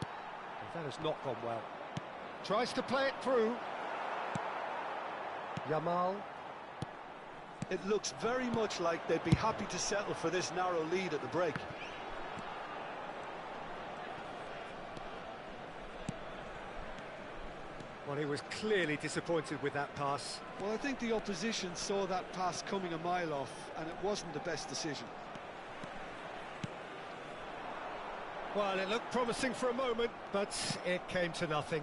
But that has not gone well. Tries to play it through. Yamal. It looks very much like they'd be happy to settle for this narrow lead at the break. Well, he was clearly disappointed with that pass. Well, I think the opposition saw that pass coming a mile off, and it wasn't the best decision. Well, it looked promising for a moment, but it came to nothing.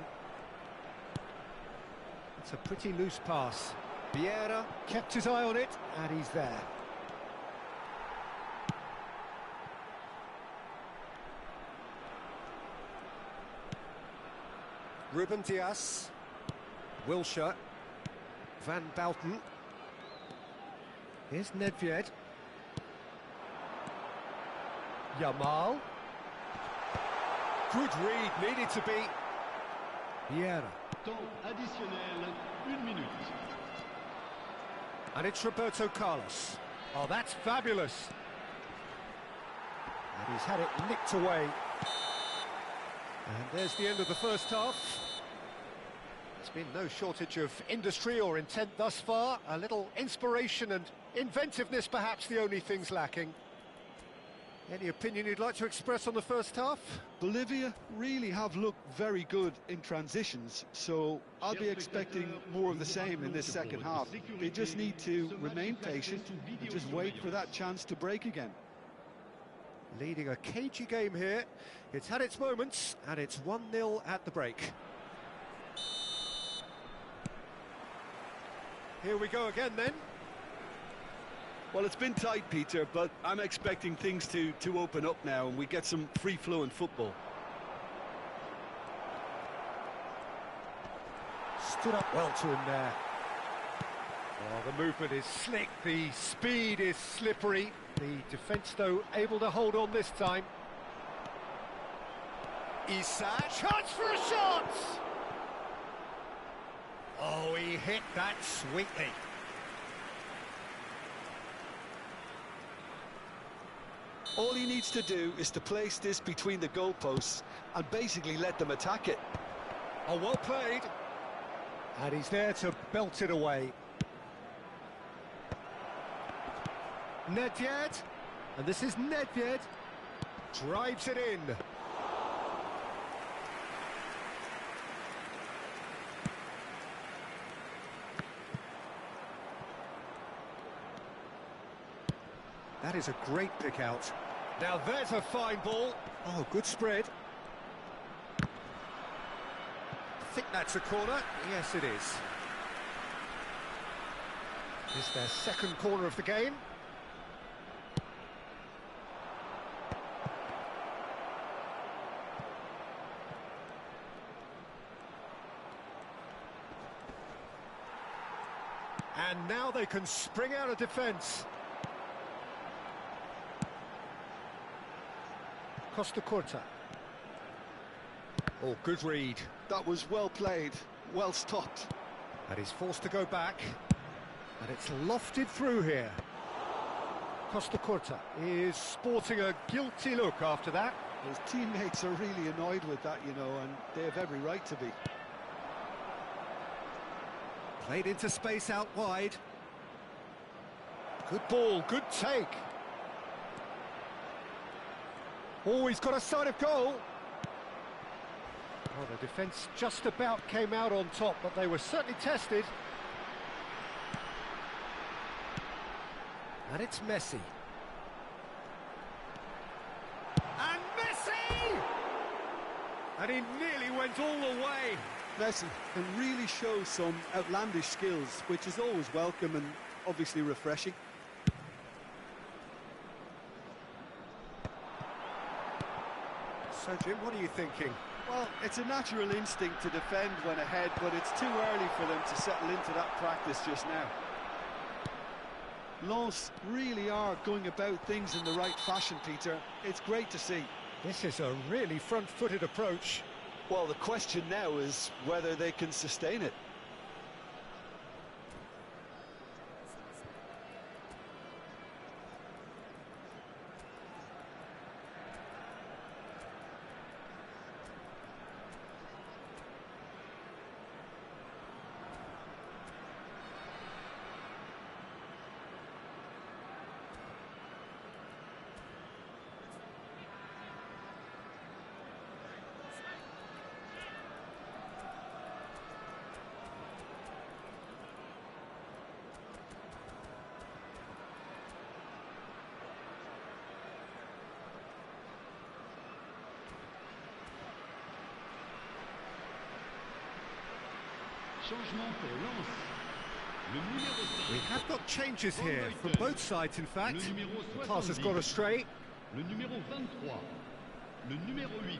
It's a pretty loose pass. Vieira kept his eye on it, and he's there. Ruben Dias. Wilshere. Van Bouten. Here's Nedved. Yamal. Good read, needed to be. Vieira. Temps additionnel, 1 minute. And it's Roberto Carlos. Oh, that's fabulous. And he's had it nicked away. And there's the end of the first half. There's been no shortage of industry or intent thus far. A little inspiration and inventiveness, perhaps the only things lacking. Any opinion you'd like to express on the first half? Bolivia really have looked very good in transitions, so I'll be expecting more of the same in this second half. They just need to remain patient and just wait for that chance to break again. Leading a cagey game here. It's had its moments, and it's 1-0 at the break. Here we go again then. Well, it's been tight, Peter, but I'm expecting things to open up now and we get some free-flowing football. Stood up well to him there. Oh, the movement is slick, the speed is slippery. The defence, though, able to hold on this time. Isak, chance for a shot! Oh, he hit that sweetly. All he needs to do is to place this between the goalposts and basically let them attack it. Oh, well played. And he's there to belt it away. Nedved. And this is Nedved. Drives it in. That is a great pick out. Now there's a fine ball. Oh, good spread. I think that's a corner. Yes, it is. It's their second corner of the game. And now they can spring out of defence. Costa Curta. Oh, good read. That was well played, well stopped. And he's forced to go back. And it's lofted through here. Costa Curta is sporting a guilty look after that. His teammates are really annoyed with that, you know, and they have every right to be. Played into space out wide. Good ball, good take. Oh, he's got a sight of goal. Oh, the defence just about came out on top, but they were certainly tested. And it's Messi. And Messi! And he nearly went all the way. Messi can really show some outlandish skills, which is always welcome and obviously refreshing. So, Jim, what are you thinking? Well, it's a natural instinct to defend when ahead, but it's too early for them to settle into that practice just now. Lens really are going about things in the right fashion, Peter. It's great to see. This is a really front-footed approach. Well, the question now is whether they can sustain it. Changement pour Lens. Le numéro 5. We have got changes here from both sides, in fact. Le numéro The pass has 70. gone astray. Le numéro 23. Le numéro 8.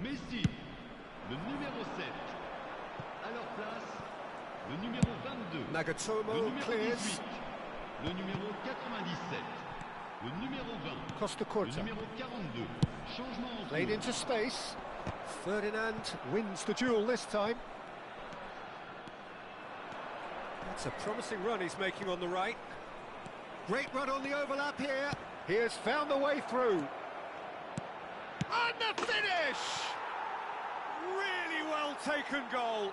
Messi. Le numéro 7. À leur place, le numéro 22. Le Nagatomo numéro clears. 18. Le numéro 97. Le numéro 20. Costa Le Curta. numéro 42. Changement en Played cours. into space. Ferdinand wins the duel this time. That's a promising run he's making on the right. Great run on the overlap here. He has found the way through. And the finish! Really well taken goal.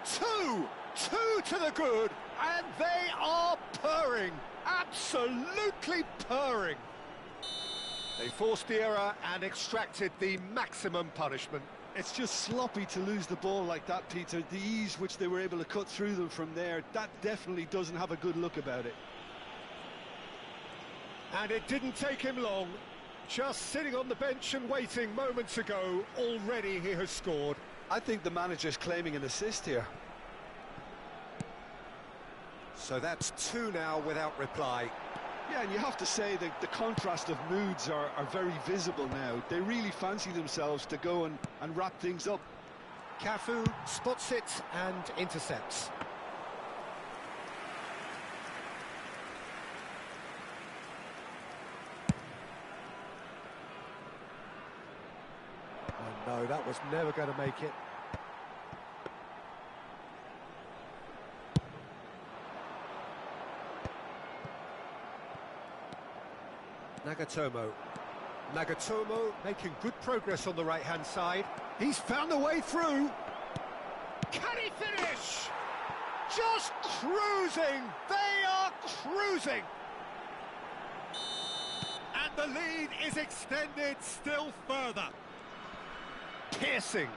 Two to the good, and they are purring. Absolutely purring. They forced the error and extracted the maximum punishment. It's just sloppy to lose the ball like that, Peter. The ease which they were able to cut through them from there, that definitely doesn't have a good look about it. And it didn't take him long. Just sitting on the bench and waiting moments ago, already he has scored. I think the manager's claiming an assist here. So that's two now without reply. Yeah, and you have to say that the contrast of moods are very visible now. They really fancy themselves to go and wrap things up. Cafu spots it and intercepts. Oh no, that was never going to make it. Nagatomo making good progress on the right-hand side. He's found a way through. Can he finish? Just cruising. They are cruising. And the lead is extended still further. Piercing,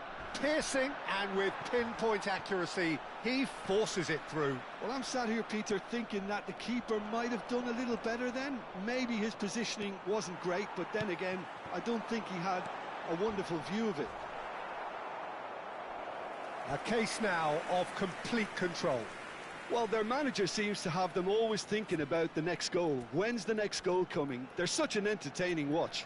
and with pinpoint accuracy, he forces it through. Well, I'm sat here, Peter, thinking that the keeper might have done a little better then. Maybe his positioning wasn't great, but then again, I don't think he had a wonderful view of it. A case now of complete control. Well, their manager seems to have them always thinking about the next goal. When's the next goal coming? They're such an entertaining watch.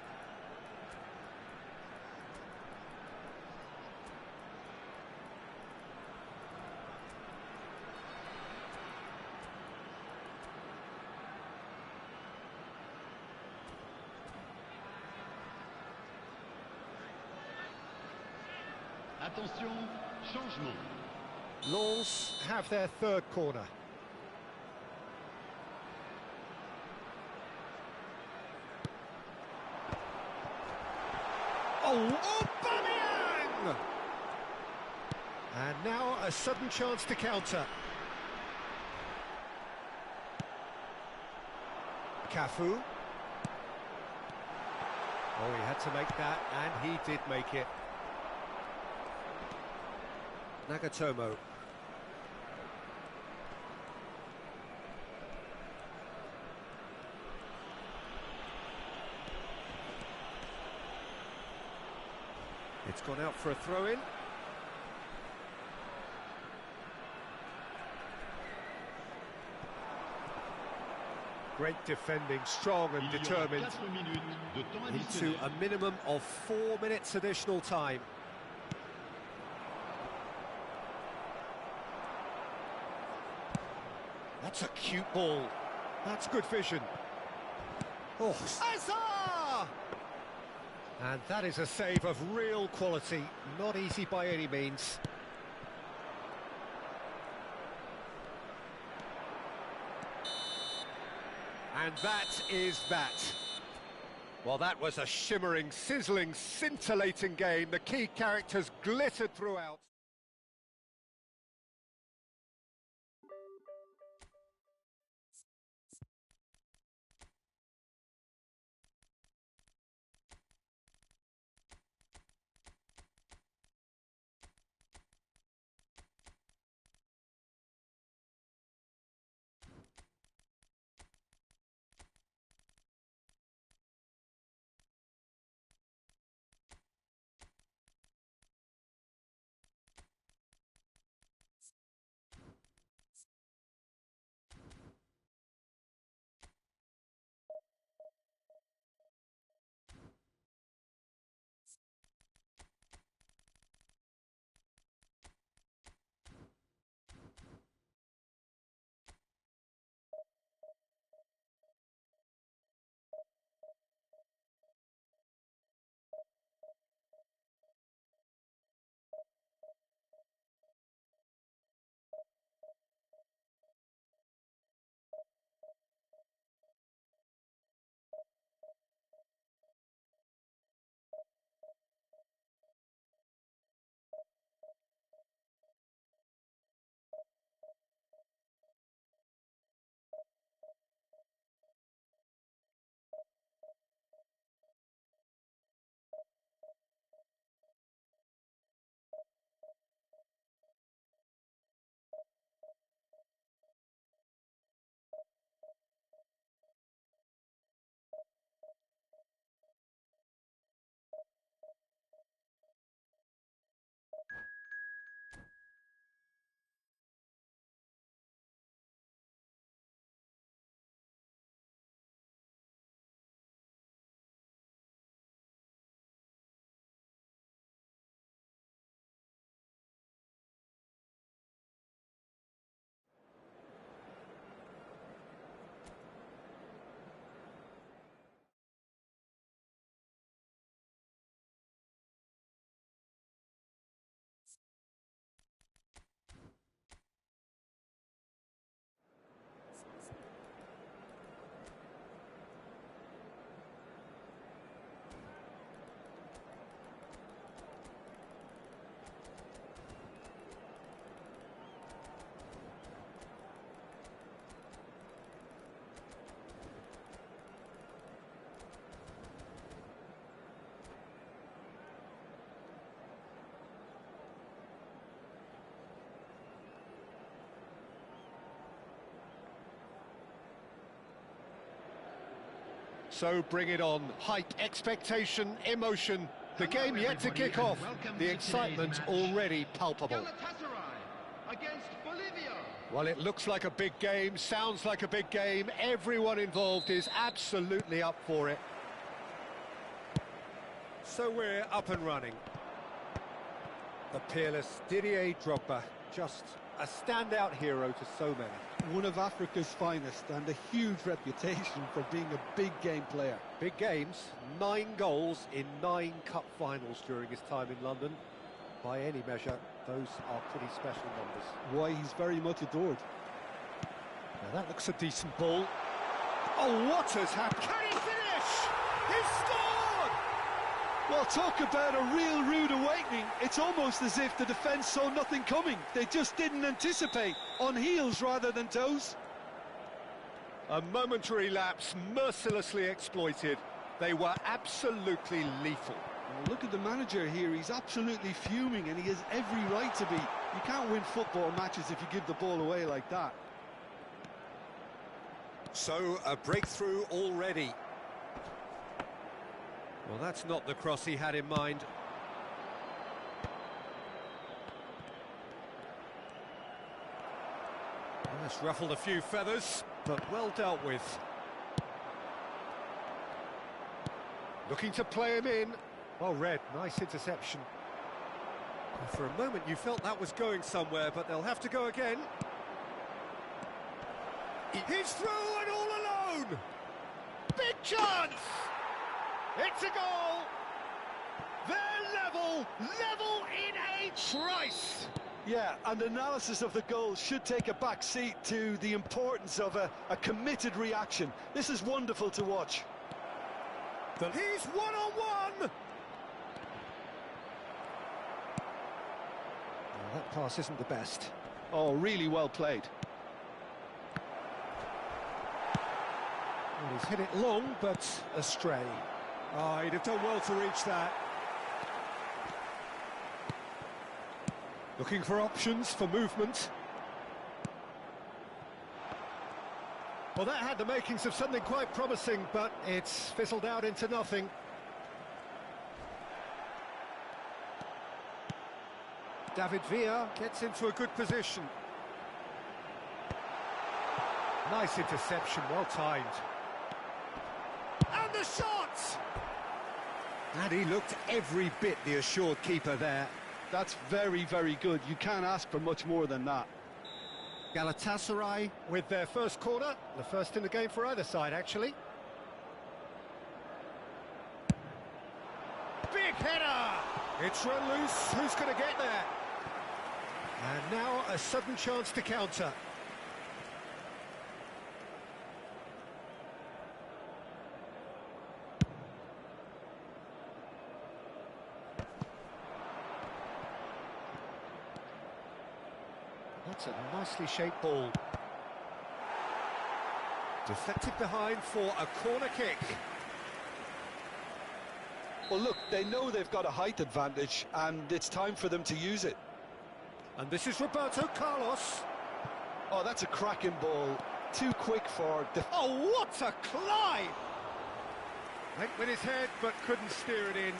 Attention, changement. Lens have their third corner. Oh, Aubameyang! And now a sudden chance to counter. Cafu. Oh, he had to make that, and he did make it. Nagatomo. It's gone out for a throw-in. Great defending, strong and determined. 4 minutes de temps Into additionnel. a minimum of 4 minutes additional time. That's a cute ball. That's good vision. Oh, Azar! And that is a save of real quality. Not easy by any means. And that is that. Well, that was a shimmering, sizzling, scintillating game. The key characters glittered throughout. So bring it on. Hype, expectation, emotion. The game yet to kick off. The excitement already palpable. Against Bolivia. Well, it looks like a big game, sounds like a big game. Everyone involved is absolutely up for it. So we're up and running. The peerless Didier Drogba, just a standout hero to so many. One of Africa's finest and a huge reputation for being a big game player. Big games, 9 goals in 9 cup finals during his time in London. By any measure, those are pretty special numbers. Why, he's very much adored. Now that looks a decent ball. Oh, what has happened? Can he finish? He scored! Well, talk about a real rude awakening. It's almost as if the defence saw nothing coming. They just didn't anticipate, on heels rather than toes. A momentary lapse, mercilessly exploited. They were absolutely lethal. Well, look at the manager here. He's absolutely fuming, and he has every right to be. You can't win football matches if you give the ball away like that. So, a breakthrough already. Well, that's not the cross he had in mind. Well, that's ruffled a few feathers, but well dealt with. Looking to play him in. Well read, nice interception. And for a moment you felt that was going somewhere, but they'll have to go again. He's through and all alone! Big chance! It's a goal! They're level in a trice! Yeah, and analysis of the goal should take a back seat to the importance of a committed reaction. This is wonderful to watch. He's one-on-one! That pass isn't the best. Oh, really well played. Well, he's hit it long, but astray. Oh, he'd have done well to reach that. Looking for options for movement. Well, that had the makings of something quite promising, but it's fizzled out into nothing. David Villa gets into a good position. Nice interception, well timed. And the shot! And he looked every bit the assured keeper there. That's very, very good. You can't ask for much more than that. Galatasaray with their first corner, the first in the game for either side, actually. Big header! It's run loose, who's going to get there? And now a sudden chance to counter. That's a nicely shaped ball. Deflected behind for a corner kick. Well, look, they know they've got a height advantage, and it's time for them to use it. And this is Roberto Carlos. Oh, that's a cracking ball. Too quick for... Oh, what a climb! Went with his head, but couldn't steer it in.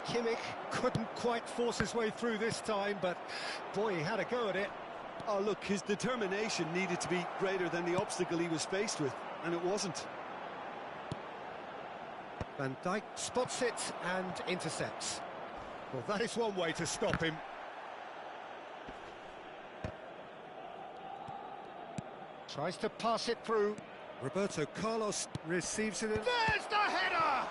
Kimmich couldn't quite force his way through this time, but boy, he had a go at it. Oh, look, his determination needed to be greater than the obstacle he was faced with, and it wasn't. Van Dijk spots it and intercepts. Well, that is one way to stop him. Tries to pass it through. Roberto Carlos receives it. There's the header!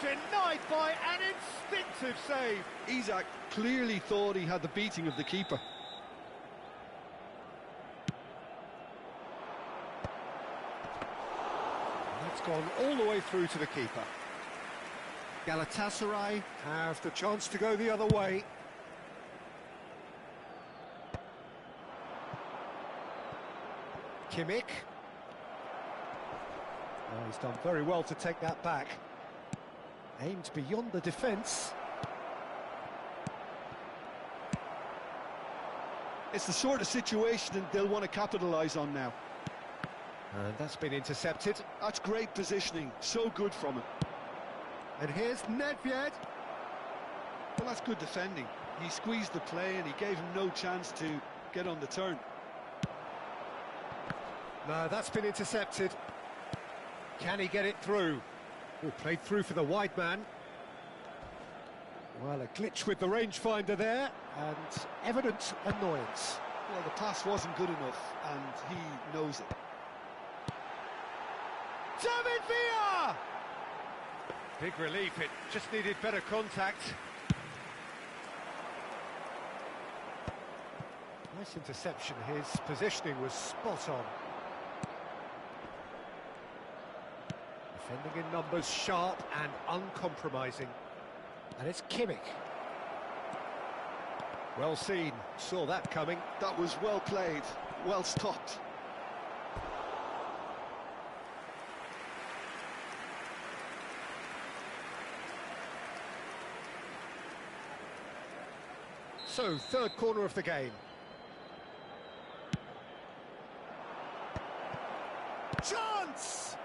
Denied by an instinctive save. Isak clearly thought he had the beating of the keeper. That's gone all the way through to the keeper. Galatasaray have the chance to go the other way. Kimmich. Oh, he's done very well to take that back. Aimed beyond the defence. It's the sort of situation they'll want to capitalise on now. And that's been intercepted. That's great positioning, so good from him. And here's Nedved. Well, that's good defending. He squeezed the play and he gave him no chance to get on the turn. No, that's been intercepted. Can he get it through? Oh, played through for the wide man. Well, a glitch with the rangefinder there, and evident annoyance. Well, the pass wasn't good enough, and he knows it. David Villa! Big relief, it just needed better contact. Nice interception, his positioning was spot on. Defending in numbers, sharp and uncompromising. And it's Kimmich. Well seen, saw that coming. That was well played, well stopped. So, third corner of the game. Chance!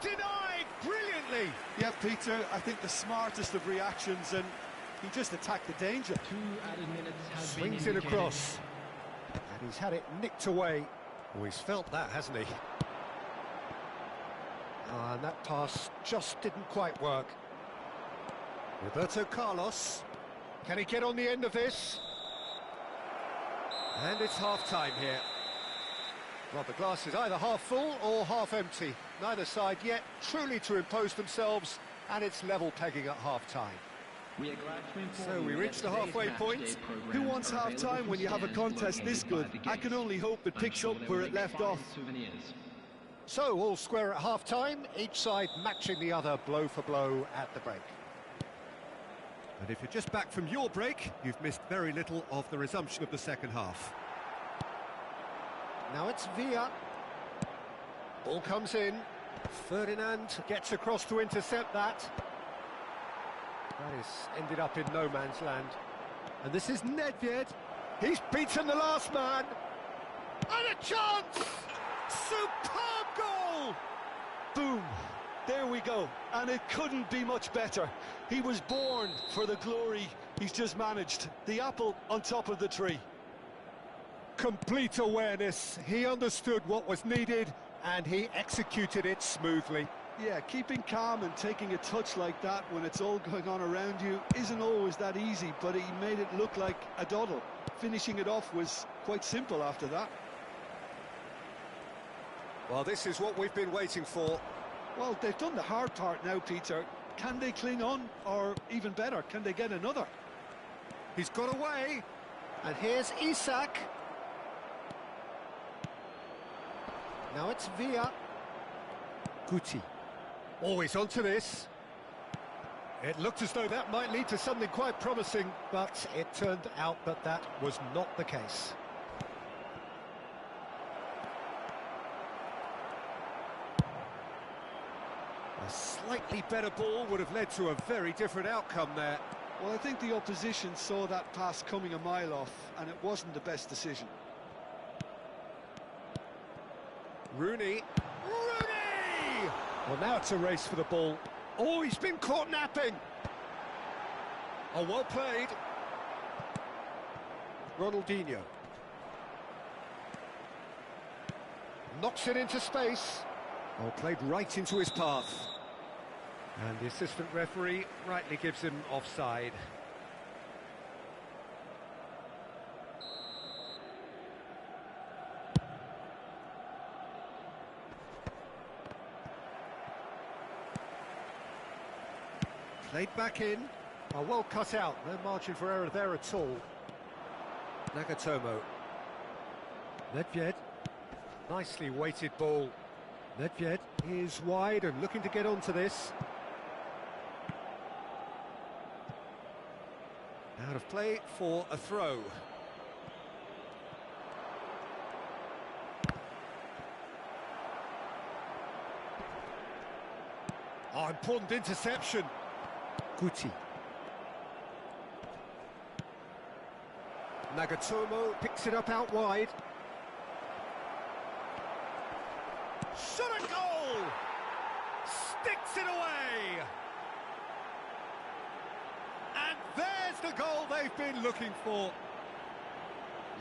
denied brilliantly. Yeah, Peter, I think the smartest of reactions, and he just attacked the danger. 2 added minutes has been Swings it indicated. across. And he's had it nicked away. Oh, he's felt that, hasn't he? And that pass just didn't quite work. Roberto Carlos. Can he get on the end of this? And it's half-time here. Well, the glass is either half full or half empty. Neither side yet truly to impose themselves, and it's level pegging at half-time. We are glad to inform So we you reached that the halfway today's point. matchday programs Who wants are available half-time from when you have a stands contest this located good? by the I can gate. only hope it I'm picks sure up they where will it make left fine off. souvenirs. So, all square at half-time, each side matching the other blow for blow at the break. And if you're just back from your break, you've missed very little of the resumption of the second half. Now it's Villa. Ball comes in. Ferdinand gets across to intercept that. That is ended up in no man's land. And this is Nedved. He's beaten the last man. And a chance! Superb goal! Boom! There we go. And it couldn't be much better. He was born for the glory he's just managed. The apple on top of the tree. Complete awareness. He understood what was needed and he executed it smoothly. Yeah, keeping calm and taking a touch like that when it's all going on around you isn't always that easy, but he made it look like a doddle. Finishing it off was quite simple after that. Well, this is what we've been waiting for. Well, they've done the hard part now, Peter. Can they cling on? Or even better, can they get another? He's got away. And here's Isak. Now it's Villa. Guti. Oh, he's onto this. It looked as though that might lead to something quite promising, but it turned out that that was not the case. A slightly better ball would have led to a very different outcome there. Well, I think the opposition saw that pass coming a mile off, and it wasn't the best decision. Rooney. Rooney! Well, now it's a race for the ball. Oh, he's been caught napping. Oh, well played. Ronaldinho. Knocks it into space. Oh, played right into his path. And the assistant referee rightly gives him offside. Played back in. Oh, well cut out. No margin for error there at all. Nagatomo. Nedved. Nicely weighted ball. Nedved is wide and looking to get onto this. Out of play for a throw. Oh, important interception. Guti. Nagatomo picks it up out wide. Shot a goal! Sticks it away! And there's the goal they've been looking for.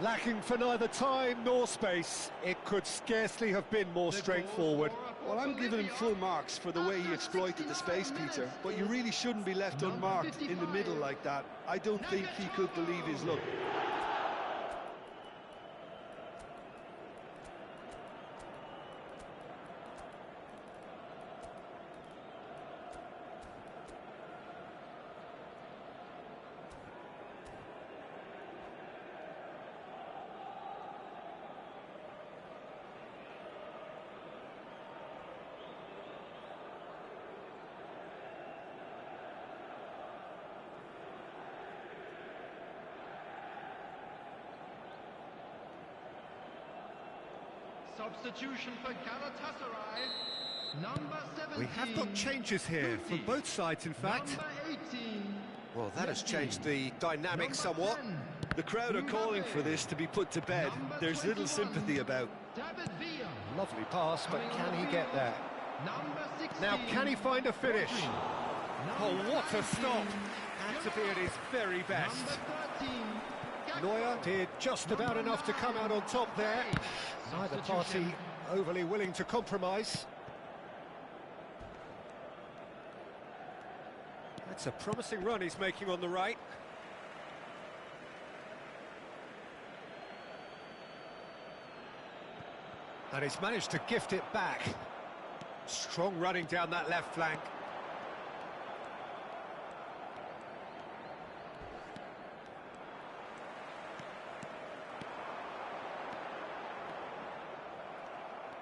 Lacking for neither time nor space, it could scarcely have been more straightforward. Well, I'm giving him full marks for the way he exploited the space, Peter, but you really shouldn't be left unmarked in the middle like that. I don't think he could believe his luck. Substitution for Galatasaray, number 17. We have got changes here from both sides, in fact. Number 18. Well, that has changed the dynamic somewhat. The crowd are calling for this to be put to bed. There's little sympathy about. David Villa. Lovely pass, but can he get there? Number 16. Now, can he find a finish? Oh, what a stop! Had to be at his very best. Neuer did just about enough to come out on top there. Neither party overly willing to compromise. That's a promising run he's making on the right. And he's managed to gift it back. Strong running down that left flank.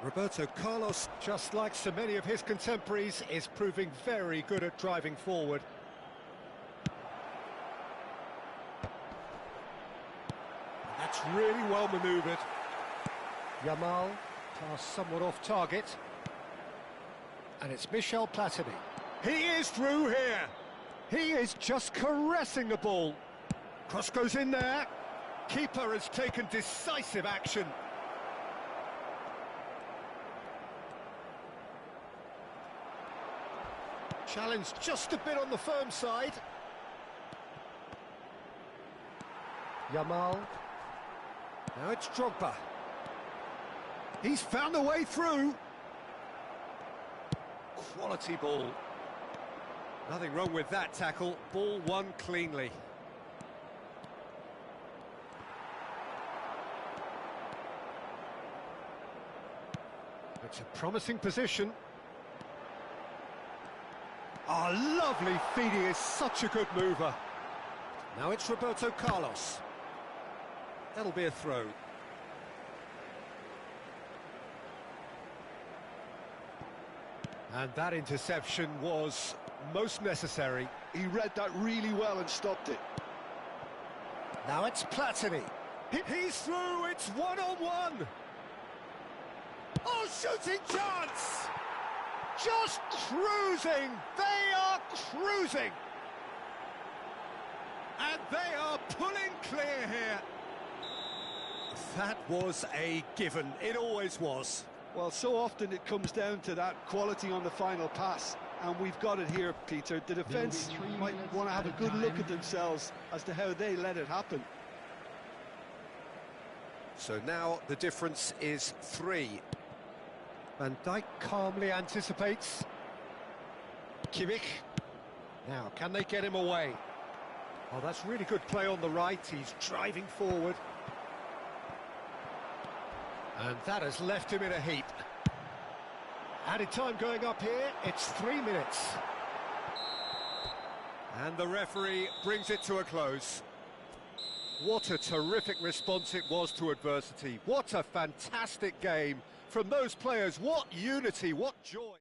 Roberto Carlos, just like so many of his contemporaries, is proving very good at driving forward. That's really well manoeuvred. Yamal, pass somewhat off target. And it's Michel Platini. He is through here. He is just caressing the ball. Cross goes in there. Keeper has taken decisive action. Challenge just a bit on the firm side. Yamal. Now it's Drogba. He's found a way through. Quality ball. Nothing wrong with that tackle. Ball won cleanly. It's a promising position. Oh, lovely feed. He is such a good mover. Now it's Roberto Carlos. That'll be a throw. And that interception was most necessary. He read that really well and stopped it. Now it's Platini. He's through, it's one-on-one. Oh, shooting chance! Just cruising! They are cruising! And they are pulling clear here. That was a given, it always was. Well, so often it comes down to that quality on the final pass, and we've got it here, Peter. The defence might want to have a good look at themselves as to how they let it happen. So now the difference is 3. Van Dijk calmly anticipates. Kimmich. Now, can they get him away? Oh, that's really good play on the right. He's driving forward. And that has left him in a heap. Added time going up here, it's 3 minutes. And the referee brings it to a close. What a terrific response it was to adversity. What a fantastic game from those players. What unity, what joy.